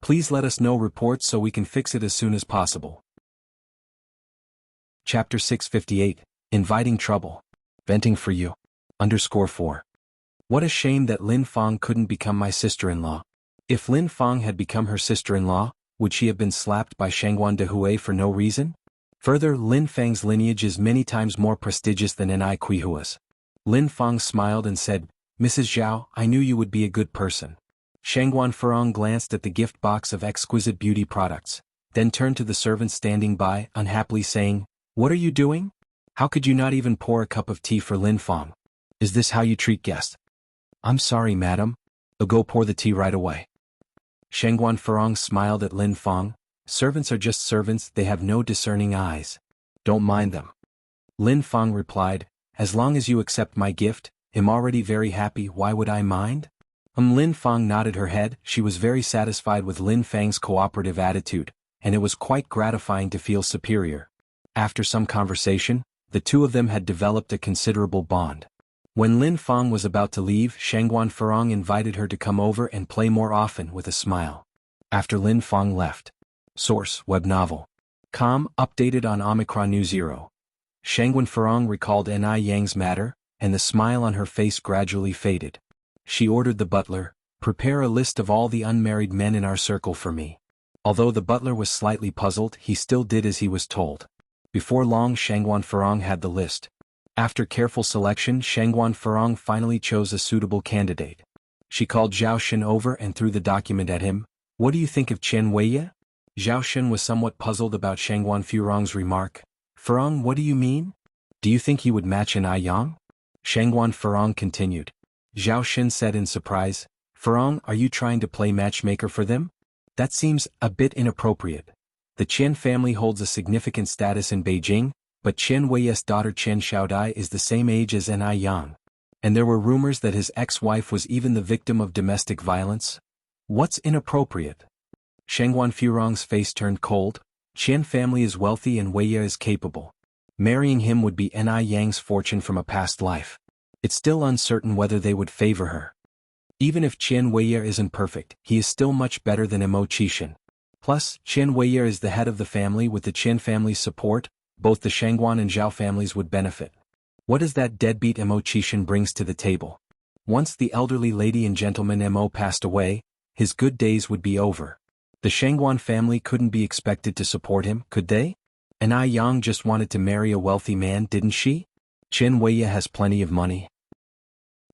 please let us know reports so we can fix it as soon as possible." Chapter 658, Inviting Trouble. Venting for you. _4. What a shame that Lin Fang couldn't become my sister-in-law. If Lin Fang had become her sister-in-law, would she have been slapped by Shangguan Dehui for no reason? Further, Lin Fang's lineage is many times more prestigious than Enai Quihua's. Lin Fang smiled and said, "Mrs. Zhao, I knew you would be a good person." Shangguan Furong glanced at the gift box of exquisite beauty products, then turned to the servants standing by, unhappily saying, "What are you doing? How could you not even pour a cup of tea for Lin Fang? Is this how you treat guests?" "I'm sorry, madam. I'll go pour the tea right away." Shangguan Furong smiled at Lin Fang. "Servants are just servants, they have no discerning eyes. Don't mind them." Lin Fang replied, "As long as you accept my gift, I'm already very happy, why would I mind?" Lin Fang nodded her head. She was very satisfied with Lin Fang's cooperative attitude, and it was quite gratifying to feel superior. After some conversation, the two of them had developed a considerable bond. When Lin Fang was about to leave, Shangguan Furong invited her to come over and play more often with a smile. After Lin Fang left. Source: Web Novel. Com, updated on Omicron New Zero. Shangguan Furong recalled Enai Yang's matter, and the smile on her face gradually faded. She ordered the butler, "Prepare a list of all the unmarried men in our circle for me." Although the butler was slightly puzzled, he still did as he was told. Before long, Shangguan Furong had the list. After careful selection, Shangguan Furong finally chose a suitable candidate. She called Zhao Shen over and threw the document at him. "What do you think of Chen Weiye?" Zhao Shen was somewhat puzzled about Shangguan Furong's remark. "Furong, what do you mean? Do you think he would match Enai Yang?" Shangguan Furong continued. Zhao Shen said in surprise, "Furong, are you trying to play matchmaker for them? That seems a bit inappropriate. The Chen family holds a significant status in Beijing, but Chen Weiye's daughter Chen Xiaodai is the same age as Enai Yang. And there were rumors that his ex-wife was even the victim of domestic violence. What's inappropriate?" Shangguan Furong's face turned cold. Chen family is wealthy and Weiye is capable. Marrying him would be Enai Yang's fortune from a past life. It's still uncertain whether they would favor her. Even if Chen Weiye isn't perfect, he is still much better than Imo Qishan. Plus, Chen Weiye is the head of the family. With the Chen family's support, both the Shangguan and Zhao families would benefit. What does that deadbeat Imo Qishan brings to the table? Once the elderly lady and gentleman Mo passed away, his good days would be over. The Shangguan family couldn't be expected to support him, could they? And Ai Yang just wanted to marry a wealthy man, didn't she? Chen Weiya has plenty of money.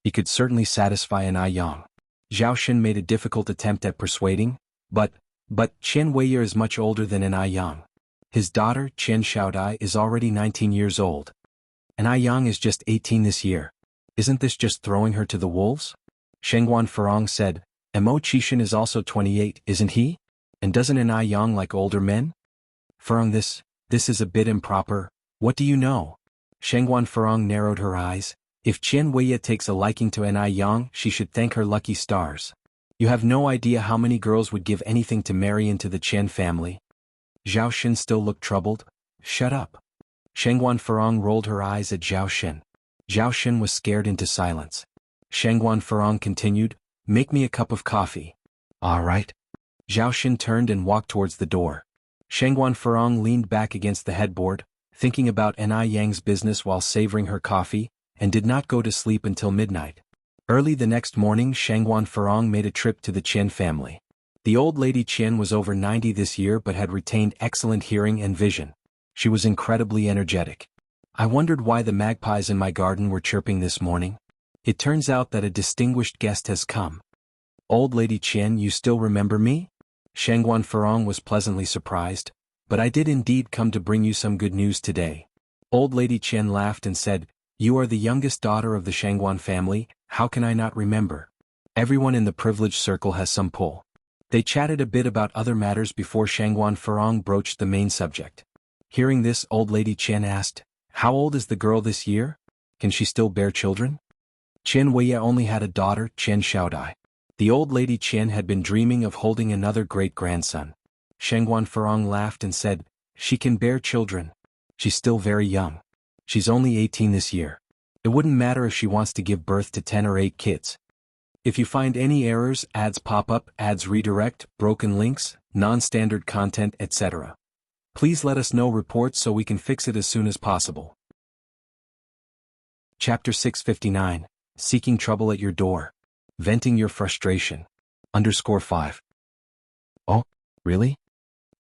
He could certainly satisfy an Ai Yang. Zhao Xin made a difficult attempt at persuading, but Chen Weiya is much older than an Ai Yang. His daughter, Chen Xiaodai, is already 19 years old. And Ai Yang is just 18 this year. Isn't this just throwing her to the wolves? Shangguan Farong said, Mo Qishan is also 28, isn't he? And doesn't an Ai Yang like older men? Farong, this is a bit improper. What do you know? Shangguan Farong narrowed her eyes. If Chen Weiya takes a liking to an Ai Yang, she should thank her lucky stars. You have no idea how many girls would give anything to marry into the Chen family. Zhao Xin still looked troubled. Shut up. Shangguan Farong rolled her eyes at Zhao Xin. Zhao Xin was scared into silence. Shangguan Farong continued, make me a cup of coffee. All right. Zhao Xin turned and walked towards the door. Shangguan Farong leaned back against the headboard, thinking about Ai Yang's business while savoring her coffee, and did not go to sleep until midnight. Early the next morning, Shangguan Farong made a trip to the Qian family. The old lady Qian was over 90 this year but had retained excellent hearing and vision. She was incredibly energetic. I wondered why the magpies in my garden were chirping this morning. It turns out that a distinguished guest has come. Old lady Qian, you still remember me? Shangguan Farong was pleasantly surprised, but I did indeed come to bring you some good news today. Old lady Qian laughed and said, you are the youngest daughter of the Shangguan family, how can I not remember? Everyone in the privileged circle has some pull. They chatted a bit about other matters before Shangguan Farong broached the main subject. Hearing this, old lady Qian asked, how old is the girl this year? Can she still bear children? Chen Weiya only had a daughter, Chen Xiaodai. The old lady Qian had been dreaming of holding another great-grandson. Shangguan Farong laughed and said, she can bear children. She's still very young. She's only 18 this year. It wouldn't matter if she wants to give birth to 10 or 8 kids. If you find any errors, ads pop up, ads redirect, broken links, non-standard content, etc. Please let us know reports so we can fix it as soon as possible. Chapter 659, Seeking Trouble at Your Door. Venting Your Frustration. _5. Oh, really?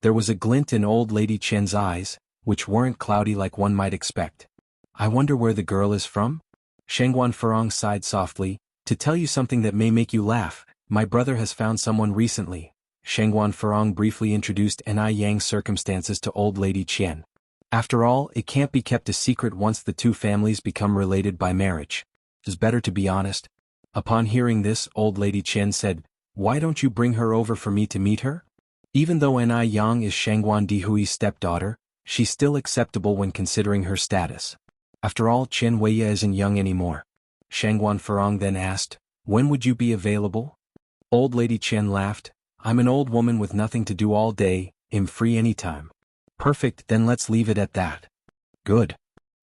There was a glint in old lady Qian's eyes, which weren't cloudy like one might expect. I wonder where the girl is from? Shangguan Farong sighed softly, to tell you something that may make you laugh, my brother has found someone recently. Shangguan Farong briefly introduced Ai Yang's circumstances to old lady Qian. After all, it can't be kept a secret once the two families become related by marriage. It's better to be honest. Upon hearing this, old lady Qian said, why don't you bring her over for me to meet her? Even though Ai Yang is Shangguan Dihui's stepdaughter, she's still acceptable when considering her status. After all, Chen Weiya isn't young anymore. Shangguan Farong then asked, when would you be available? Old lady Qian laughed, I'm an old woman with nothing to do all day, I'm free anytime. Perfect, then let's leave it at that. Good.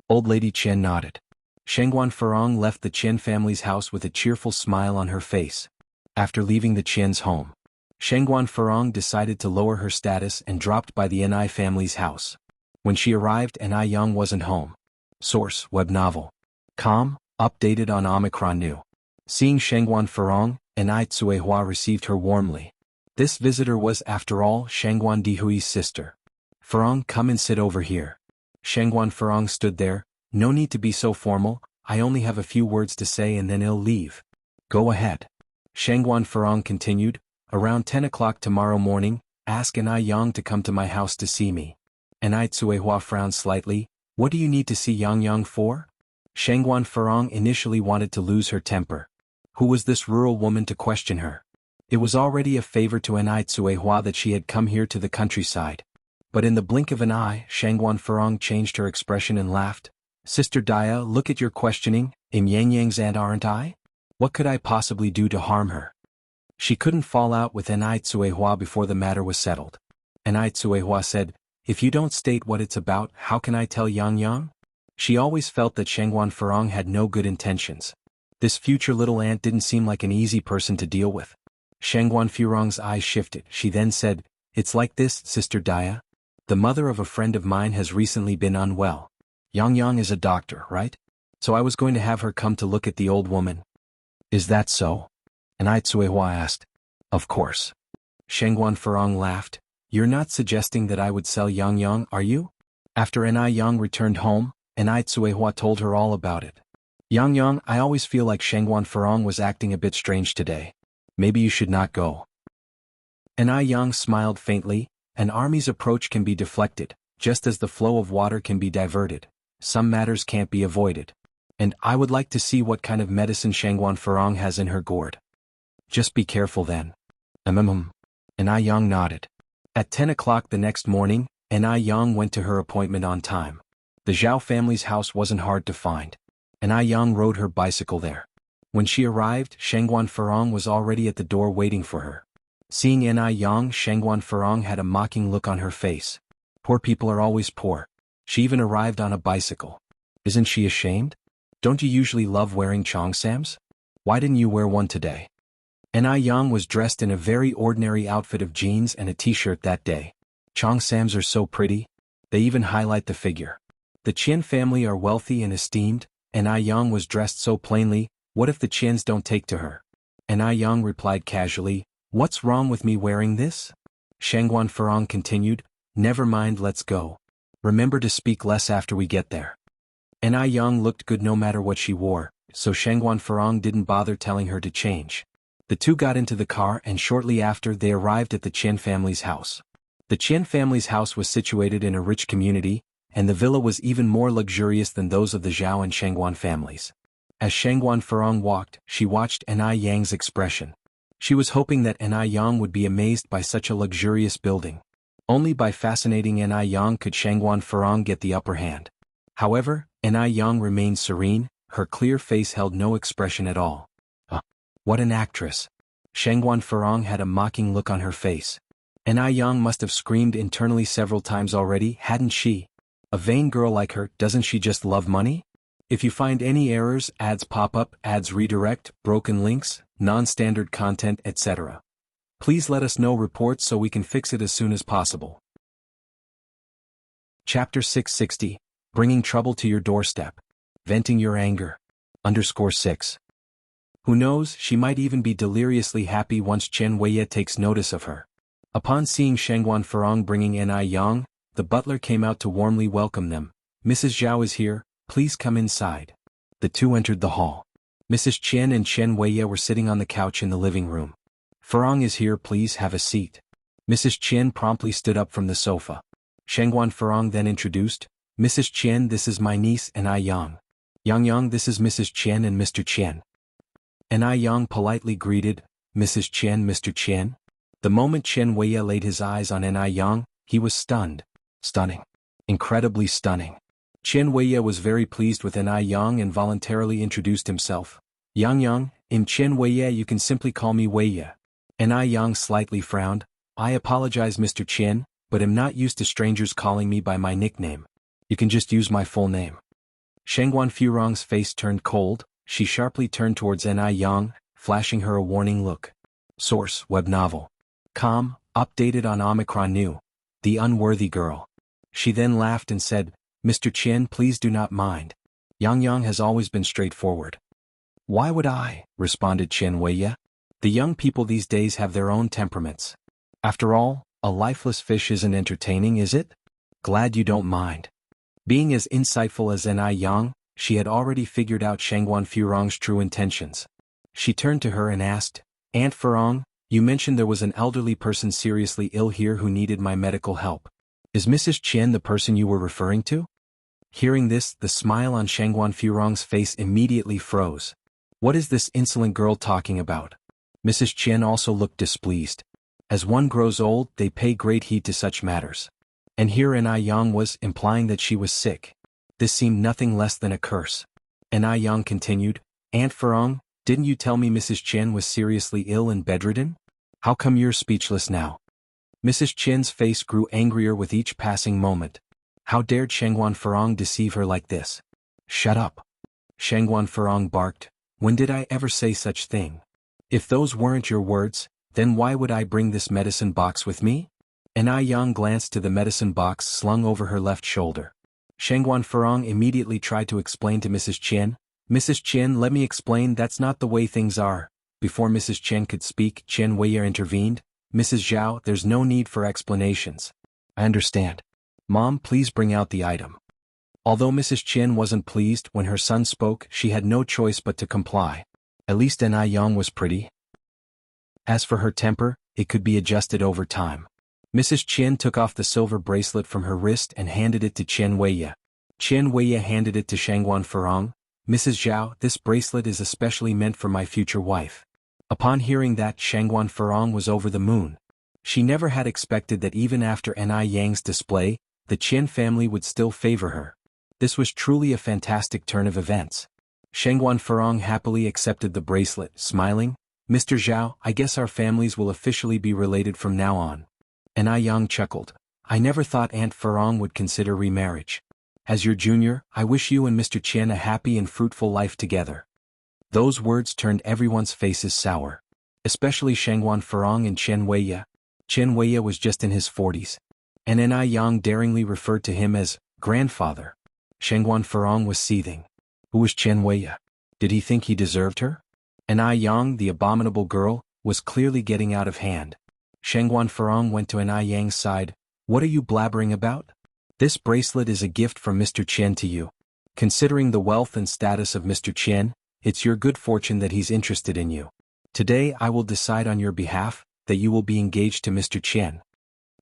Old lady Qian nodded. Shangguan Farong left the Qian family's house with a cheerful smile on her face. After leaving the Qian's home, Shangguan Farong decided to lower her status and dropped by the Ai family's house. When she arrived, Ai Yang wasn't home. Source, web novel. Com, updated on Omicron New. Seeing Shangguan Farong, Ai Tsuehua received her warmly. This visitor was, after all, Shangguan Dihui's sister. Farong, come and sit over here. Shangguan Farong stood there. No need to be so formal, I only have a few words to say and then I'll leave. Go ahead. Shangguan Farong continued, around 10 o'clock tomorrow morning, ask Ai Yang to come to my house to see me. Ai Tsuehua frowned slightly, what do you need to see Yang for? Shangguan Farong initially wanted to lose her temper. Who was this rural woman to question her? It was already a favor to Ai Tsuehua that she had come here to the countryside. But in the blink of an eye, Shangguan Farong changed her expression and laughed. Sister Dia, look at your questioning, Yang Yang's aunt aren't I? What could I possibly do to harm her? She couldn't fall out with Ai Tsuehua before the matter was settled. Ai Tsuehua said, if you don't state what it's about, how can I tell Yang? She always felt that Shangguan Farong had no good intentions. This future little aunt didn't seem like an easy person to deal with. Shangguan Farong's eyes shifted. She then said, it's like this, Sister Dia. The mother of a friend of mine has recently been unwell. Yang is a doctor, right? So I was going to have her come to look at the old woman. Is that so? Ai Tsuehua asked. Of course. Shengguan Furong laughed. You're not suggesting that I would sell Yang Yang, are you? After Enai Yang returned home, Enai Tsuehua told her all about it. Yang Yang, I always feel like Shengguan Furong was acting a bit strange today. Maybe you should not go. Enai Yang smiled faintly. An army's approach can be deflected, just as the flow of water can be diverted. Some matters can't be avoided. And I would like to see what kind of medicine Shengguan Furong has in her gourd. Just be careful then. Enai Yang nodded. At 10 o'clock the next morning, Enai Yang went to her appointment on time. The Zhao family's house wasn't hard to find. Enai Yang rode her bicycle there. When she arrived, Shengguan Furong was already at the door waiting for her. Seeing Enai Yang, Shengguan Furong had a mocking look on her face. Poor people are always poor. She even arrived on a bicycle. Isn't she ashamed? Don't you usually love wearing cheongsams? Why didn't you wear one today? Enai Yang was dressed in a very ordinary outfit of jeans and a t-shirt that day. Cheongsams are so pretty. They even highlight the figure. The Qian family are wealthy and esteemed. Enai Yang was dressed so plainly. What if the Qians don't take to her? Enai Yang replied casually, what's wrong with me wearing this? Shengguan Furong continued, never mind, let's go. Remember to speak less after we get there. Enai Yang looked good no matter what she wore, so Shengguan Furong didn't bother telling her to change. The two got into the car and shortly after they arrived at the Qian family's house. The Qian family's house was situated in a rich community, and the villa was even more luxurious than those of the Zhao and Shengguan families. As Shengguan Furong walked, she watched Enai Yang's expression. She was hoping that Enai Yang would be amazed by such a luxurious building. Only by fascinating Enai Yang could Shengguan Furong get the upper hand. However, Enai Yang remained serene, her clear face held no expression at all. What an actress. Shengguan Furong had a mocking look on her face. Enai Yang must have screamed internally several times already, hadn't she? A vain girl like her, doesn't she just love money? If you find any errors, ads pop up, ads redirect, broken links, non-standard content, etc. Please let us know reports so we can fix it as soon as possible. Chapter 660. Bringing trouble to your doorstep. Venting your anger. _6. Who knows, she might even be deliriously happy once Chen Weiye takes notice of her. Upon seeing Shengguan Furong bringing Enai Yang, the butler came out to warmly welcome them. Mrs. Zhao is here, please come inside. The two entered the hall. Mrs. Chen and Chen Weiye were sitting on the couch in the living room. Furong is here, please have a seat. Mrs. Chen promptly stood up from the sofa. Shengguan Furong then introduced, Mrs. Chen, this is my niece Enai Yang. Yang Yang, this is Mrs. Chen and Mr. Chen. Enai Yang politely greeted, Mrs. Chen, Mr. Chen. The moment Chen Weiye laid his eyes on Enai Yang, he was stunned. Stunning. Incredibly stunning. Chen Weiye was very pleased with Enai Yang and voluntarily introduced himself. Yang Yang, in Chen Weiye you can simply call me Weiye. Enai Yang slightly frowned. I apologize Mr. Chen, but am not used to strangers calling me by my nickname. You can just use my full name. Shengguan Furong's face turned cold. She sharply turned towards Enai Yang, flashing her a warning look. Source, web novel. Updated on Omicron New. The Unworthy Girl. She then laughed and said, Mr. Chen, please do not mind. Yang Yang has always been straightforward. Why would I? Responded Chen Weiye. The young people these days have their own temperaments. After all, a lifeless fish isn't entertaining, is it? Glad you don't mind. Being as insightful as Enai Yang, she had already figured out Shengguan Furong's true intentions. She turned to her and asked, Aunt Furong, you mentioned there was an elderly person seriously ill here who needed my medical help. Is Mrs. Chen the person you were referring to? Hearing this, the smile on Shengguan Furong's face immediately froze. What is this insolent girl talking about? Mrs. Chen also looked displeased. As one grows old, they pay great heed to such matters. And here Enai Yang was implying that she was sick. This seemed nothing less than a curse. Enai Yang continued, Aunt Furong, didn't you tell me Mrs. Chen was seriously ill and bedridden? How come you're speechless now? Mrs. Chen's face grew angrier with each passing moment. How dared Shengguan Furong deceive her like this? Shut up. Shengguan Furong barked, when did I ever say such thing? If those weren't your words, then why would I bring this medicine box with me? Enai Yang glanced to the medicine box slung over her left shoulder. Shengguan Furong immediately tried to explain to Mrs. Chen, Mrs. Chen, let me explain, that's not the way things are. Before Mrs. Chen could speak, Chen Weiya intervened. Mrs. Zhao, there's no need for explanations. I understand. Mom, please bring out the item. Although Mrs. Chen wasn't pleased when her son spoke, she had no choice but to comply. At least Ai Yang was pretty. As for her temper, it could be adjusted over time. Mrs. Chen took off the silver bracelet from her wrist and handed it to Chen Weiya. Chen Weiya handed it to Shangguan Farong. Mrs. Zhao, this bracelet is especially meant for my future wife. Upon hearing that, Shangguan Farong was over the moon. She never had expected that even after Ai Yang's display, the Chen family would still favor her. This was truly a fantastic turn of events. Shangguan Farong happily accepted the bracelet, smiling. Mr. Zhao, I guess our families will officially be related from now on. Ai Yang chuckled. I never thought Aunt Farong would consider remarriage. As your junior, I wish you and Mr. Chen a happy and fruitful life together. Those words turned everyone's faces sour. Especially Shangguan Farong and Chen Weiya. Chen Weiya was just in his 40s. And Ai Yang daringly referred to him as grandfather. Shangguan Farong was seething. Who was Chen Weiya? Did he think he deserved her? Ai Yang, the abominable girl, was clearly getting out of hand. Shangguan Farong went to Ai Yang's side. What are you blabbering about? This bracelet is a gift from Mr. Chen to you. Considering the wealth and status of Mr. Chen, it's your good fortune that he's interested in you. Today I will decide on your behalf that you will be engaged to Mr. Chen.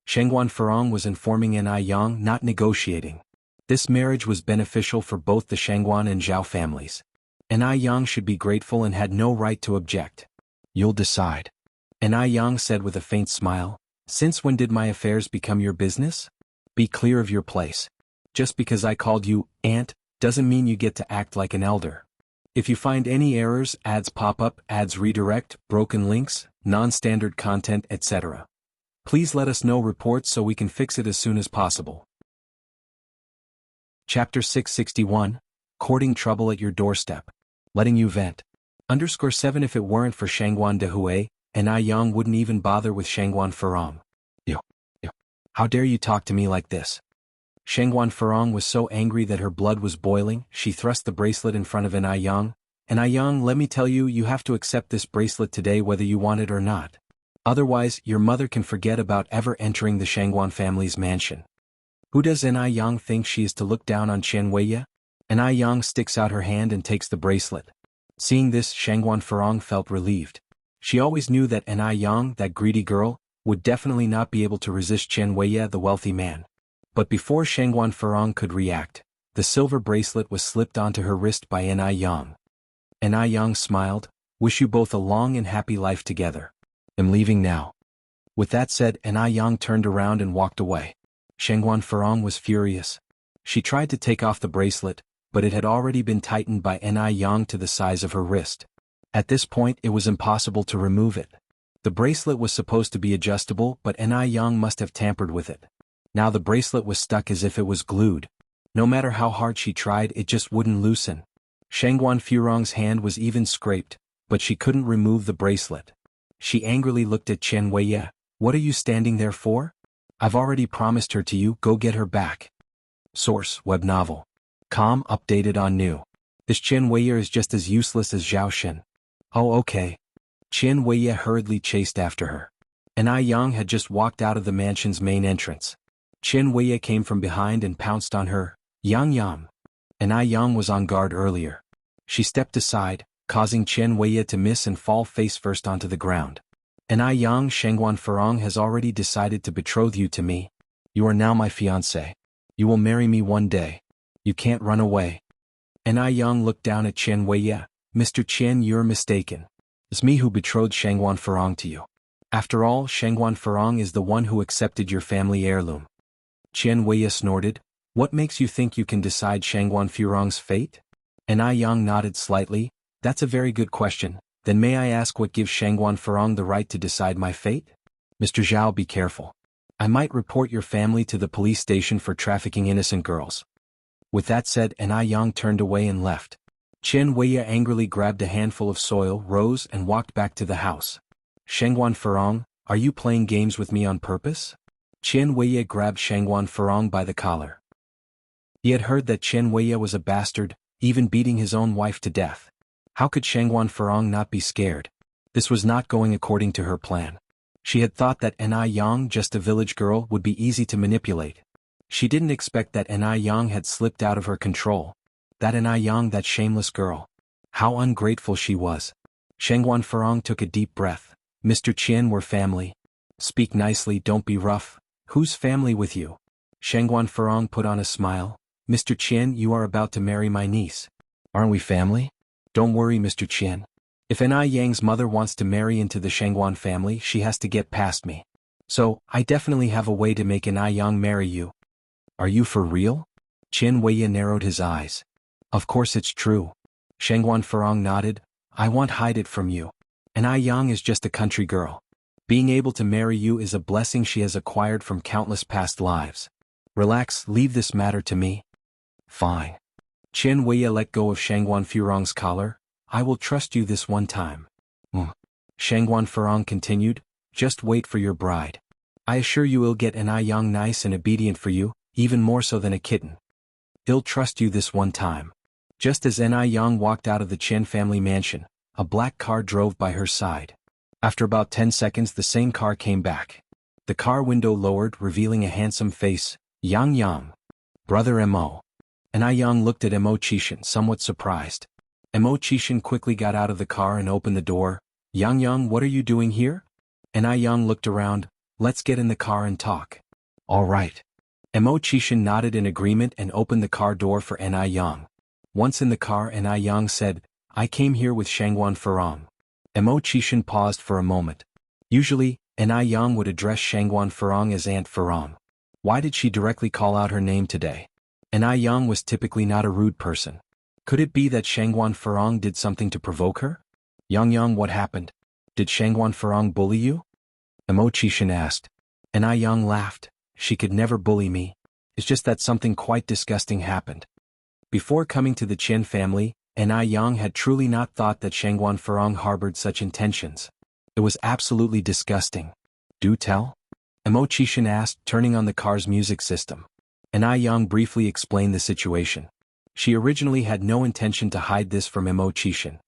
Shangguan Farong was informing Ai Yang, not negotiating. This marriage was beneficial for both the Shangguan and Zhao families. Ai Yang should be grateful and had no right to object. You'll decide. Ai Yang said with a faint smile. Since when did my affairs become your business? Be clear of your place. Just because I called you aunt doesn't mean you get to act like an elder. If you find any errors, ads pop up, ads redirect, broken links, non-standard content, etc., please let us know reports so we can fix it as soon as possible. Chapter 661, Courting Trouble at Your Doorstep. Letting you vent. _7 If it weren't for Shangguan Dehui, Ai Yang wouldn't even bother with Shangguan Farong. You. How dare you talk to me like this? Shangguan Farong was so angry that her blood was boiling. She thrust the bracelet in front of Ai Yang. Ai Yang, let me tell you, you have to accept this bracelet today whether you want it or not. Otherwise, your mother can forget about ever entering the Shangguan family's mansion. Who does Ai Yang think she is to look down on Chen Weiya? Ai Yang sticks out her hand and takes the bracelet. Seeing this, Shangguan Farong felt relieved. She always knew that Ai Yang, that greedy girl, would definitely not be able to resist Chen Weiya, the wealthy man. But before Shangguan Farong could react, the silver bracelet was slipped onto her wrist by Ai Yang. Ai Yang smiled. Wish you both a long and happy life together. I'm leaving now. With that said, Ai Yang turned around and walked away. Shangguan Farong was furious. She tried to take off the bracelet, but it had already been tightened by Ai Yang to the size of her wrist. At this point it was impossible to remove it. The bracelet was supposed to be adjustable, but Ai Yang must have tampered with it. Now the bracelet was stuck as if it was glued. No matter how hard she tried, it just wouldn't loosen. Shangguan Farong's hand was even scraped, but she couldn't remove the bracelet. She angrily looked at Chen Weiya. What are you standing there for? I've already promised her to you, go get her back. Source, web novel. Com, updated on new. This Chen Weiya is just as useless as Zhao Shen. Oh okay. Chen Weiya hurriedly chased after her. Ai Yang had just walked out of the mansion's main entrance. Chen Weiya came from behind and pounced on her. Yang. Ai Yang was on guard earlier. She stepped aside, causing Chen Weiya to miss and fall face first onto the ground. Ai Yang, Shangguan Farong has already decided to betroth you to me. You are now my fiancé. You will marry me one day. You can't run away. Ai Yang looked down at Chen Weiya. Mr. Chen, you're mistaken. It's me who betrothed Shangguan Farong to you. After all, Shangguan Farong is the one who accepted your family heirloom. Chen Weiya snorted. What makes you think you can decide Shangguan Farong's fate? Ai Yang nodded slightly. That's a very good question. Then may I ask what gives Shangguan Farong the right to decide my fate? Mr. Zhao, be careful. I might report your family to the police station for trafficking innocent girls. With that said, Ai Yang turned away and left. Chen Weiya angrily grabbed a handful of soil, rose, and walked back to the house. Shangguan Farong, are you playing games with me on purpose? Chen Weiya grabbed Shangguan Farong by the collar. He had heard that Chen Weiya was a bastard, even beating his own wife to death. How could Shangguan Farong not be scared? This was not going according to her plan. She had thought that Yang, just a village girl, would be easy to manipulate. She didn't expect that Yang had slipped out of her control. That Yang, that shameless girl. How ungrateful she was. Shengguan Farong took a deep breath. Mr. Qian, we're family. Speak nicely, don't be rough. Whose family with you? Shengguan Farong put on a smile. Mr. Qian, you are about to marry my niece. Aren't we family? Don't worry, Mr. Qian. If Yang's mother wants to marry into the Shengguan family, she has to get past me. So, I definitely have a way to make Yang marry you. Are you for real? Qian Weiya narrowed his eyes. Of course it's true. Shengguan Farong nodded. I won't hide it from you. Yang is just a country girl. Being able to marry you is a blessing she has acquired from countless past lives. Relax, leave this matter to me. Fine. Qian Weiya let go of Shengguan Farong's collar. I will trust you this one time. Shengguan Farong continued, just wait for your bride. I assure you he'll get Yang nice and obedient for you, even more so than a kitten. He'll trust you this one time. Just as Yang walked out of the Qian family mansion, a black car drove by her side. After about 10 seconds the same car came back. The car window lowered, revealing a handsome face. Yang. Brother Mo. Yang looked at Mo Qishan, somewhat surprised. Mo Qishan quickly got out of the car and opened the door. Yang, what are you doing here? Yang looked around. Let's get in the car and talk. All right. Mo Qishan nodded in agreement and opened the car door for Yang. Once in the car, Yang said, I came here with Shengguan Farong. Mo Qishan paused for a moment. Usually, Yang would address Shengguan Farong as Aunt Farong. Why did she directly call out her name today? Yang was typically not a rude person. Could it be that Shengguan Farong did something to provoke her? Yang, what happened? Did Shengguan Farong bully you? Mo Qishan asked. Yang laughed. She could never bully me. It's just that something quite disgusting happened. Before coming to the Qian family, Yang had truly not thought that Shengguan Farong harbored such intentions. It was absolutely disgusting. Do tell? Mo Qishan asked, turning on the car's music system. Yang briefly explained the situation. She originally had no intention to hide this from Mo Qishan.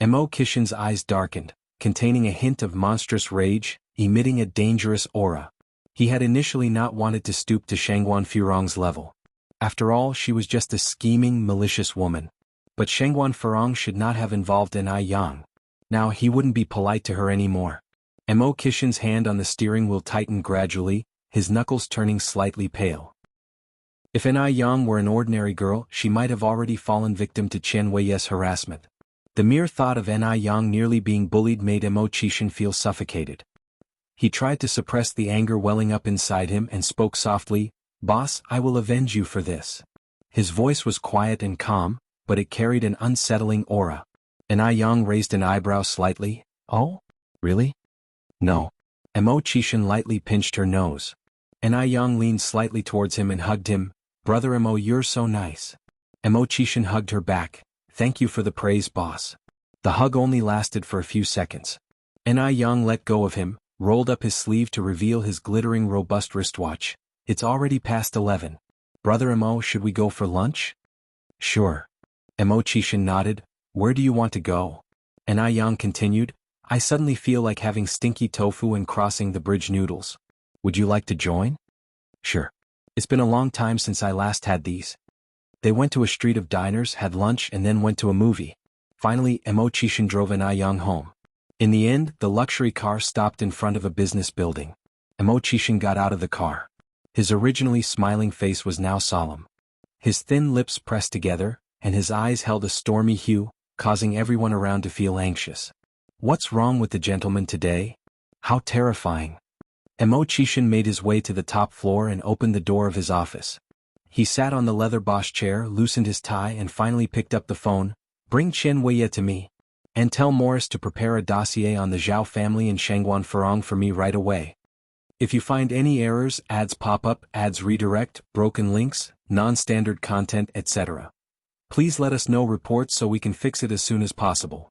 Mo Qishan's eyes darkened, containing a hint of monstrous rage, emitting a dangerous aura. He had initially not wanted to stoop to Shengguan Farong's level. After all, she was just a scheming, malicious woman. But Shengguan Farong should not have involved Yang. Now he wouldn't be polite to her anymore. Mo Qishan's hand on the steering wheel tightened gradually, his knuckles turning slightly pale. If Yang were an ordinary girl, she might have already fallen victim to Qian Weiya's harassment. The mere thought of Yang nearly being bullied made Mo Qishan feel suffocated. He tried to suppress the anger welling up inside him and spoke softly, Boss, I will avenge you for this. His voice was quiet and calm, but it carried an unsettling aura. Yang raised an eyebrow slightly. Oh? Really? No. Mo Qishan lightly pinched her nose. Yang leaned slightly towards him and hugged him. Brother Mo, you're so nice. Mo Qishan hugged her back. Thank you for the praise, boss. The hug only lasted for a few seconds. Yang let go of him, rolled up his sleeve to reveal his glittering robust wristwatch. It's already past 11. Brother Mo, should we go for lunch? Sure. Mo Qishan nodded. Where do you want to go? Yang continued. I suddenly feel like having stinky tofu and crossing the bridge noodles. Would you like to join? Sure. It's been a long time since I last had these. They went to a street of diners, had lunch and then went to a movie. Finally, Mo Qishan drove Yang home. In the end, the luxury car stopped in front of a business building. Mo Qishan got out of the car. His originally smiling face was now solemn. His thin lips pressed together, and his eyes held a stormy hue, causing everyone around to feel anxious. What's wrong with the gentleman today? How terrifying. Mo Qishan made his way to the top floor and opened the door of his office. He sat on the leather boss chair, loosened his tie and finally picked up the phone. Bring Qian Weiya to me. And tell Morris to prepare a dossier on the Zhao family and Shengguan Farong for me right away. If you find any errors, ads pop up, ads redirect, broken links, non-standard content, etc. Please let us know reports so we can fix it as soon as possible.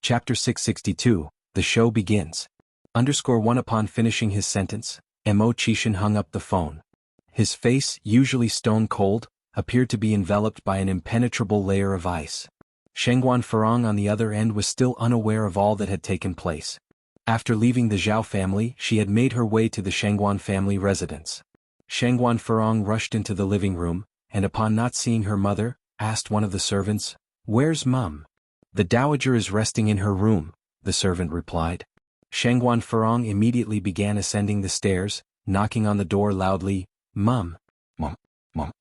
Chapter 662, The Show Begins. _1 Upon finishing his sentence, Mo Qishan hung up the phone. His face, usually stone cold, appeared to be enveloped by an impenetrable layer of ice. Shengguan Furong on the other end was still unaware of all that had taken place. After leaving the Zhao family, she had made her way to the Shengguan family residence. Shengguan Furong rushed into the living room, and upon not seeing her mother, asked one of the servants, "Where's Mum?" "The dowager is resting in her room," the servant replied. Shengguan Furong immediately began ascending the stairs, knocking on the door loudly, "Mum, Mum, Mum."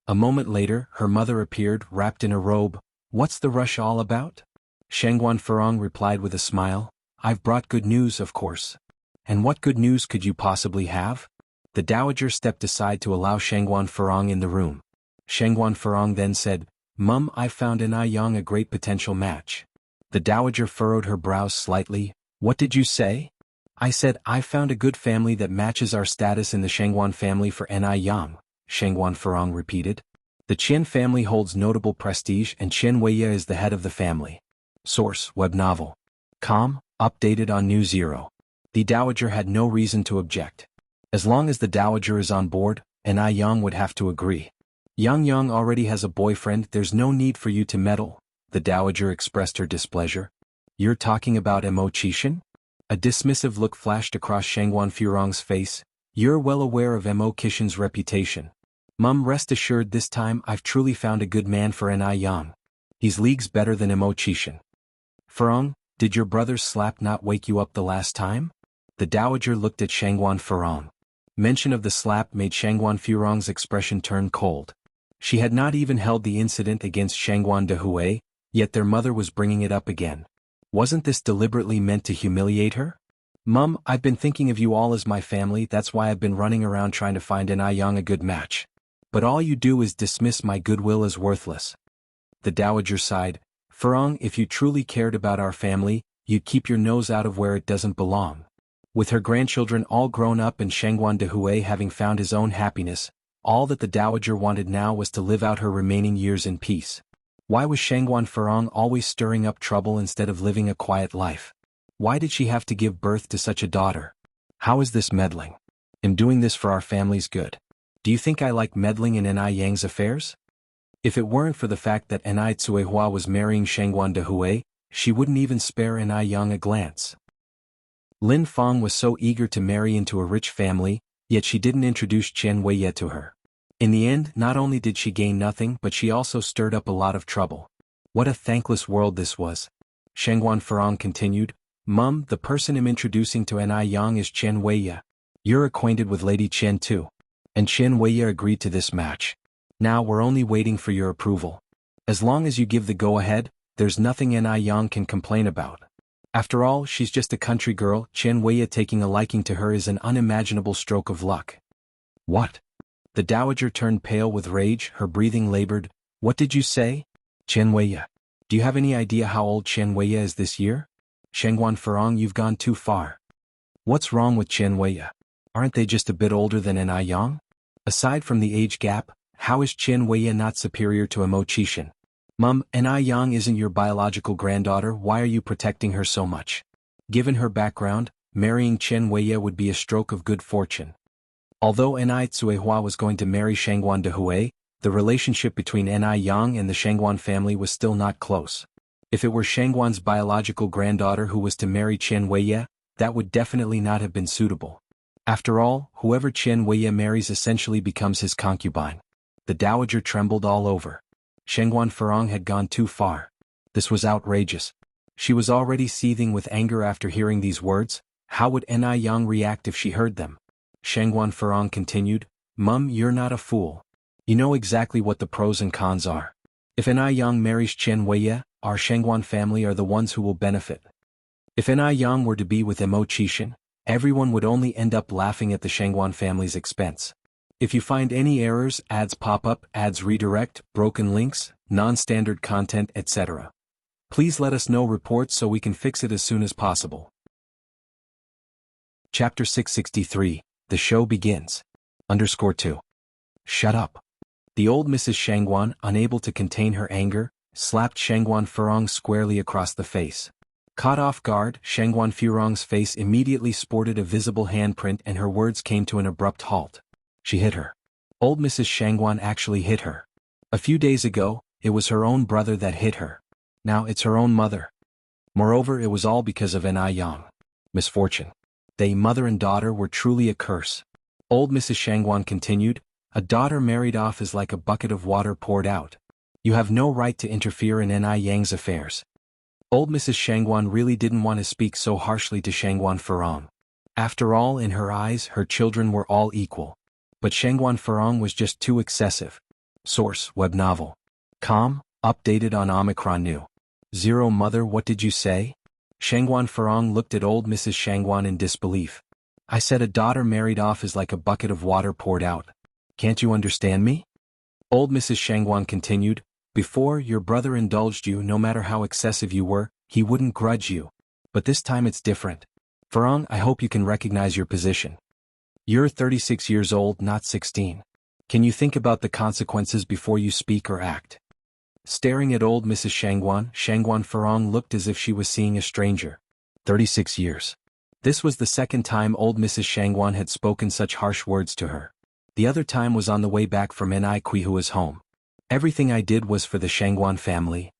A moment later, her mother appeared, wrapped in a robe. "What's the rush all about?" Shengguan Furong replied with a smile, "I've brought good news, of course." "And what good news could you possibly have?" The dowager stepped aside to allow Shengguan Furong in the room. Shengguan Furong then said, "Mum, I've found in Yang a great potential match." The dowager furrowed her brows slightly. "What did you say?" "I said I found a good family that matches our status in the Shengguan family for Yang," Shengguan Furong repeated. "The Qian family holds notable prestige and Qian Weiye is the head of the family." Source: Web Novel. Com. Updated on New Zero. The dowager had no reason to object. As long as the dowager is on board, Yang would have to agree. Yang already has a boyfriend, there's no need for you to meddle," the dowager expressed her displeasure. "You're talking about Mo Qixin?" A dismissive look flashed across Shengguan Furong's face. "You're well aware of Mo Qixin's reputation. Mum, rest assured this time I've truly found a good man for Yang. He's leagues better than Mo Qixin." "Furong, did your brother's slap not wake you up the last time?" The dowager looked at Shengguan Furong. Mention of the slap made Shengguan Furong's expression turn cold. She had not even held the incident against Shengguan Dehui, yet their mother was bringing it up again. Wasn't this deliberately meant to humiliate her? "Mum, I've been thinking of you all as my family, that's why I've been running around trying to find Yang a good match. But all you do is dismiss my goodwill as worthless." The dowager sighed. "Furong, if you truly cared about our family, you'd keep your nose out of where it doesn't belong." With her grandchildren all grown up and Shengguan Dehui having found his own happiness, all that the dowager wanted now was to live out her remaining years in peace. Why was Shengguan Furong always stirring up trouble instead of living a quiet life? Why did she have to give birth to such a daughter? How is this meddling? I'm doing this for our family's good. Do you think I like meddling in Yang's affairs? If it weren't for the fact that Cuihua was marrying Shengguan Dehui, she wouldn't even spare Yang a glance. Lin Fang was so eager to marry into a rich family, yet she didn't introduce Qian Weiye to her. In the end, not only did she gain nothing but she also stirred up a lot of trouble. What a thankless world this was. Shengguan Furong continued, "Mum, the person I'm introducing to Yang is Qian Weiye. You're acquainted with Lady Qian too." And Qian Weiye agreed to this match. "Now we're only waiting for your approval. As long as you give the go-ahead, there's nothing Yang can complain about. After all, she's just a country girl, Qian Weiye taking a liking to her is an unimaginable stroke of luck." "What?" The dowager turned pale with rage, her breathing labored. "What did you say? Qian Weiye? Do you have any idea how old Qian Weiye is this year? Shengguan Furong, you've gone too far. What's wrong with Qian Weiye? Aren't they just a bit older than Yang? Aside from the age gap, how is Qian Weiye not superior to Mo Qixin? Mum, Yang isn't your biological granddaughter, why are you protecting her so much? Given her background, marrying Qian Weiye would be a stroke of good fortune." Although Cuihua was going to marry Shengguan Dehui, the relationship between Yang and the Shengguan family was still not close. If it were Shengguan's biological granddaughter who was to marry Qian Weiye, that would definitely not have been suitable. After all, whoever Qian Weiye marries essentially becomes his concubine. The dowager trembled all over. Shengguan Furong had gone too far. This was outrageous. She was already seething with anger after hearing these words. How would Yang react if she heard them? Shengguan Furong continued, "Mum, you're not a fool. You know exactly what the pros and cons are. If Yang marries Qian Weiye, our Shengguan family are the ones who will benefit. If Yang were to be with Mo Qixin, everyone would only end up laughing at the Shengguan family's expense. If you find any errors, ads pop up, ads redirect, broken links, non-standard content, etc. Please let us know reports so we can fix it as soon as possible." Chapter 663, The Show Begins. _2. Shut up. The old Mrs. Shengguan, unable to contain her anger, slapped Shengguan Furong squarely across the face. Caught off guard, Shengguan Furong's face immediately sported a visible handprint and her words came to an abrupt halt. She hit her. Old Mrs. Shengguan actually hit her. A few days ago, it was her own brother that hit her. Now it's her own mother. Moreover, it was all because of Ai Yang. Misfortune. They, mother and daughter, were truly a curse. Old Mrs. Shangguan continued, a daughter married off is like a bucket of water poured out. You have no right to interfere in Ai Yang's affairs. Old Mrs. Shangguan really didn't want to speak so harshly to Shangguan Farong. After all, in her eyes, her children were all equal. But Shangguan Farong was just too excessive. Source, web novel. Com, updated on Omicron New. 0 Mother, what did you say? Shangguan Farong looked at old Mrs. Shangguan in disbelief. I said a daughter married off is like a bucket of water poured out. Can't you understand me? Old Mrs. Shangguan continued, before, your brother indulged you no matter how excessive you were, he wouldn't grudge you. But this time it's different. Farong, I hope you can recognize your position. You're 36 years old, not 16. Can you think about the consequences before you speak or act? Staring at old Mrs. Shangguan, Shangguan Farong looked as if she was seeing a stranger. 36 years. This was the second time old Mrs. Shangguan had spoken such harsh words to her. The other time was on the way back from Ni Quihua's home. Everything I did was for the Shangguan family.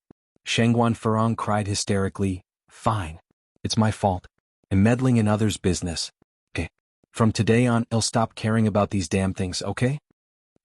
Shangguan Farong cried hysterically, fine. It's my fault. I'm meddling in others' business. Okay. From today on, I'll stop caring about these damn things, okay?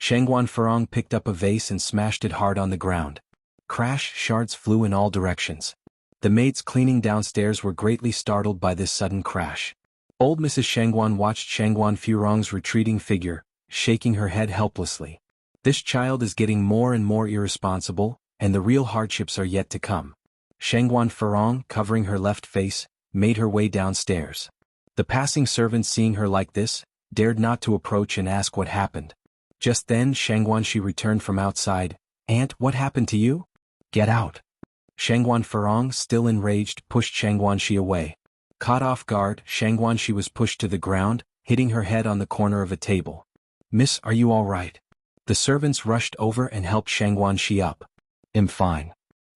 Shangguan Farong picked up a vase and smashed it hard on the ground. Crash, shards flew in all directions. The maids cleaning downstairs were greatly startled by this sudden crash. Old Mrs. Shangguan watched Shangguan Farong's retreating figure, shaking her head helplessly. This child is getting more and more irresponsible, and the real hardships are yet to come. Shangguan Farong, covering her left face, made her way downstairs. The passing servant, seeing her like this, dared not to approach and ask what happened. Just then Shangguan Shi returned from outside. Aunt, what happened to you? Get out. Shangguan Farong, still enraged, pushed Shangguan Shi away. Caught off guard, Shangguan Shi was pushed to the ground, hitting her head on the corner of a table. Miss, are you all right? The servants rushed over and helped Shangguan Shi up. I'm fine.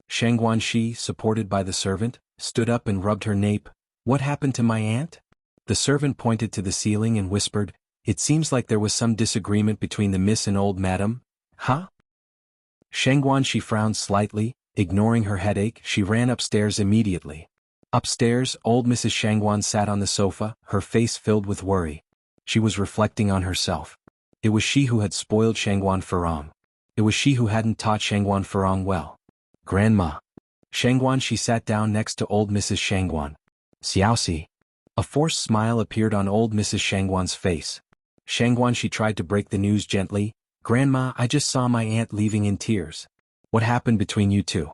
Shangguan Shi, supported by the servant, stood up and rubbed her nape. What happened to my aunt? The servant pointed to the ceiling and whispered, it seems like there was some disagreement between the miss and old madam. Huh? Shangguan Shi frowned slightly, ignoring her headache. She ran upstairs immediately. Upstairs, old Mrs. Shangguan sat on the sofa, her face filled with worry. She was reflecting on herself. It was she who had spoiled Shangguan Farong. It was she who hadn't taught Shangguan Farong well. Grandma. Shangguan Shi sat down next to old Mrs. Shangguan. Xiaoxi. A forced smile appeared on old Mrs. Shangguan's face. Shangguan Shi tried to break the news gently. Grandma, I just saw my aunt leaving in tears. What happened between you two?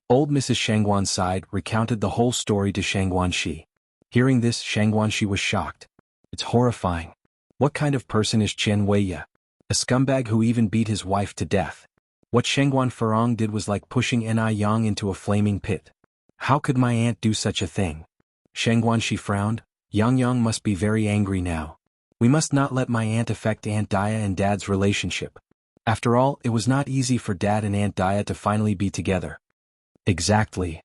Old Mrs. Shangguan sighed, recounted the whole story to Shangguan Shi. Hearing this, Shangguan Shi was shocked. It's horrifying. What kind of person is Chen Weiya? A scumbag who even beat his wife to death. What Shangguan Farong did was like pushing Ni Yang into a flaming pit. How could my aunt do such a thing? Shangguan Shi frowned. Yang must be very angry now. We must not let my aunt affect Aunt Daya and Dad's relationship. After all, it was not easy for Dad and Aunt Daya to finally be together. Exactly.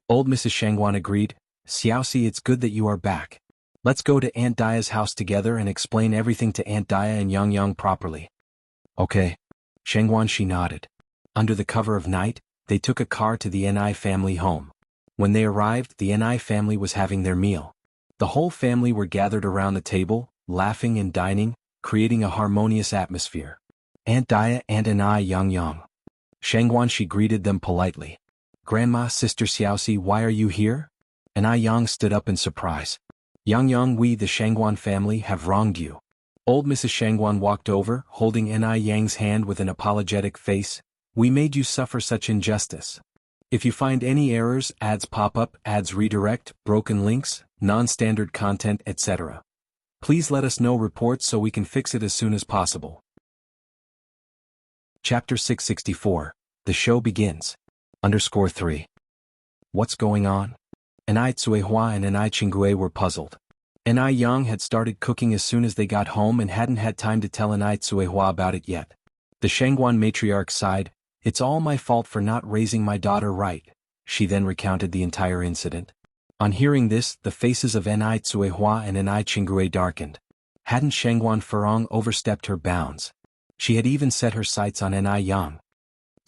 Old Mrs. Shangguan agreed. Xiaoxi, it's good that you are back. Let's go to Aunt Daya's house together and explain everything to Aunt Daya and Yang properly. Okay. Shangguan Shi nodded. Under the cover of night, they took a car to the Ni family home. When they arrived, the Ni family was having their meal. The whole family were gathered around the table, laughing and dining, creating a harmonious atmosphere. Aunt Daya, Aunt Ni, Yang. Shangguan Shi greeted them politely. Grandma, Sister Xiaoxi, why are you here? Ni Yang stood up in surprise. Yang, we, the Shangguan family, have wronged you. Old Mrs. Shangguan walked over, holding Ni Yang's hand with an apologetic face. We made you suffer such injustice. If you find any errors, ads pop up, ads redirect, broken links, non-standard content, etc. Please let us know reports so we can fix it as soon as possible. Chapter 664. The show begins. _3. What's going on? Ni Tsuehua and Ni Qinggui were puzzled. Ni Yang had started cooking as soon as they got home and hadn't had time to tell Ni Tsuehua about it yet. The Shangguan matriarch sighed. It's all my fault for not raising my daughter right. She then recounted the entire incident. On hearing this, the faces of Ni Tsuehua and Ni Qinggui darkened. Hadn't Shangguan Farong overstepped her bounds? She had even set her sights on Ni Yang.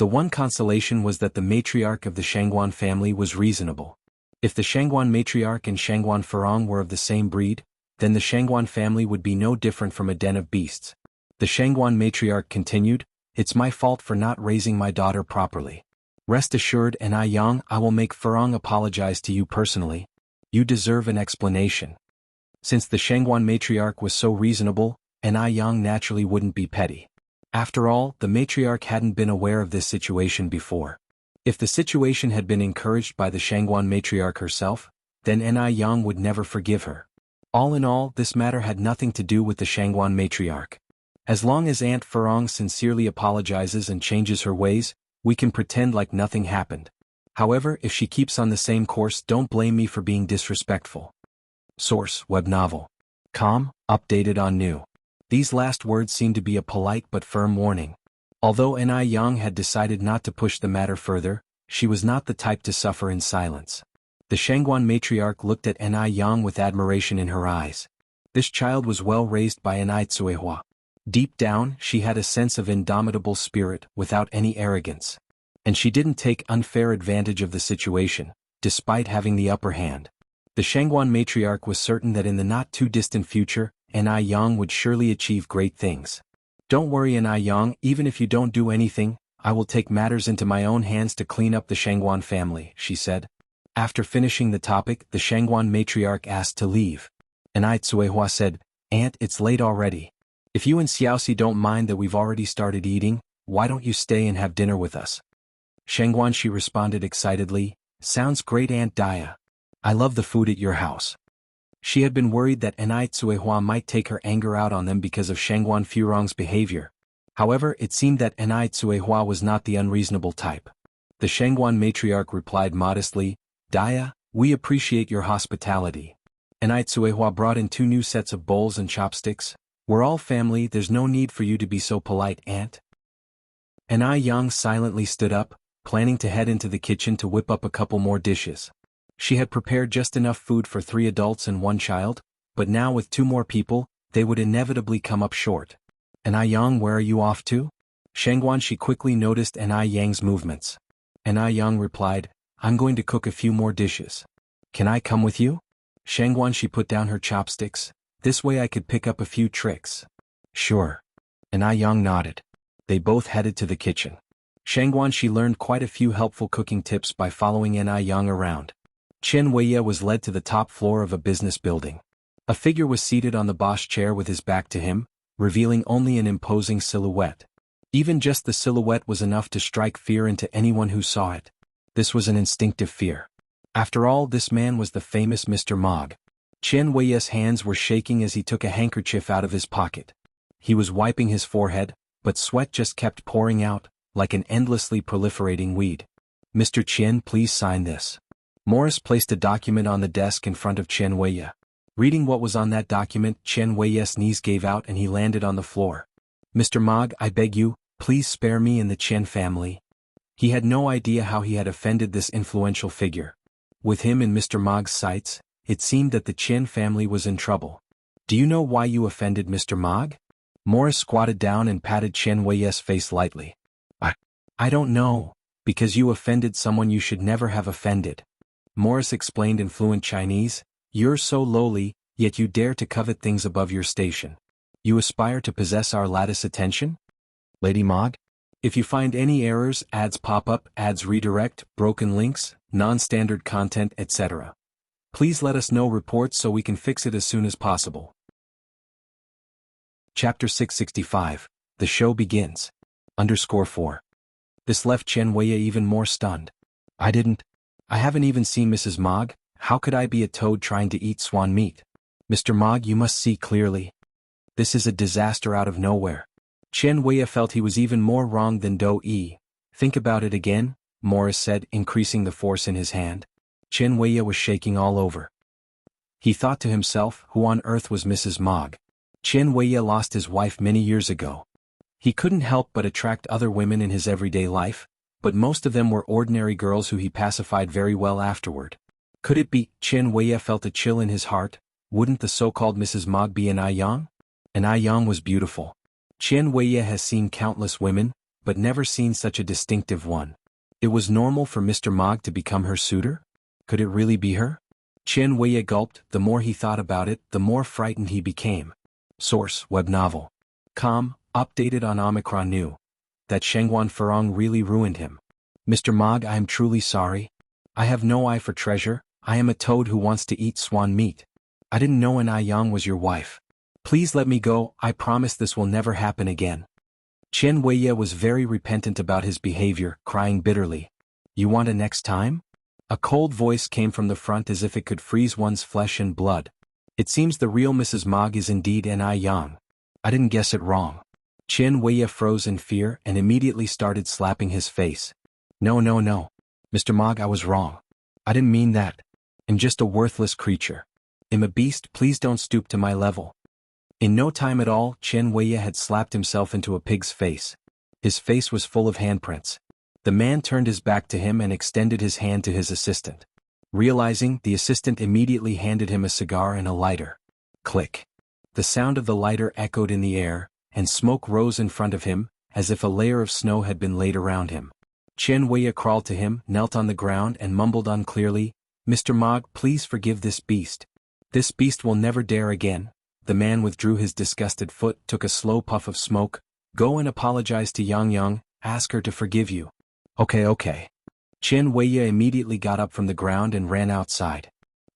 The one consolation was that the matriarch of the Shangguan family was reasonable. If the Shangguan matriarch and Shangguan Farong were of the same breed, then the Shangguan family would be no different from a den of beasts. The Shangguan matriarch continued, "It's my fault for not raising my daughter properly. Rest assured, Anai Yang, I will make Farong apologize to you personally. You deserve an explanation." Since the Shangguan matriarch was so reasonable, Anai Yang naturally wouldn't be petty. After all, the matriarch hadn't been aware of this situation before. If the situation had been encouraged by the Shangguan matriarch herself, then Anai Yang would never forgive her. All in all, this matter had nothing to do with the Shangguan matriarch. As long as Aunt Farong sincerely apologizes and changes her ways, we can pretend like nothing happened. However, if she keeps on the same course, don't blame me for being disrespectful. Source: web novel. Com, updated on new. These last words seem to be a polite but firm warning. Although Anai Yang had decided not to push the matter further, she was not the type to suffer in silence. The Shangguan matriarch looked at Anai Yang with admiration in her eyes. This child was well raised by Anai Tsuehua. Deep down, she had a sense of indomitable spirit without any arrogance. And she didn't take unfair advantage of the situation, despite having the upper hand. The Shangguan matriarch was certain that in the not-too-distant future, Anai Yang would surely achieve great things. "Don't worry, Anai Yang, even if you don't do anything, I will take matters into my own hands to clean up the Shangguan family," she said. After finishing the topic, the Shangguan matriarch asked to leave. Anai Tsuehua said, "Aunt, it's late already. If you and Xiaoxi don't mind that we've already started eating, why don't you stay and have dinner with us?" Shangguan, she responded excitedly, "Sounds great, Aunt Daya. I love the food at your house." She had been worried that Anai Tsuehua might take her anger out on them because of Shangguan Furong's behavior. However, it seemed that Anai Tsuehua was not the unreasonable type. The Shangguan matriarch replied modestly, "Daya, we appreciate your hospitality." Anai Tsuehua brought in 2 new sets of bowls and chopsticks. "We're all family, there's no need for you to be so polite, Aunt." Anai Yang silently stood up, planning to head into the kitchen to whip up a couple more dishes. She had prepared just enough food for 3 adults and 1 child, but now with 2 more people, they would inevitably come up short. "Anai Yang, where are you off to?" Shangguan, she quickly noticed Anai Yang's movements. Anai Yang replied, "I'm going to cook a few more dishes. Can I come with you?" Shangguan, she put down her chopsticks. "This way I could pick up a few tricks." "Sure." Anai Yang nodded. They both headed to the kitchen. Shangguan, she learned quite a few helpful cooking tips by following Anai Yang around. Chen Weiye was led to the top floor of a business building. A figure was seated on the boss chair with his back to him, revealing only an imposing silhouette. Even just the silhouette was enough to strike fear into anyone who saw it. This was an instinctive fear. After all, this man was the famous Mr. Mog. Chen Weiye's hands were shaking as he took a handkerchief out of his pocket. He was wiping his forehead, but sweat just kept pouring out, like an endlessly proliferating weed. "Mr. Chen, please sign this." Morris placed a document on the desk in front of Chen Weiye. Reading what was on that document, Chen Weiye's knees gave out and he landed on the floor. "Mr. Mog, I beg you, please spare me and the Chen family." He had no idea how he had offended this influential figure. With him in Mr. Mog's sights, it seemed that the Chen family was in trouble. "Do you know why you offended Mr. Mog?" Morris squatted down and patted Chen Weiye's face lightly. I don't know, because you offended someone you should never have offended." Morris explained in fluent Chinese, "You're so lowly, yet you dare to covet things above your station. You aspire to possess our lattice attention? Lady Mog? If you find any errors, ads pop up, ads redirect, broken links, non-standard content, etc. Please let us know reports so we can fix it as soon as possible." Chapter 665, The Show Begins. _4. This left Chen Weiye even more stunned. I haven't even seen Mrs. Mog, how could I be a toad trying to eat swan meat? Mr. Mog, you must see clearly. This is a disaster out of nowhere. Chen Weiye felt he was even more wrong than Do Yi. "Think about it again," Morris said, increasing the force in his hand. Chen Weiye was shaking all over. He thought to himself, who on earth was Mrs. Mog? Chen Weiye lost his wife many years ago. He couldn't help but attract other women in his everyday life, but most of them were ordinary girls who he pacified very well afterward. Could it be? Chen Weiye felt a chill in his heart. Wouldn't the so-called Mrs. Mog be Anai Yang? Anai Yang was beautiful. Chen Weiye has seen countless women, but never seen such a distinctive one. It was normal for Mr. Mog to become her suitor? Could it really be her? Chen Weiya gulped. The more he thought about it, the more frightened he became. Source: web novel. Updated on Omicron New. That Shangguan Farong really ruined him. Mr. Mog, I am truly sorry. I have no eye for treasure. I am a toad who wants to eat swan meat. I didn't know An Yang was your wife. Please let me go. I promise this will never happen again. Chen Weiya was very repentant about his behavior, crying bitterly. You want a next time? A cold voice came from the front as if it could freeze one's flesh and blood. It seems the real Mrs. Mog is indeed An Yang. I didn't guess it wrong. Chen Weiya froze in fear and immediately started slapping his face. No. Mr. Mog, I was wrong. I didn't mean that. I'm just a worthless creature. I'm a beast, please don't stoop to my level. In no time at all, Chen Weiya had slapped himself into a pig's face. His face was full of handprints. The man turned his back to him and extended his hand to his assistant. Realizing, the assistant immediately handed him a cigar and a lighter. Click. The sound of the lighter echoed in the air, and smoke rose in front of him, as if a layer of snow had been laid around him. Chen Weiya crawled to him, knelt on the ground and mumbled unclearly, Mr. Mog, please forgive this beast. This beast will never dare again. The man withdrew his disgusted foot, took a slow puff of smoke. Go and apologize to Yang, ask her to forgive you. Okay. Chen Weiya immediately got up from the ground and ran outside.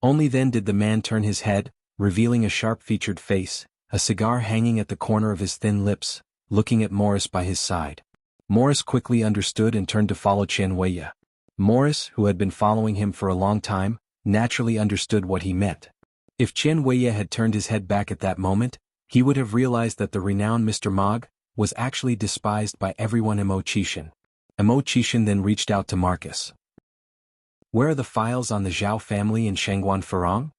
Only then did the man turn his head, revealing a sharp-featured face, a cigar hanging at the corner of his thin lips, looking at Morris by his side. Morris quickly understood and turned to follow Chen Weiya. Morris, who had been following him for a long time, naturally understood what he meant. If Chen Weiya had turned his head back at that moment, he would have realized that the renowned Mr. Mog was actually despised by everyone in Chishan. Chishan then reached out to Marcus. Where are the files on the Zhao family in Shangguan Farong?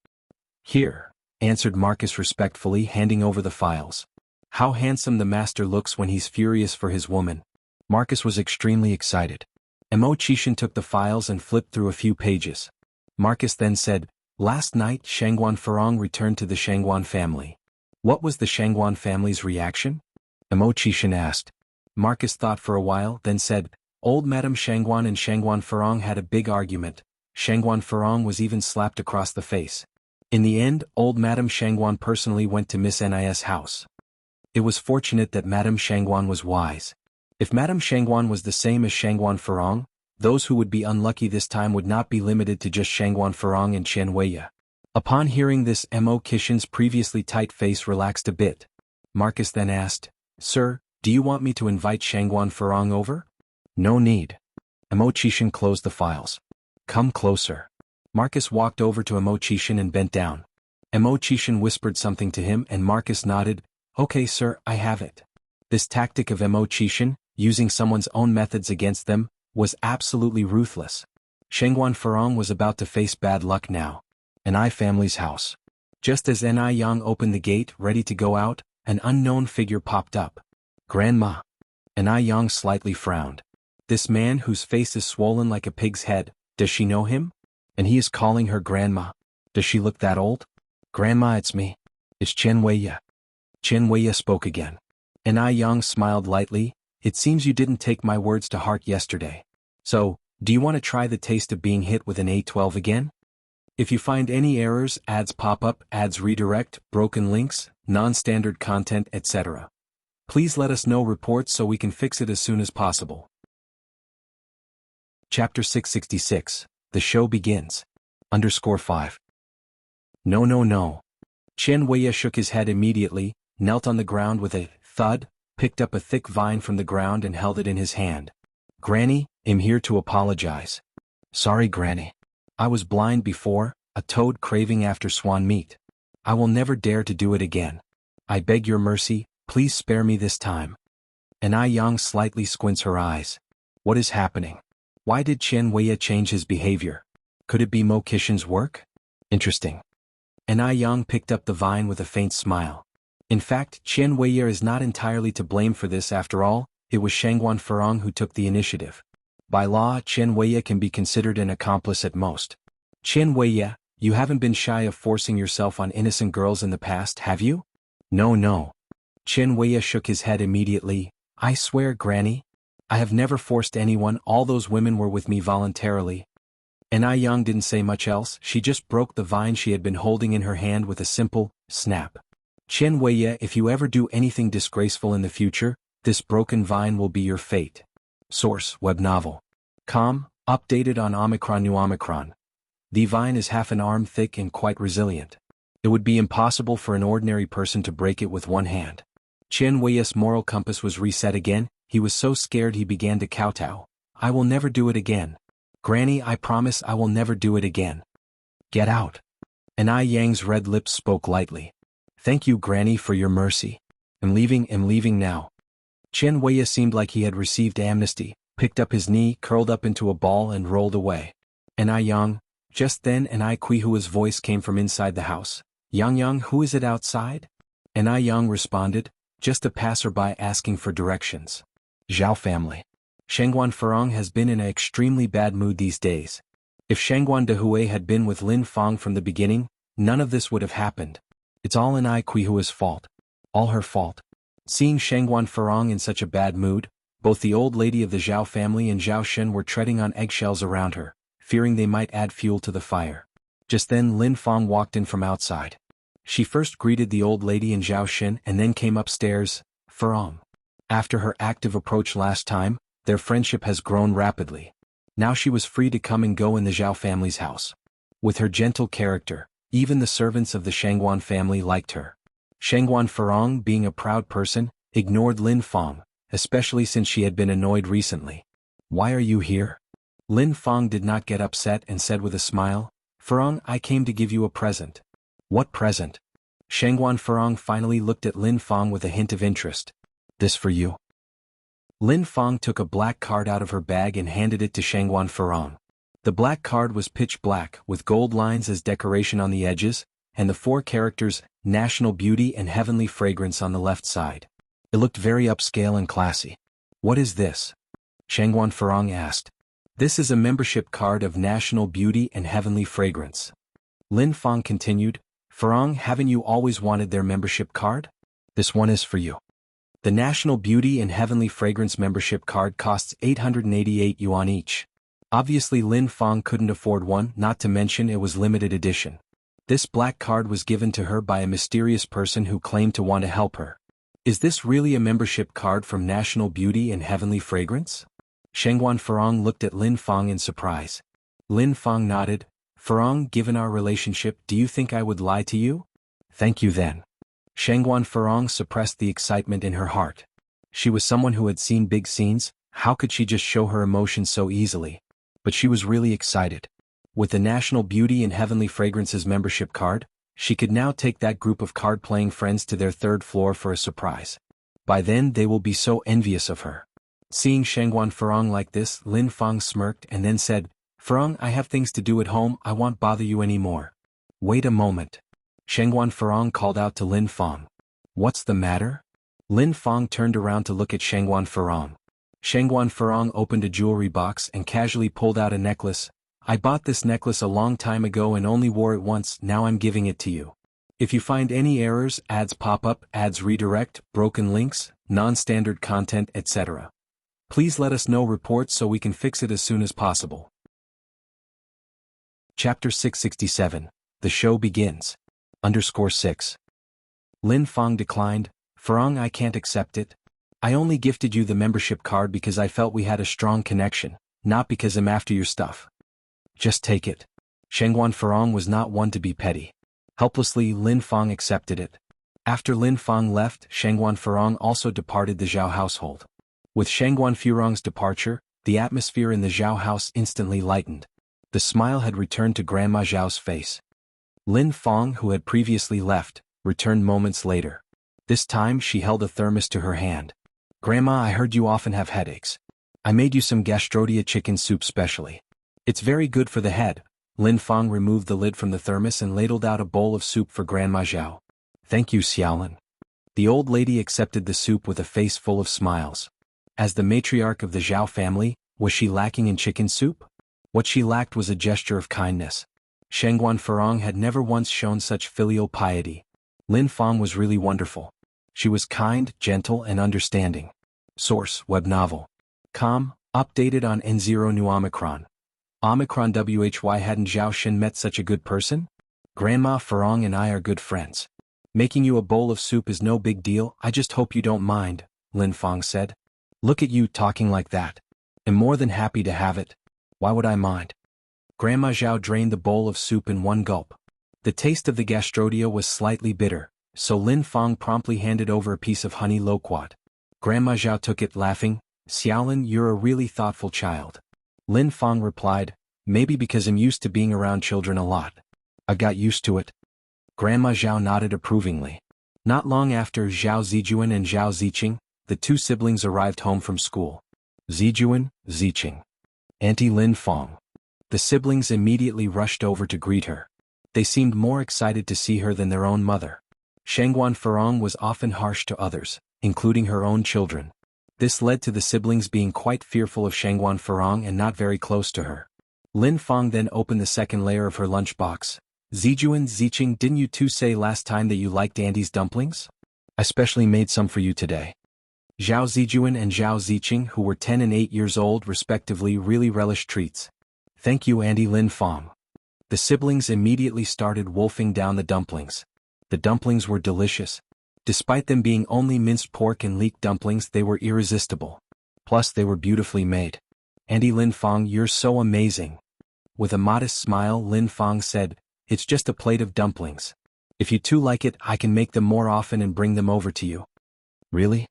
Here, answered Marcus respectfully, handing over the files. How handsome the master looks when he's furious for his woman. Marcus was extremely excited. Chishan took the files and flipped through a few pages. Marcus then said, Last night Shangguan Farong returned to the Shangguan family. What was the Shangguan family's reaction? Chishan asked. Marcus thought for a while, then said, Old Madame Shangguan and Shangguan Farong had a big argument. Shangguan Farong was even slapped across the face. In the end, old Madame Shangguan personally went to Miss Nis' house. It was fortunate that Madame Shangguan was wise. If Madame Shangguan was the same as Shangguan Farong, those who would be unlucky this time would not be limited to just Shangguan Farong and Chen Weiya. Upon hearing this, Chishan's previously tight face relaxed a bit. Marcus then asked, Sir, do you want me to invite Shangguan Farong over? No need. Chishan closed the files. Come closer. Marcus walked over to Chishan and bent down. Chishan whispered something to him and Marcus nodded, Okay sir, I have it. This tactic of Chishan, using someone's own methods against them, was absolutely ruthless. Shangguan Farong was about to face bad luck now. An family's house. Just as Yang opened the gate ready to go out, an unknown figure popped up. Grandma. Yang slightly frowned. This man whose face is swollen like a pig's head, does she know him? And he is calling her grandma. Does she look that old? Grandma, it's me. It's Chen Weiya. Chen Weiya spoke again. Yang smiled lightly. It seems you didn't take my words to heart yesterday. So, do you want to try the taste of being hit with an A12 again? If you find any errors, ads pop up, ads redirect, broken links, non-standard content, etc., please let us know reports so we can fix it as soon as possible. Chapter 666. The show begins. _5. No. Chen Weiya shook his head immediately, knelt on the ground with a thud, picked up a thick vine from the ground and held it in his hand. Granny, I'm here to apologize. Sorry, Granny. I was blind before, a toad craving after swan meat. I will never dare to do it again. I beg your mercy, please spare me this time. Yang slightly squints her eyes. What is happening? Why did Chen Weiya change his behavior? Could it be Chishan's work? Interesting. Yang picked up the vine with a faint smile. In fact, Chen Weiya is not entirely to blame for this after all, it was Shangguan Farong who took the initiative. By law, Chen Weiya can be considered an accomplice at most. Chen Weiya, you haven't been shy of forcing yourself on innocent girls in the past, have you? No. Chen Weiya shook his head immediately. I swear, Granny. I have never forced anyone, all those women were with me voluntarily. And Ai Yang didn't say much else, she just broke the vine she had been holding in her hand with a simple snap. Chen Weiye, if you ever do anything disgraceful in the future, this broken vine will be your fate. Source, web novel. Com, updated on Omicron New Omicron. The vine is half an arm thick and quite resilient. It would be impossible for an ordinary person to break it with one hand. Chen Weiye's moral compass was reset again, he was so scared he began to kowtow. I will never do it again. Granny, I promise I will never do it again. Get out. And Ai Yang's red lips spoke lightly. Thank you, Granny, for your mercy. I'm leaving now. Chen Weiye seemed like he had received amnesty, picked up his knee, curled up into a ball and rolled away. And Ai Yang, just then an Ai Kuihua's voice came from inside the house. Yang, who is it outside? And Ai Yang responded, just a passerby asking for directions. Zhao family. Shangguan Farong has been in an extremely bad mood these days. If Shangguan Dehui had been with Lin Fang from the beginning, none of this would have happened. It's all in Ai Kuihua's fault. All her fault. Seeing Shangguan Farong in such a bad mood, both the old lady of the Zhao family and Zhao Shen were treading on eggshells around her, fearing they might add fuel to the fire. Just then Lin Fang walked in from outside. She first greeted the old lady and Zhao Shen and then came upstairs. Farong. After her active approach last time, their friendship has grown rapidly. Now she was free to come and go in the Zhao family's house. With her gentle character, even the servants of the Shangguan family liked her. Shangguan Farong, being a proud person, ignored Lin Fang, especially since she had been annoyed recently. Why are you here? Lin Fang did not get upset and said with a smile, Farong, I came to give you a present. What present? Shangguan Farong finally looked at Lin Fang with a hint of interest. This for you. Lin Fang took a black card out of her bag and handed it to Shangguan Farong. The black card was pitch black, with gold lines as decoration on the edges, and the 4 characters, National Beauty and Heavenly Fragrance on the left side. It looked very upscale and classy. What is this? Shangguan Farong asked. This is a membership card of National Beauty and Heavenly Fragrance. Lin Fang continued, Farong, haven't you always wanted their membership card? This one is for you. The National Beauty and Heavenly Fragrance membership card costs 888 yuan each. Obviously Lin Fang couldn't afford one, not to mention it was limited edition. This black card was given to her by a mysterious person who claimed to want to help her. Is this really a membership card from National Beauty and Heavenly Fragrance? Shangguan Farong looked at Lin Fang in surprise. Lin Fang nodded. Farong, given our relationship, do you think I would lie to you? Thank you then. Shangguan Farong suppressed the excitement in her heart. She was someone who had seen big scenes, how could she just show her emotions so easily? But she was really excited. With the National Beauty and Heavenly Fragrance's membership card, she could now take that group of card-playing friends to their 3rd floor for a surprise. By then they will be so envious of her. Seeing Shangguan Farong like this, Lin Fang smirked and then said, Farong, I have things to do at home, I won't bother you anymore. Wait a moment. Shangguan Farong called out to Lin Fang. What's the matter? Lin Fang turned around to look at Shangguan Farong. Shangguan Farong opened a jewelry box and casually pulled out a necklace. I bought this necklace a long time ago and only wore it once, now I'm giving it to you. If you find any errors, ads pop up, ads redirect, broken links, non-standard content, etc. Please let us know reports so we can fix it as soon as possible. Chapter 667. The show begins. _6. Lin Fang declined. Farong, I can't accept it. I only gifted you the membership card because I felt we had a strong connection, not because I'm after your stuff. Just take it. Shangguan Farong was not one to be petty. Helplessly, Lin Fang accepted it. After Lin Fang left, Shangguan Farong also departed the Zhao household. With Shangguan Farong's departure, the atmosphere in the Zhao house instantly lightened. The smile had returned to Grandma Zhao's face. Lin Fang, who had previously left, returned moments later. This time she held a thermos to her hand. Grandma, I heard you often have headaches. I made you some gastrodia chicken soup specially. It's very good for the head. Lin Fang removed the lid from the thermos and ladled out a bowl of soup for Grandma Zhao. Thank you, Xiaolin. The old lady accepted the soup with a face full of smiles. As the matriarch of the Zhao family, was she lacking in chicken soup? What she lacked was a gesture of kindness. Shangguan Farong had never once shown such filial piety. Lin Fang was really wonderful. She was kind, gentle, and understanding. Source, web novel. Updated on N0 new Omicron. Omicron WHY hadn't Zhao Shen met such a good person? Grandma Farong and I are good friends. Making you a bowl of soup is no big deal, I just hope you don't mind, Lin Fang said. Look at you talking like that. I'm more than happy to have it. Why would I mind? Grandma Zhao drained the bowl of soup in one gulp. The taste of the gastrodia was slightly bitter, so Lin Fang promptly handed over a piece of honey loquat. Grandma Zhao took it laughing. Xiaolin, you're a really thoughtful child. Lin Fang replied, maybe because I'm used to being around children a lot. I got used to it. Grandma Zhao nodded approvingly. Not long after Zhao Zijuan and Zhao Ziqing, the two siblings arrived home from school. Zijuan, Ziqing. Auntie Lin Fang. The siblings immediately rushed over to greet her. They seemed more excited to see her than their own mother. Shangguan Farong was often harsh to others, including her own children. This led to the siblings being quite fearful of Shangguan Farong and not very close to her. Lin Fang then opened the second layer of her lunchbox. Zijuan, Ziqing, didn't you two say last time that you liked Auntie's dumplings? I specially made some for you today. Zhao Zijuan and Zhao Ziqing, who were 10 and 8 years old respectively, really relished treats. Thank you, Auntie Lin Fang. The siblings immediately started wolfing down the dumplings. The dumplings were delicious. Despite them being only minced pork and leek dumplings, they were irresistible. Plus they were beautifully made. Auntie Lin Fang, you're so amazing. With a modest smile, Lin Fang said, it's just a plate of dumplings. If you two like it, I can make them more often and bring them over to you. Really?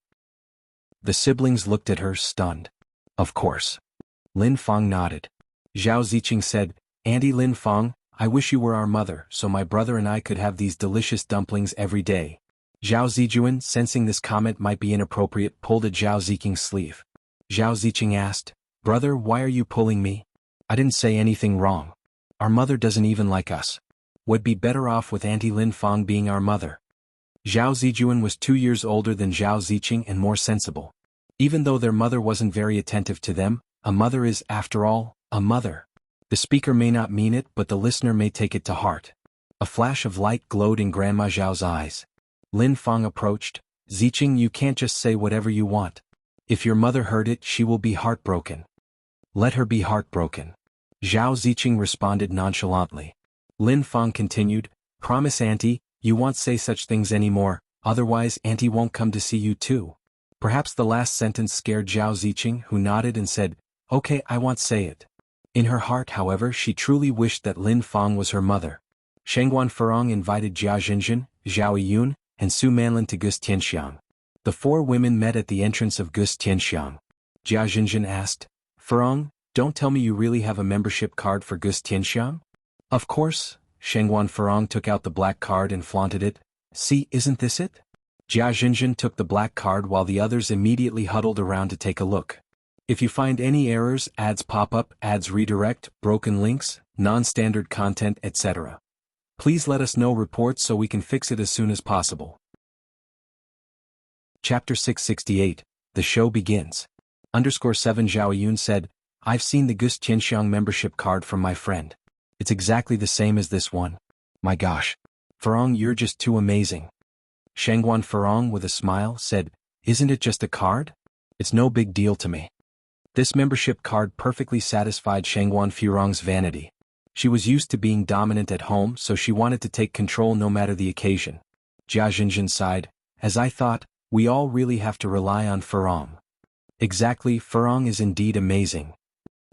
The siblings looked at her, stunned. Of course. Lin Fang nodded. Zhao Ziqing said, Auntie Lin Fang, I wish you were our mother so my brother and I could have these delicious dumplings every day. Zhao Zijuan, sensing this comment might be inappropriate, pulled at Zhao Ziqing's sleeve. Zhao Ziqing asked, Brother, why are you pulling me? I didn't say anything wrong. Our mother doesn't even like us. Would be better off with Auntie Lin Fang being our mother. Zhao Zijuan was 2 years older than Zhao Ziqing and more sensible. Even though their mother wasn't very attentive to them, a mother is, after all, a mother. The speaker may not mean it, but the listener may take it to heart. A flash of light glowed in Grandma Zhao's eyes. Lin Fang approached. Ziqing, you can't just say whatever you want. If your mother heard it, she will be heartbroken. Let her be heartbroken. Zhao Ziqing responded nonchalantly. Lin Fang continued, promise Auntie, you won't say such things anymore, otherwise Auntie won't come to see you too. Perhaps the last sentence scared Zhao Ziqing, who nodded and said, okay, I won't say it. In her heart, however, she truly wished that Lin Fang was her mother. Shangguan Farong invited Jia Jinjin, Zhao Yun, and Su Manlin to Gus Tianxiang. The four women met at the entrance of Gus Tianxiang. Jia Jinjin asked, Farong, don't tell me you really have a membership card for Gus Tianxiang? Of course. Shangguan Farong took out the black card and flaunted it. See, isn't this it? Jia Jinjin took the black card while the others immediately huddled around to take a look. If you find any errors, ads pop up, ads redirect, broken links, non-standard content, etc. Please let us know reports so we can fix it as soon as possible. Chapter 668, The Show Begins. _7 Zhao Yun said, I've seen the Gus Tianxiang membership card from my friend. It's exactly the same as this one. My gosh. Farong, you're just too amazing. Shangguan Farong, with a smile, said, isn't it just a card? It's no big deal to me. This membership card perfectly satisfied Shangguan Farong's vanity. She was used to being dominant at home, so she wanted to take control no matter the occasion. Jia Jinjin sighed, as I thought, we all really have to rely on Farong. Exactly, Farong is indeed amazing.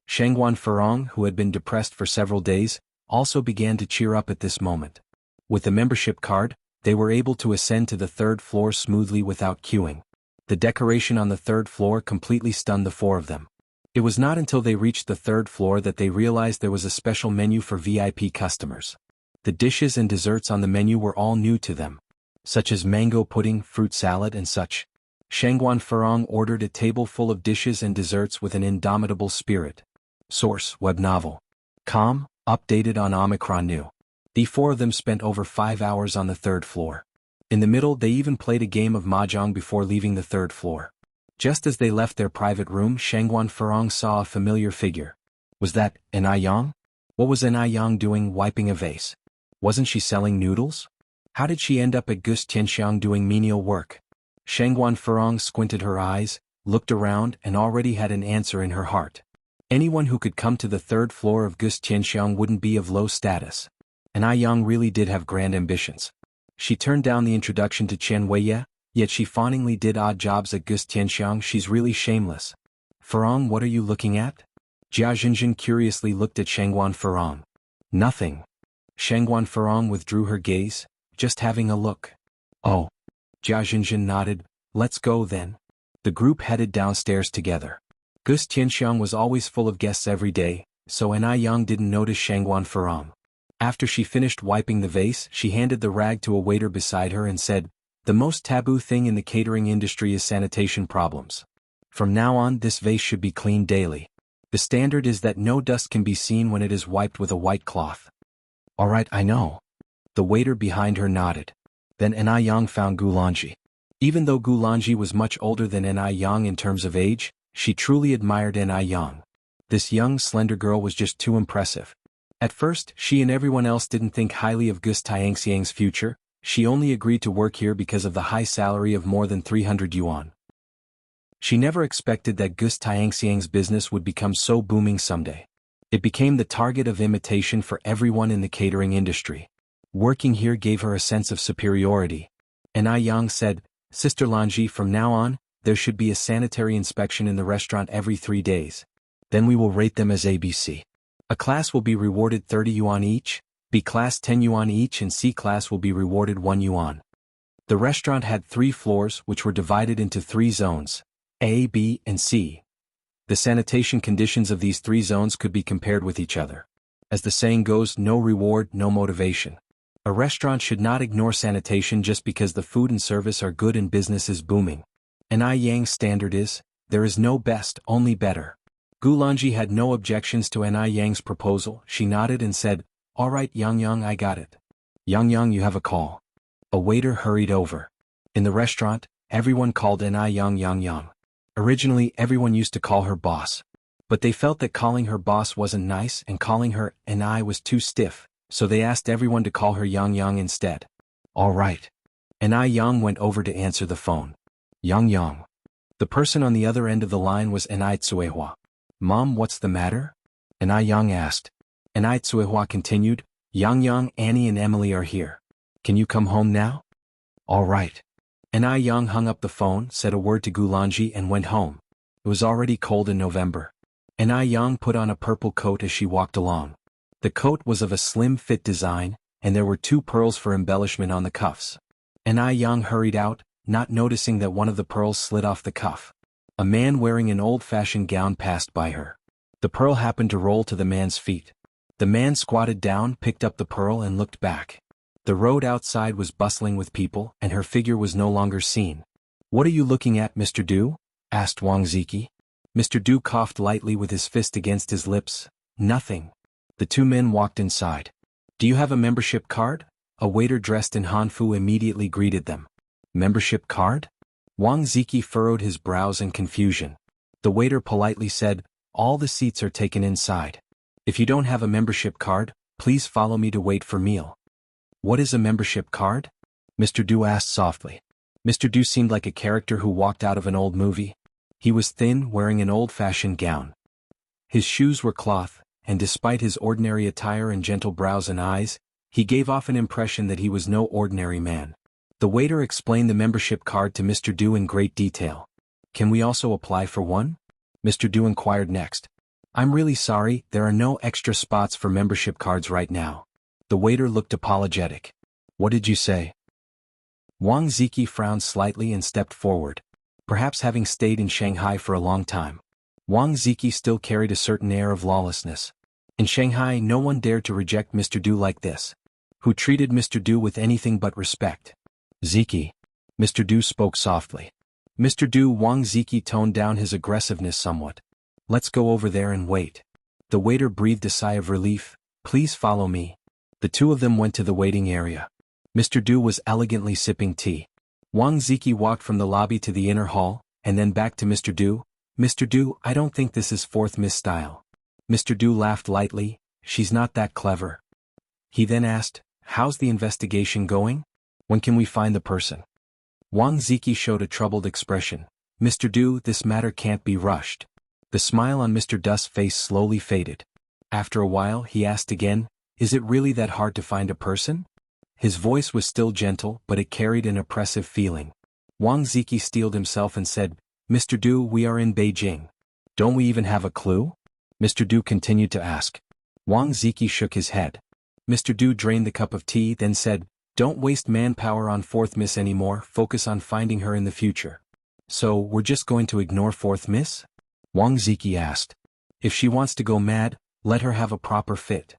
Shangguan Farong, who had been depressed for several days, also began to cheer up at this moment. With the membership card, they were able to ascend to the 3rd floor smoothly without queuing. The decoration on the 3rd floor completely stunned the four of them. It was not until they reached the 3rd floor that they realized there was a special menu for VIP customers. The dishes and desserts on the menu were all new to them, such as mango pudding, fruit salad and such. Shangguan Farong ordered a table full of dishes and desserts with an indomitable spirit. Source, web novel. Updated on Omicron New. The four of them spent over 5 hours on the 3rd floor. In the middle, they even played a game of mahjong before leaving the 3rd floor. Just as they left their private room, Shangguan Farong saw a familiar figure. Was that Anai Yang? What was Anai Yang doing wiping a vase? Wasn't she selling noodles? How did she end up at Gus Tianxiang doing menial work? Shangguan Farong squinted her eyes. looked around and already had an answer in her heart. Anyone who could come to the third floor of Gus Tianxiang wouldn't be of low status. And Ai Yang really did have grand ambitions. She turned down the introduction to Chen Weiye, yet she fawningly did odd jobs at Gus Tianxiang. She's really shameless. Farong, what are you looking at? Jia Jinjin curiously looked at Shangguan Farong. Nothing. Shangguan Farong withdrew her gaze, just having a look. Oh. Jia Jinjin nodded. Let's go then. The group headed downstairs together. Gus Tianxiang was always full of guests every day, so Ai Yang didn't notice Shangguan Farong. After she finished wiping the vase, she handed the rag to a waiter beside her and said, "The most taboo thing in the catering industry is sanitation problems. From now on, this vase should be cleaned daily. The standard is that no dust can be seen when it is wiped with a white cloth." "All right, I know." The waiter behind her nodded. Then Ai Yang found Gulangji. Even though Gulangji was much older than Ai Yang in terms of age, she truly admired Ai Yang. This young, slender girl was just too impressive. At first, she and everyone else didn't think highly of Gus Tianxiang's future. She only agreed to work here because of the high salary of more than 300 yuan. She never expected that Gus Tianxiang's business would become so booming someday. It became the target of imitation for everyone in the catering industry. Working here gave her a sense of superiority. And Ai Yang said, "Sister Lanji, from now on, there should be a sanitary inspection in the restaurant every 3 days. Then we will rate them as ABC. A class will be rewarded 30 yuan each, B class 10 yuan each, and C class will be rewarded 1 yuan. The restaurant had 3 floors which were divided into 3 zones, A, B, and C. The sanitation conditions of these 3 zones could be compared with each other. As the saying goes, no reward, no motivation. A restaurant should not ignore sanitation just because the food and service are good and business is booming. An Ai Yang standard is, there is no best, only better." Gulangji had no objections to Ai Yang's proposal. She nodded and said, "All right, Yang, I got it. Yang, you have a call." A waiter hurried over. In the restaurant, everyone called Ai Yang. Originally, everyone used to call her boss. But they felt that calling her boss wasn't nice and calling her Ai was too stiff, so they asked everyone to call her Yang instead. "All right." Ai Yang went over to answer the phone. Yang. The person on the other end of the line was Ai Tsuehua. "Mom, what's the matter?" Ai Yang asked. Ai Tsuehua continued, "Yang, Annie and Emily are here. Can you come home now?" "All right." Ai Yang hung up the phone, said a word to Gulangji and went home. It was already cold in November. Ai Yang put on a purple coat as she walked along. The coat was of a slim fit design, and there were 2 pearls for embellishment on the cuffs. Ai Yang hurried out, not noticing that one of the pearls slid off the cuff. A man wearing an old-fashioned gown passed by her. The pearl happened to roll to the man's feet. The man squatted down, picked up the pearl and looked back. The road outside was bustling with people, and her figure was no longer seen. "What are you looking at, Mr. Du?" asked Wang Ziki. Mr. Du coughed lightly with his fist against his lips. "Nothing." The 2 men walked inside. "Do you have a membership card?" A waiter dressed in Hanfu immediately greeted them. "Membership card?" Wang Ziki furrowed his brows in confusion. The waiter politely said, "All the seats are taken inside. If you don't have a membership card, please follow me to wait for meal." "What is a membership card?" Mr. Du asked softly. Mr. Du seemed like a character who walked out of an old movie. He was thin, wearing an old-fashioned gown. His shoes were cloth, and despite his ordinary attire and gentle brows and eyes, he gave off an impression that he was no ordinary man. The waiter explained the membership card to Mr. Du in great detail. "Can we also apply for one?" Mr. Du inquired next. "I'm really sorry, there are no extra spots for membership cards right now." The waiter looked apologetic. "What did you say?" Wang Ziki frowned slightly and stepped forward. Perhaps having stayed in Shanghai for a long time, Wang Ziki still carried a certain air of lawlessness. In Shanghai, no one dared to reject Mr. Du like this, who treated Mr. Du with anything but respect. "Ziki." Mr. Du spoke softly. "Mr. Du." Wang Ziki toned down his aggressiveness somewhat. "Let's go over there and wait." The waiter breathed a sigh of relief. "Please follow me." The 2 of them went to the waiting area. Mr. Du was elegantly sipping tea. Wang Ziki walked from the lobby to the inner hall, and then back to Mr. Du. "Mr. Du, I don't think this is 4th Miss style." Mr. Du laughed lightly. "She's not that clever." He then asked, "How's the investigation going? When can we find the person?" Wang Ziki showed a troubled expression. Mr. Du, this matter can't be rushed. The smile on Mr. Du's face slowly faded. After a while he asked again, is it really that hard to find a person? His voice was still gentle, but it carried an oppressive feeling. Wang Ziki steeled himself and said, Mr. Du, we are in Beijing. Don't we even have a clue? Mr. Du continued to ask. Wang Ziki shook his head. Mr. Du drained the cup of tea, then said, don't waste manpower on Fourth Miss anymore, focus on finding her in the future. So, we're just going to ignore Fourth Miss? Wang Ziki asked. If she wants to go mad, let her have a proper fit.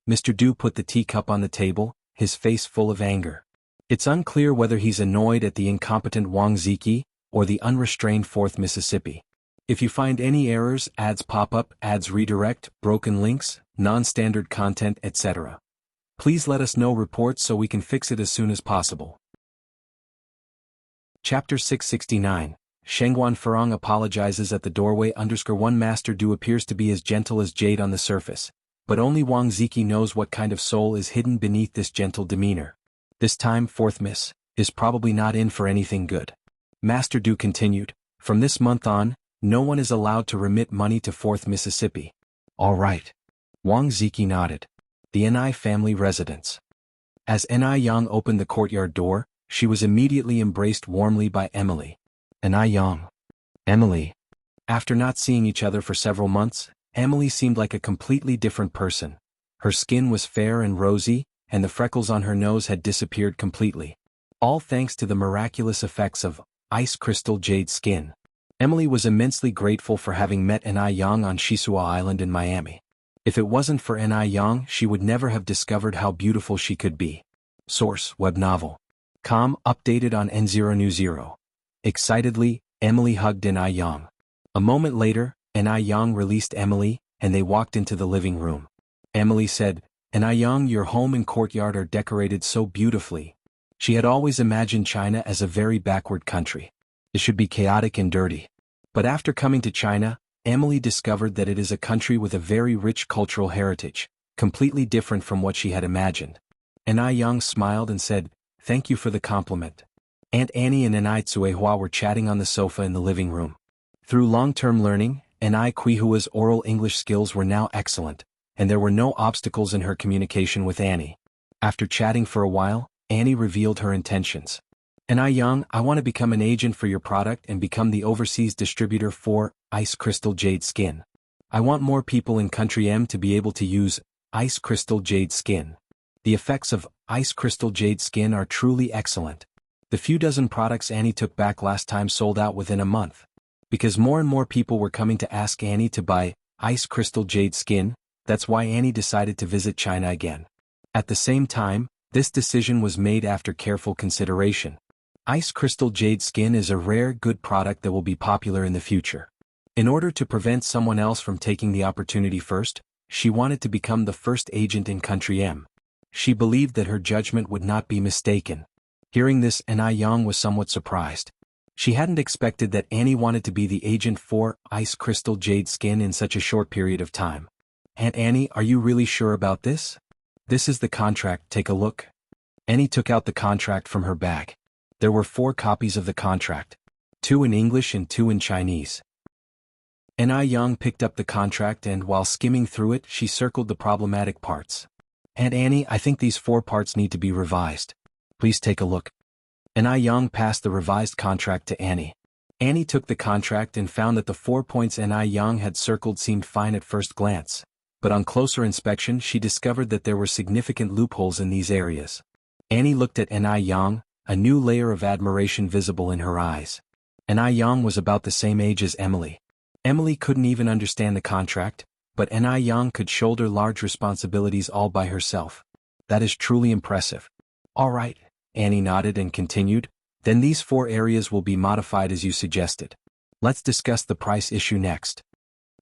Mr. Du put the teacup on the table, his face full of anger. It's unclear whether he's annoyed at the incompetent Wang Ziki, or the unrestrained Fourth Mississippi. If you find any errors, ads pop up, ads redirect, broken links, non-standard content, etc. Please let us know reports so we can fix it as soon as possible. Chapter 669, Shengguan Furong apologizes at the doorway. _1 Master Du appears to be as gentle as jade on the surface, but only Wang Ziki knows what kind of soul is hidden beneath this gentle demeanor. This time Fourth Miss is probably not in for anything good. Master Du continued, from this month on, no one is allowed to remit money to Fourth Mississippi. All right. Wang Ziki nodded. The Ni family residence. As Ni Yang opened the courtyard door, she was immediately embraced warmly by Emily. Ni Yang. Emily. After not seeing each other for several months, Emily seemed like a completely different person. Her skin was fair and rosy, and the freckles on her nose had disappeared completely. All thanks to the miraculous effects of ice crystal jade skin. Emily was immensely grateful for having met Ni Yang on Shisua Island in Miami. If it wasn't for Ni Yang, she would never have discovered how beautiful she could be. Source: Web Novel. Com. Updated on N0New0. Excitedly, Emily hugged Ni Yang. A moment later, Ni Yang released Emily, and they walked into the living room. Emily said, Ni Yang, your home and courtyard are decorated so beautifully. She had always imagined China as a very backward country. It should be chaotic and dirty. But after coming to China, Emily discovered that it is a country with a very rich cultural heritage, completely different from what she had imagined. Ni Yang smiled and said, thank you for the compliment. Aunt Annie and Ni Tsuehua were chatting on the sofa in the living room. Through long-term learning, Ni Kuihua's oral English skills were now excellent, and there were no obstacles in her communication with Annie. After chatting for a while, Annie revealed her intentions. Ni Yang, I want to become an agent for your product and become the overseas distributor for Ice Crystal Jade Skin. I want more people in Country M to be able to use Ice Crystal Jade Skin. The effects of Ice Crystal Jade Skin are truly excellent. The few dozen products Annie took back last time sold out within a month. Because more and more people were coming to ask Annie to buy Ice Crystal Jade Skin, that's why Annie decided to visit China again. At the same time, this decision was made after careful consideration. Ice Crystal Jade Skin is a rare, good product that will be popular in the future. In order to prevent someone else from taking the opportunity first, she wanted to become the first agent in Country M. She believed that her judgment would not be mistaken. Hearing this, Ni Yang was somewhat surprised. She hadn't expected that Annie wanted to be the agent for Ice Crystal Jade Skin in such a short period of time. Aunt Annie, are you really sure about this? This is the contract, take a look. Annie took out the contract from her bag. There were 4 copies of the contract. 2 in English and 2 in Chinese. Ni Yang picked up the contract and while skimming through it, she circled the problematic parts. Aunt Annie, I think these 4 parts need to be revised. Please take a look. Ni Yang passed the revised contract to Annie. Annie took the contract and found that the 4 points Ni Yang had circled seemed fine at first glance. But on closer inspection she discovered that there were significant loopholes in these areas. Annie looked at Ni Yang, a new layer of admiration visible in her eyes. Ni Yang was about the same age as Emily. Emily couldn't even understand the contract, but Ni Yang could shoulder large responsibilities all by herself. That is truly impressive. All right, Annie nodded and continued, then these 4 areas will be modified as you suggested. Let's discuss the price issue next.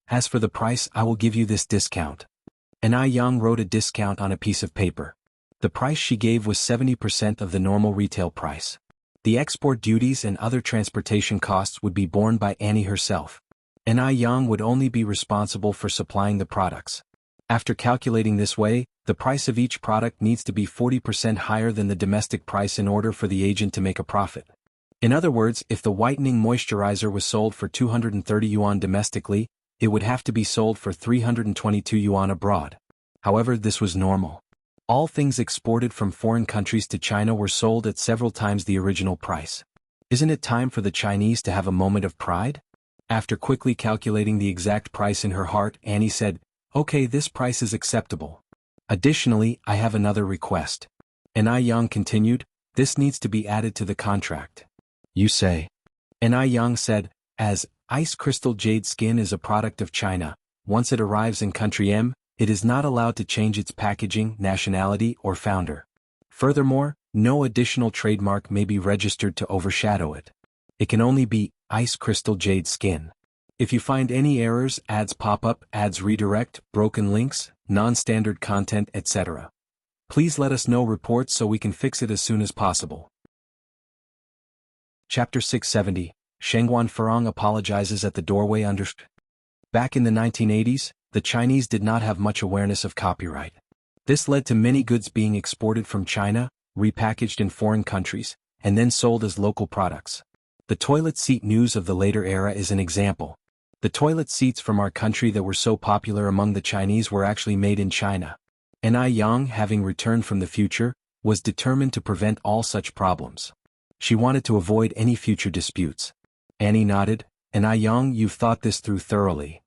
As for the price, I will give you this discount. Ni Yang wrote a discount on a piece of paper. The price she gave was 70% of the normal retail price. The export duties and other transportation costs would be borne by Annie herself. Ni Yang would only be responsible for supplying the products. After calculating this way, the price of each product needs to be 40% higher than the domestic price in order for the agent to make a profit. In other words, if the whitening moisturizer was sold for 230 yuan domestically, it would have to be sold for 322 yuan abroad. However, this was normal. All things exported from foreign countries to China were sold at several times the original price. Isn't it time for the Chinese to have a moment of pride? After quickly calculating the exact price in her heart, Annie said, "Okay, this price is acceptable. Additionally, I have another request." And Yang continued, "This needs to be added to the contract." "You say?" And Yang said, "As ice crystal jade skin is a product of China, once it arrives in country M, it is not allowed to change its packaging, nationality, or founder. Furthermore, no additional trademark may be registered to overshadow it. It can only be ice crystal jade skin. If you find any errors, ads pop up, ads redirect, broken links, non-standard content, etc., please let us know reports so we can fix it as soon as possible." Chapter 670, Shengguan Furong apologizes at the doorway. Back in the 1980s, the Chinese did not have much awareness of copyright. This led to many goods being exported from China, repackaged in foreign countries, and then sold as local products. The toilet seat news of the later era is an example. The toilet seats from our country that were so popular among the Chinese were actually made in China. And Yang, having returned from the future, was determined to prevent all such problems. She wanted to avoid any future disputes. Annie nodded, "And Yang, you've thought this through thoroughly.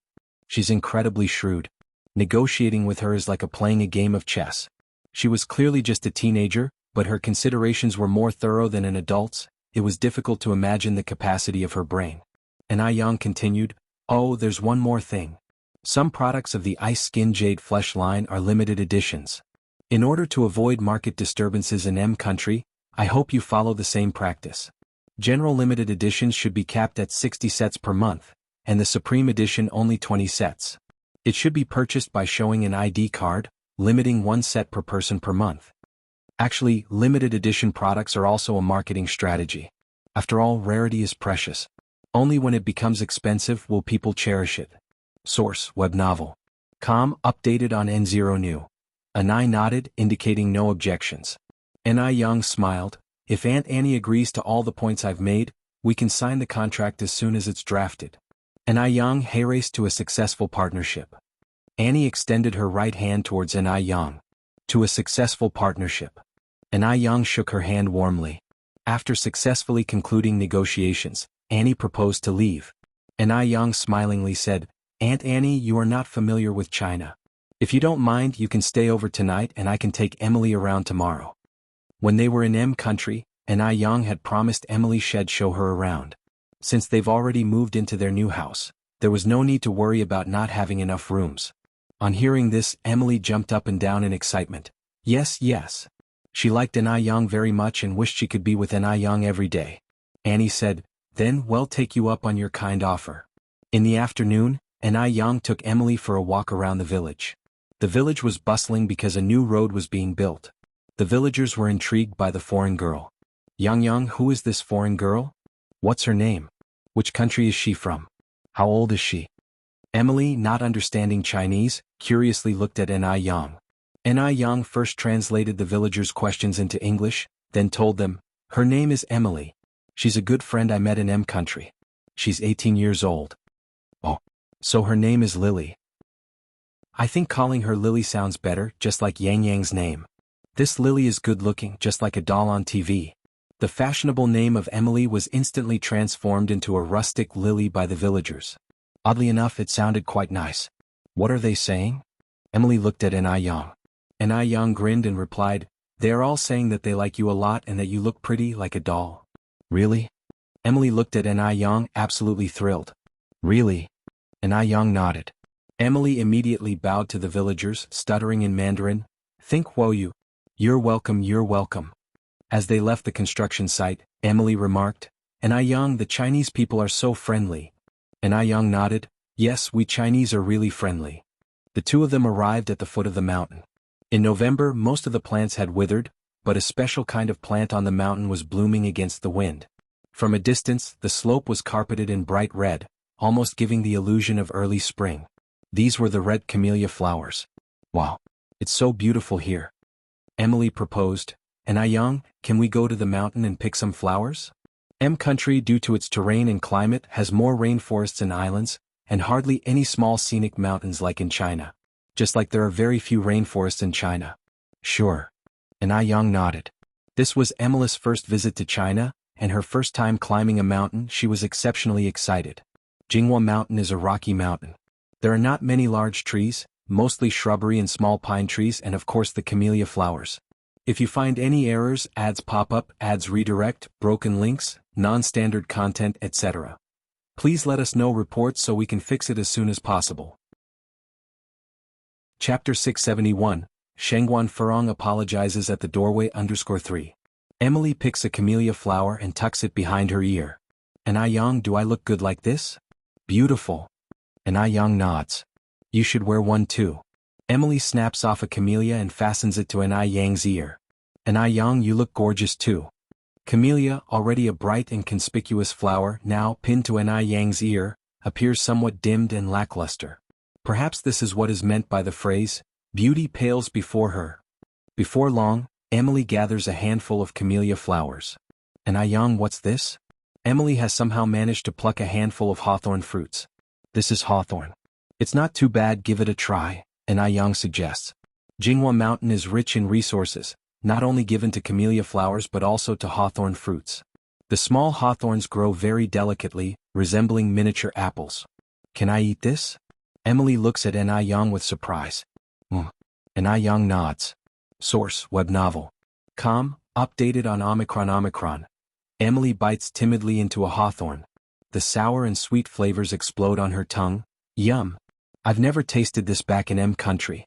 She's incredibly shrewd. Negotiating with her is like playing a game of chess. She was clearly just a teenager, but her considerations were more thorough than an adult's. It was difficult to imagine the capacity of her brain." And Yang continued, "Oh, there's one more thing. Some products of the Ice Skin Jade Flesh line are limited editions. In order to avoid market disturbances in M country, I hope you follow the same practice. General limited editions should be capped at 60 sets per month, and the Supreme Edition only 20 sets. It should be purchased by showing an ID card, limiting 1 set per person per month. Actually, limited edition products are also a marketing strategy. After all, rarity is precious. Only when it becomes expensive will people cherish it." Source: Web Novel. Com, updated on N0 New. Anai nodded, indicating no objections. And Yang smiled, "If Aunt Annie agrees to all the points I've made, we can sign the contract as soon as it's drafted." And Yang raced to a successful partnership. Annie extended her right hand towards Yang. "To a successful partnership." And Yang shook her hand warmly. After successfully concluding negotiations, Annie proposed to leave. And Yang smilingly said, "Aunt Annie, you are not familiar with China. If you don't mind, you can stay over tonight and I can take Emily around tomorrow." When they were in M country, and Yang had promised Emily she'd show her around. Since they've already moved into their new house, there was no need to worry about not having enough rooms. On hearing this, Emily jumped up and down in excitement. Yes, yes. She liked Yang very much and wished she could be with Yang every day. Annie said, "Then we'll take you up on your kind offer." In the afternoon, Yang took Emily for a walk around the village. The village was bustling because a new road was being built. The villagers were intrigued by the foreign girl. Yang, who is this foreign girl? What's her name? Which country is she from? How old is she? Emily, not understanding Chinese, curiously looked at Yang. Yang first translated the villagers' questions into English, then told them, "Her name is Emily. She's a good friend I met in M country. She's 18 years old. Oh, so her name is Lily. I think calling her Lily sounds better, just like Yang's name. This Lily is good-looking, just like a doll on TV." The fashionable name of Emily was instantly transformed into a rustic Lily by the villagers. Oddly enough, it sounded quite nice. "What are they saying?" Emily looked at Yang. Yang grinned and replied, "They are all saying that they like you a lot and that you look pretty like a doll." "Really?" Emily looked at Yang, absolutely thrilled. "Really?" Yang nodded. Emily immediately bowed to the villagers, stuttering in Mandarin, "Think wo you. You're welcome, you're welcome." As they left the construction site, Emily remarked, Yang, the Chinese people are so friendly." Yang nodded, "Yes, we Chinese are really friendly." The two of them arrived at the foot of the mountain. In November, most of the plants had withered, but a special kind of plant on the mountain was blooming against the wind. From a distance, the slope was carpeted in bright red, almost giving the illusion of early spring. These were the red camellia flowers. "Wow, it's so beautiful here." Emily proposed, "Yang, can we go to the mountain and pick some flowers?" M country, due to its terrain and climate, has more rainforests and islands, and hardly any small scenic mountains like in China. Just like there are very few rainforests in China. Sure. And Yang nodded. This was Emily's first visit to China, and her first time climbing a mountain. She was exceptionally excited. Jianghu Mountain is a rocky mountain. There are not many large trees, mostly shrubbery and small pine trees, and of course the camellia flowers. If you find any errors, ads pop up, ads redirect, broken links, non-standard content, etc., please let us know reports so we can fix it as soon as possible. Chapter 671, Shengguan Furong apologizes at the doorway _3. Emily picks a camellia flower and tucks it behind her ear. And Yang, do I look good like this? Beautiful. And Yang nods. You should wear one too. Emily snaps off a camellia and fastens it to Yang's ear. And Yang, you look gorgeous too. Camellia, already a bright and conspicuous flower, now pinned to Yang's ear, appears somewhat dimmed and lackluster. Perhaps this is what is meant by the phrase, beauty pales before her. Before long, Emily gathers a handful of camellia flowers. And Yang, what's this? Emily has somehow managed to pluck a handful of hawthorn fruits. This is hawthorn. It's not too bad, give it a try, and Yang suggests. Jianghu Mountain is rich in resources, not only given to camellia flowers but also to hawthorn fruits. The small hawthorns grow very delicately, resembling miniature apples. Can I eat this? Emily looks at Yang with surprise. And Yang nods. Source, web novel. Updated on Omicron. Emily bites timidly into a hawthorn. The sour and sweet flavors explode on her tongue. Yum. I've never tasted this back in M country.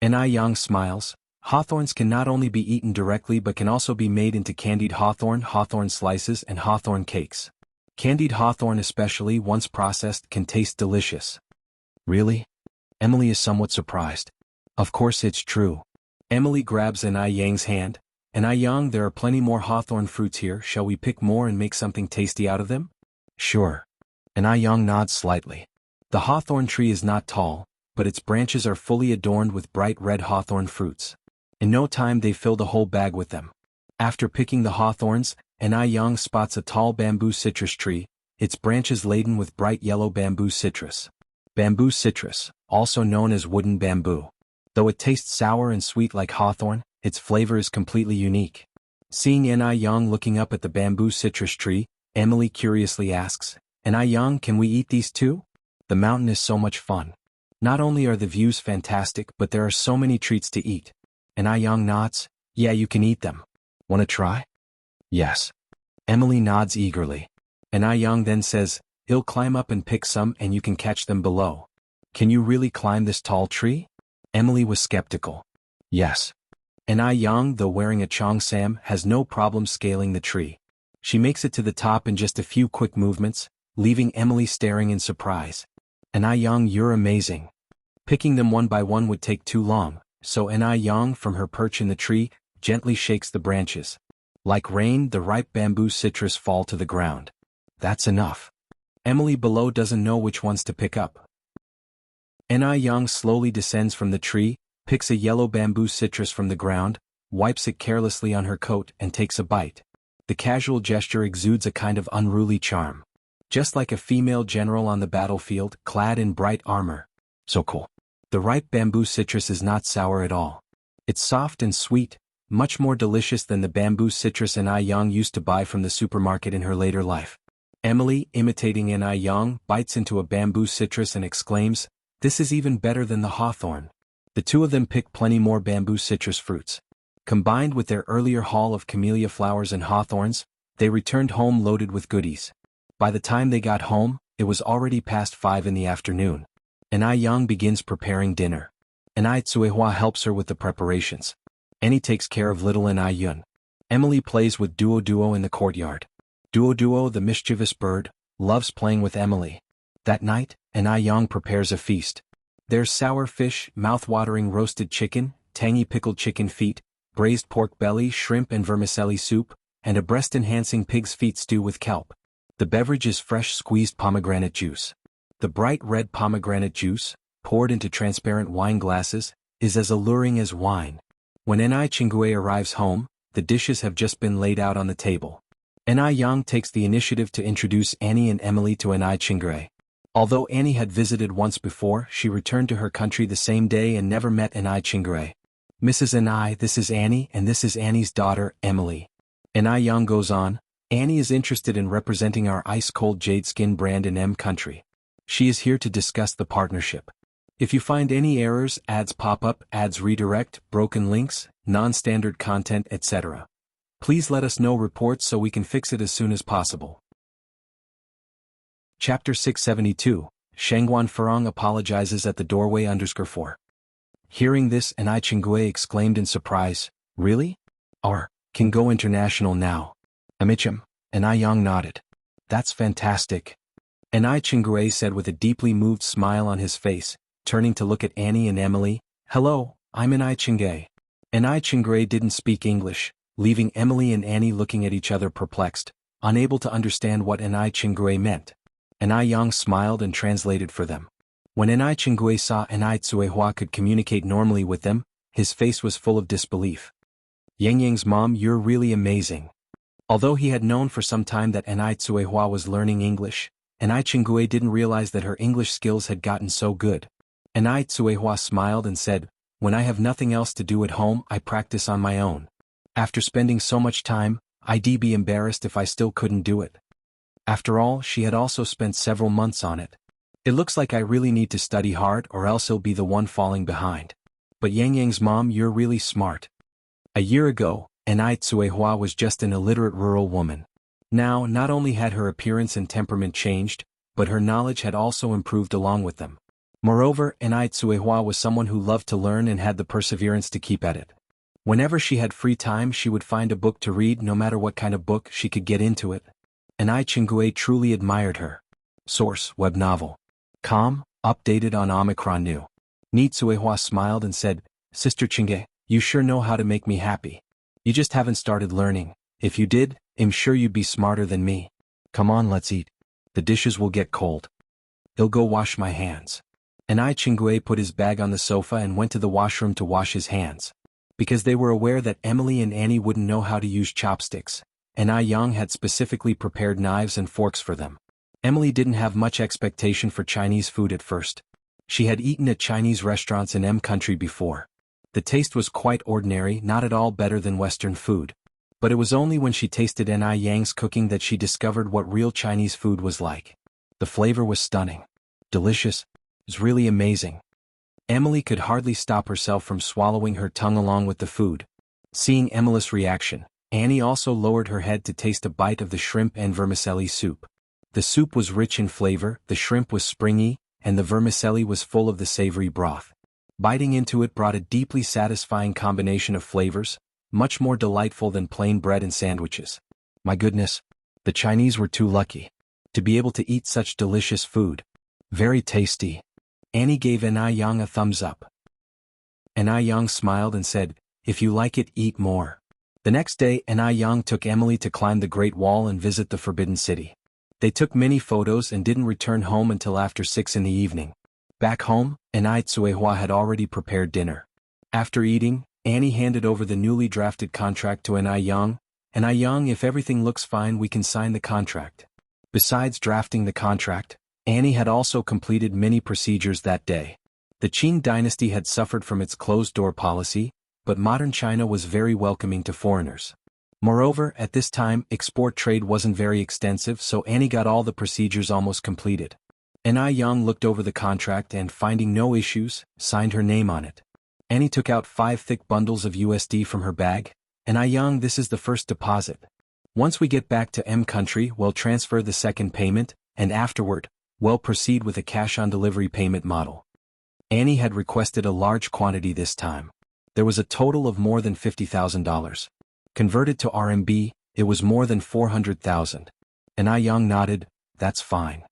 Yang smiles. Hawthorns can not only be eaten directly but can also be made into candied hawthorn, hawthorn slices, and hawthorn cakes. Candied hawthorn, especially once processed, can taste delicious. Really? Emily is somewhat surprised. Of course it's true. Emily grabs Yang's hand. Yang, there are plenty more hawthorn fruits here, shall we pick more and make something tasty out of them? Sure. Yang nods slightly. The hawthorn tree is not tall, but its branches are fully adorned with bright red hawthorn fruits. In no time they fill the whole bag with them. After picking the hawthorns, Yang spots a tall bamboo citrus tree, its branches laden with bright yellow bamboo citrus. Bamboo citrus, also known as wooden bamboo. Though it tastes sour and sweet like hawthorn, its flavor is completely unique. Seeing Yang looking up at the bamboo citrus tree, Emily curiously asks, Yang, can we eat these too? The mountain is so much fun. Not only are the views fantastic, but there are so many treats to eat. Yang nods. Yeah, you can eat them. Wanna try? Yes. Emily nods eagerly. Yang then says, he'll climb up and pick some and you can catch them below. Can you really climb this tall tree? Emily was skeptical. Yes. Yang, though wearing a cheongsam, has no problem scaling the tree. She makes it to the top in just a few quick movements, leaving Emily staring in surprise. Yang, you're amazing. Picking them one by one would take too long, so Yang, from her perch in the tree, gently shakes the branches. Like rain, the ripe bamboo citrus fall to the ground. That's enough. Emily below doesn't know which ones to pick up. Yang slowly descends from the tree, picks a yellow bamboo citrus from the ground, wipes it carelessly on her coat and takes a bite. The casual gesture exudes a kind of unruly charm. Just like a female general on the battlefield, clad in bright armor. So cool. The ripe bamboo citrus is not sour at all. It's soft and sweet, much more delicious than the bamboo citrus Yang used to buy from the supermarket in her later life. Emily, imitating Yang, bites into a bamboo citrus and exclaims, this is even better than the hawthorn. The two of them pick plenty more bamboo citrus fruits. Combined with their earlier haul of camellia flowers and hawthorns, they returned home loaded with goodies. By the time they got home, it was already past 5 in the afternoon. Yang begins preparing dinner. Tsuehua helps her with the preparations. Annie takes care of little Yun. Emily plays with Duo in the courtyard. Duo, the mischievous bird, loves playing with Emily. That night, Yang prepares a feast. There's sour fish, mouth-watering roasted chicken, tangy pickled chicken feet, braised pork belly, shrimp and vermicelli soup, and a breast-enhancing pig's feet stew with kelp. The beverage is fresh squeezed pomegranate juice. The bright red pomegranate juice, poured into transparent wine glasses, is as alluring as wine. When Chingue arrives home, the dishes have just been laid out on the table. Anai Yang takes the initiative to introduce Annie and Emily to Anai Chingre. Although Annie had visited once before, she returned to her country the same day and never met Anai Chingre. Mrs. Anai, this is Annie and this is Annie's daughter, Emily. Anai Yang goes on, Annie is interested in representing our ice-cold jade skin brand in M country. She is here to discuss the partnership. If you find any errors, ads pop up, ads redirect, broken links, non-standard content, etc., please let us know reports so we can fix it as soon as possible. Chapter 672, Shangguan Furong apologizes at the doorway _4. Hearing this, Anai Chingui exclaimed in surprise, really? Our, can go international now. Amicham, Anai Yang nodded. That's fantastic. Anai Chingui said with a deeply moved smile on his face, turning to look at Annie and Emily, hello, I'm Anai Chingui. Anai Chingui didn't speak English, leaving Emily and Annie looking at each other perplexed, unable to understand what Anai Chingui meant. Anai Yang smiled and translated for them. When Anai Chingui saw Anai Tsuehua could communicate normally with them, his face was full of disbelief. Yang Yang's mom, you're really amazing. Although he had known for some time that Anai Tsuehua was learning English, Anai Chingui didn't realize that her English skills had gotten so good. Anai Tsuehua smiled and said, when I have nothing else to do at home, I practice on my own. After spending so much time, I'd be embarrassed if I still couldn't do it. After all, she had also spent several months on it. It looks like I really need to study hard or else I'll be the one falling behind. But Yang Yang's mom, you're really smart. A year ago, Anai Tsuehua was just an illiterate rural woman. Now, not only had her appearance and temperament changed, but her knowledge had also improved along with them. Moreover, Anai Tsuehua was someone who loved to learn and had the perseverance to keep at it. Whenever she had free time, she would find a book to read, no matter what kind of book, she could get into it. Anai Chingui truly admired her. Source, web novel. Updated on Omicron New. Ni Tsuehua smiled and said, Sister Chingui, you sure know how to make me happy. You just haven't started learning. If you did, I'm sure you'd be smarter than me. Come on, let's eat. The dishes will get cold. I'll go wash my hands. Anai Chingui put his bag on the sofa and went to the washroom to wash his hands. Because they were aware that Emily and Annie wouldn't know how to use chopsticks, Anai Yang had specifically prepared knives and forks for them. Emily didn't have much expectation for Chinese food at first. She had eaten at Chinese restaurants in M country before. The taste was quite ordinary, not at all better than Western food. But it was only when she tasted Anai Yang's cooking that she discovered what real Chinese food was like. The flavor was stunning. Delicious. It was really amazing. Emily could hardly stop herself from swallowing her tongue along with the food. Seeing Emily's reaction, Annie also lowered her head to taste a bite of the shrimp and vermicelli soup. The soup was rich in flavor, the shrimp was springy, and the vermicelli was full of the savory broth. Biting into it brought a deeply satisfying combination of flavors, much more delightful than plain bread and sandwiches. My goodness, the Chinese were too lucky to be able to eat such delicious food. Very tasty. Annie gave Anai Yang a thumbs up. Anai Yang smiled and said, if you like it, eat more. The next day, Anai Yang took Emily to climb the Great Wall and visit the Forbidden City. They took many photos and didn't return home until after 6 in the evening. Back home, Anai Tsuehua had already prepared dinner. After eating, Annie handed over the newly drafted contract to Anai Yang. Anai Yang, if everything looks fine, we can sign the contract. Besides drafting the contract, Annie had also completed many procedures that day. The Qing dynasty had suffered from its closed-door policy, but modern China was very welcoming to foreigners. Moreover, at this time, export trade wasn't very extensive, so Annie got all the procedures almost completed. Anai Yang looked over the contract and, finding no issues, signed her name on it. Annie took out 5 thick bundles of USD from her bag. Anai Yang, this is the first deposit. Once we get back to M country, we'll transfer the second payment, and afterward, we'll proceed with a cash-on-delivery payment model. Annie had requested a large quantity this time. There was a total of more than $50,000. Converted to RMB, it was more than 400,000. Anai Yang nodded, that's fine.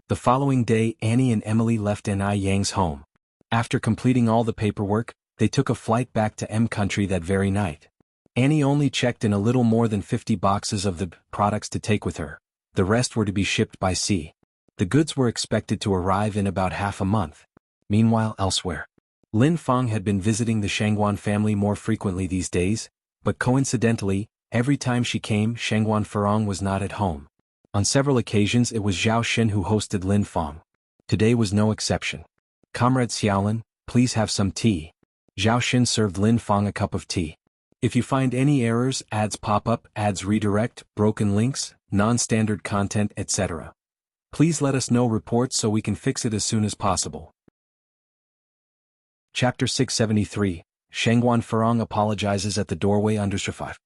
The following day, Annie and Emily left Anai Yang's home. After completing all the paperwork, they took a flight back to M country that very night. Annie only checked in a little more than 50 boxes of the products to take with her. The rest were to be shipped by sea. The goods were expected to arrive in about half a month. Meanwhile, elsewhere, Lin Feng had been visiting the Shangguan family more frequently these days, but coincidentally, Every time she came, Shangguan Furong was not at home. On several occasions it was Zhao Xin who hosted Lin Fang. Today was no exception. "Comrade Xiaolin, please have some tea." Zhao Xin served Lin Fang a cup of tea. "If you find any errors, ads pop up, ads redirect, broken links, non-standard content, etc. please let us know reports so we can fix it as soon as possible." Chapter 673, Shangguan Furong apologizes at the doorway. _5.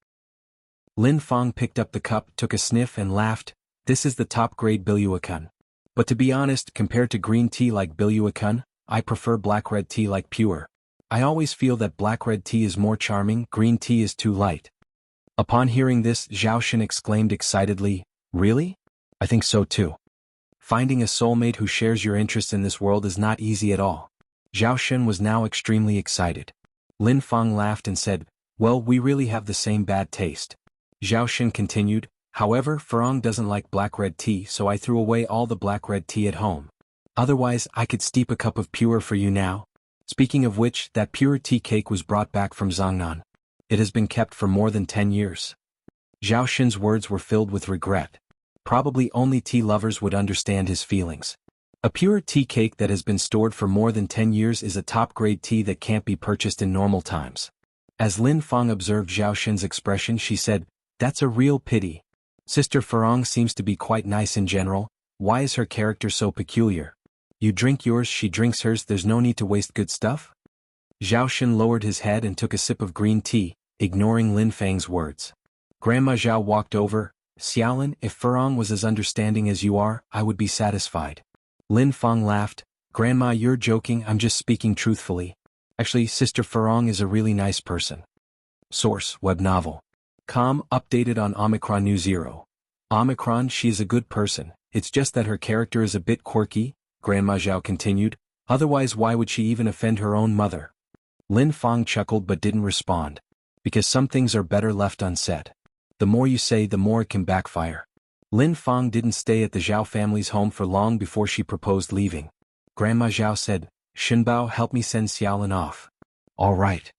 Lin Fang picked up the cup, took a sniff and laughed. "This is the top-grade Biluakun. But to be honest, compared to green tea like Biluakun, I prefer black-red tea like pure. I always feel that black-red tea is more charming, green tea is too light." Upon hearing this, Zhao Xin exclaimed excitedly, "Really? I think so too. Finding a soulmate who shares your interests in this world is not easy at all." Zhao Xin was now extremely excited. Lin Fang laughed and said, "Well, we really have the same bad taste." Zhao Xin continued, "However, Furong doesn't like black-red tea, so I threw away all the black-red tea at home. Otherwise, I could steep a cup of pure for you now." Speaking of which, that pure tea cake was brought back from Zhangnan. It has been kept for more than 10 years. Zhao Xin's words were filled with regret. Probably only tea lovers would understand his feelings. A pure tea cake that has been stored for more than 10 years is a top-grade tea that can't be purchased in normal times. As Lin Fang observed Zhao Xin's expression, she said, "That's a real pity. Sister Furong seems to be quite nice in general. Why is her character so peculiar? You drink yours, she drinks hers, there's no need to waste good stuff?" Zhao Xin lowered his head and took a sip of green tea, ignoring Lin Fang's words. Grandma Zhao walked over. "Xiaolin, if Furong was as understanding as you are, I would be satisfied." Lin Fang laughed. "Grandma, you're joking, I'm just speaking truthfully. Actually, Sister Furong is a really nice person." Source, web novel. Com, updated on Omicron New Zero. Omicron, she is a good person, it's just that her character is a bit quirky, Grandma Zhao continued. "Otherwise why would she even offend her own mother?" Lin Fang chuckled but didn't respond. Because some things are better left unsaid. The more you say, the more it can backfire. Lin Fang didn't stay at the Zhao family's home for long before she proposed leaving. Grandma Zhao said, "Shenbao, help me send Xiaolin off." "All right."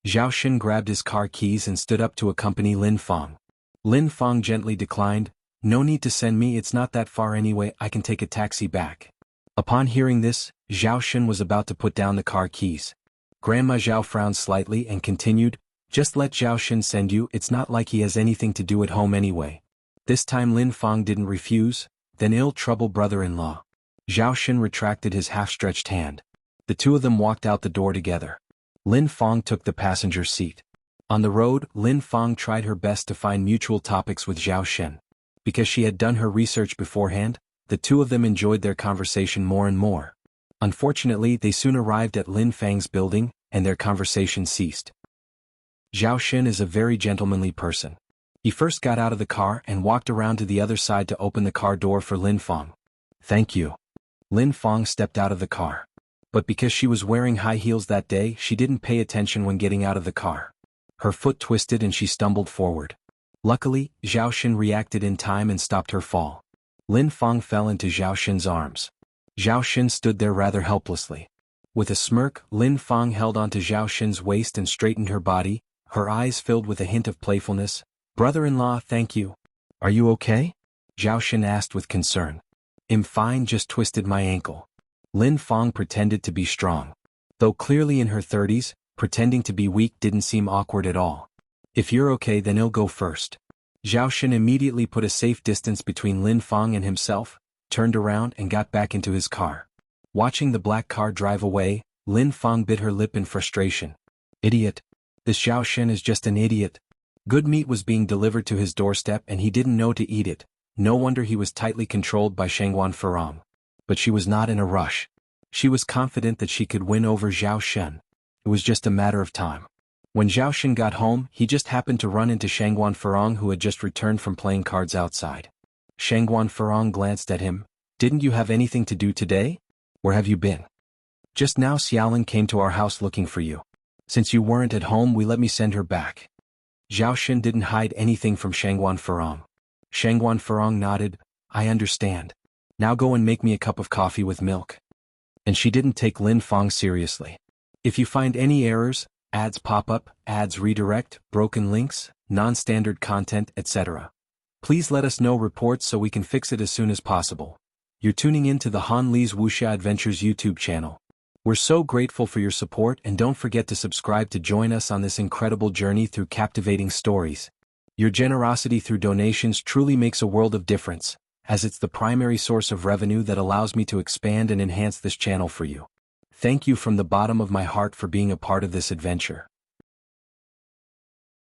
Zhao Xin grabbed his car keys and stood up to accompany Lin Fang. Lin Fang gently declined, "No need to send me, it's not that far anyway, I can take a taxi back." Upon hearing this, Zhao Xin was about to put down the car keys. Grandma Zhao frowned slightly and continued, "Just let Zhao Xin send you, it's not like he has anything to do at home anyway." This time Lin Fang didn't refuse, then ill trouble brother-in-law. Zhao Xin retracted his half-stretched hand. The two of them walked out the door together. Lin Fang took the passenger seat. On the road, Lin Fang tried her best to find mutual topics with Zhao Xin. Because she had done her research beforehand, the two of them enjoyed their conversation more and more. Unfortunately, they soon arrived at Lin Fang's building, and their conversation ceased. Zhao Xin is a very gentlemanly person. He first got out of the car and walked around to the other side to open the car door for Lin Fang. "Thank you." Lin Fang stepped out of the car. But because she was wearing high heels that day, she didn't pay attention when getting out of the car. Her foot twisted and she stumbled forward. Luckily, Zhao Xin reacted in time and stopped her fall. Lin Fang fell into Zhao Xin's arms. Zhao Xin stood there rather helplessly. With a smirk, Lin Fang held onto Zhao Xin's waist and straightened her body, her eyes filled with a hint of playfulness. "Brother-in-law, thank you. Are you okay?" Zhao Xin asked with concern. "I'm fine, just twisted my ankle." Lin Fang pretended to be strong. Though clearly in her 30s, pretending to be weak didn't seem awkward at all. "If you're okay, then I'll go first." Zhao Xin immediately put a safe distance between Lin Fang and himself, turned around and got back into his car. Watching the black car drive away, Lin Fang bit her lip in frustration. "Idiot. This Zhao Xin is just an idiot." Good meat was being delivered to his doorstep and he didn't know to eat it. No wonder he was tightly controlled by Shangguan Furong. But she was not in a rush. She was confident that she could win over Zhao Xin. It was just a matter of time. When Zhao Xin got home, he just happened to run into Shangguan Furong, who had just returned from playing cards outside. Shangguan Furong glanced at him. "Didn't you have anything to do today? Where have you been?" "Just now Xiaolin came to our house looking for you. Since you weren't at home, we let me send her back." Zhao Xin didn't hide anything from Shangguan Furong. Shangguan Furong nodded. "I understand. Now go and make me a cup of coffee with milk." And she didn't take Lin Fang seriously. "If you find any errors, ads pop up, ads redirect, broken links, non-standard content, etc. Please let us know reports so we can fix it as soon as possible. You're tuning in to the Han Li's Wuxia Adventures YouTube channel. We're so grateful for your support, and don't forget to subscribe to join us on this incredible journey through captivating stories. Your generosity through donations truly makes a world of difference, as it's the primary source of revenue that allows me to expand and enhance this channel for you. Thank you from the bottom of my heart for being a part of this adventure.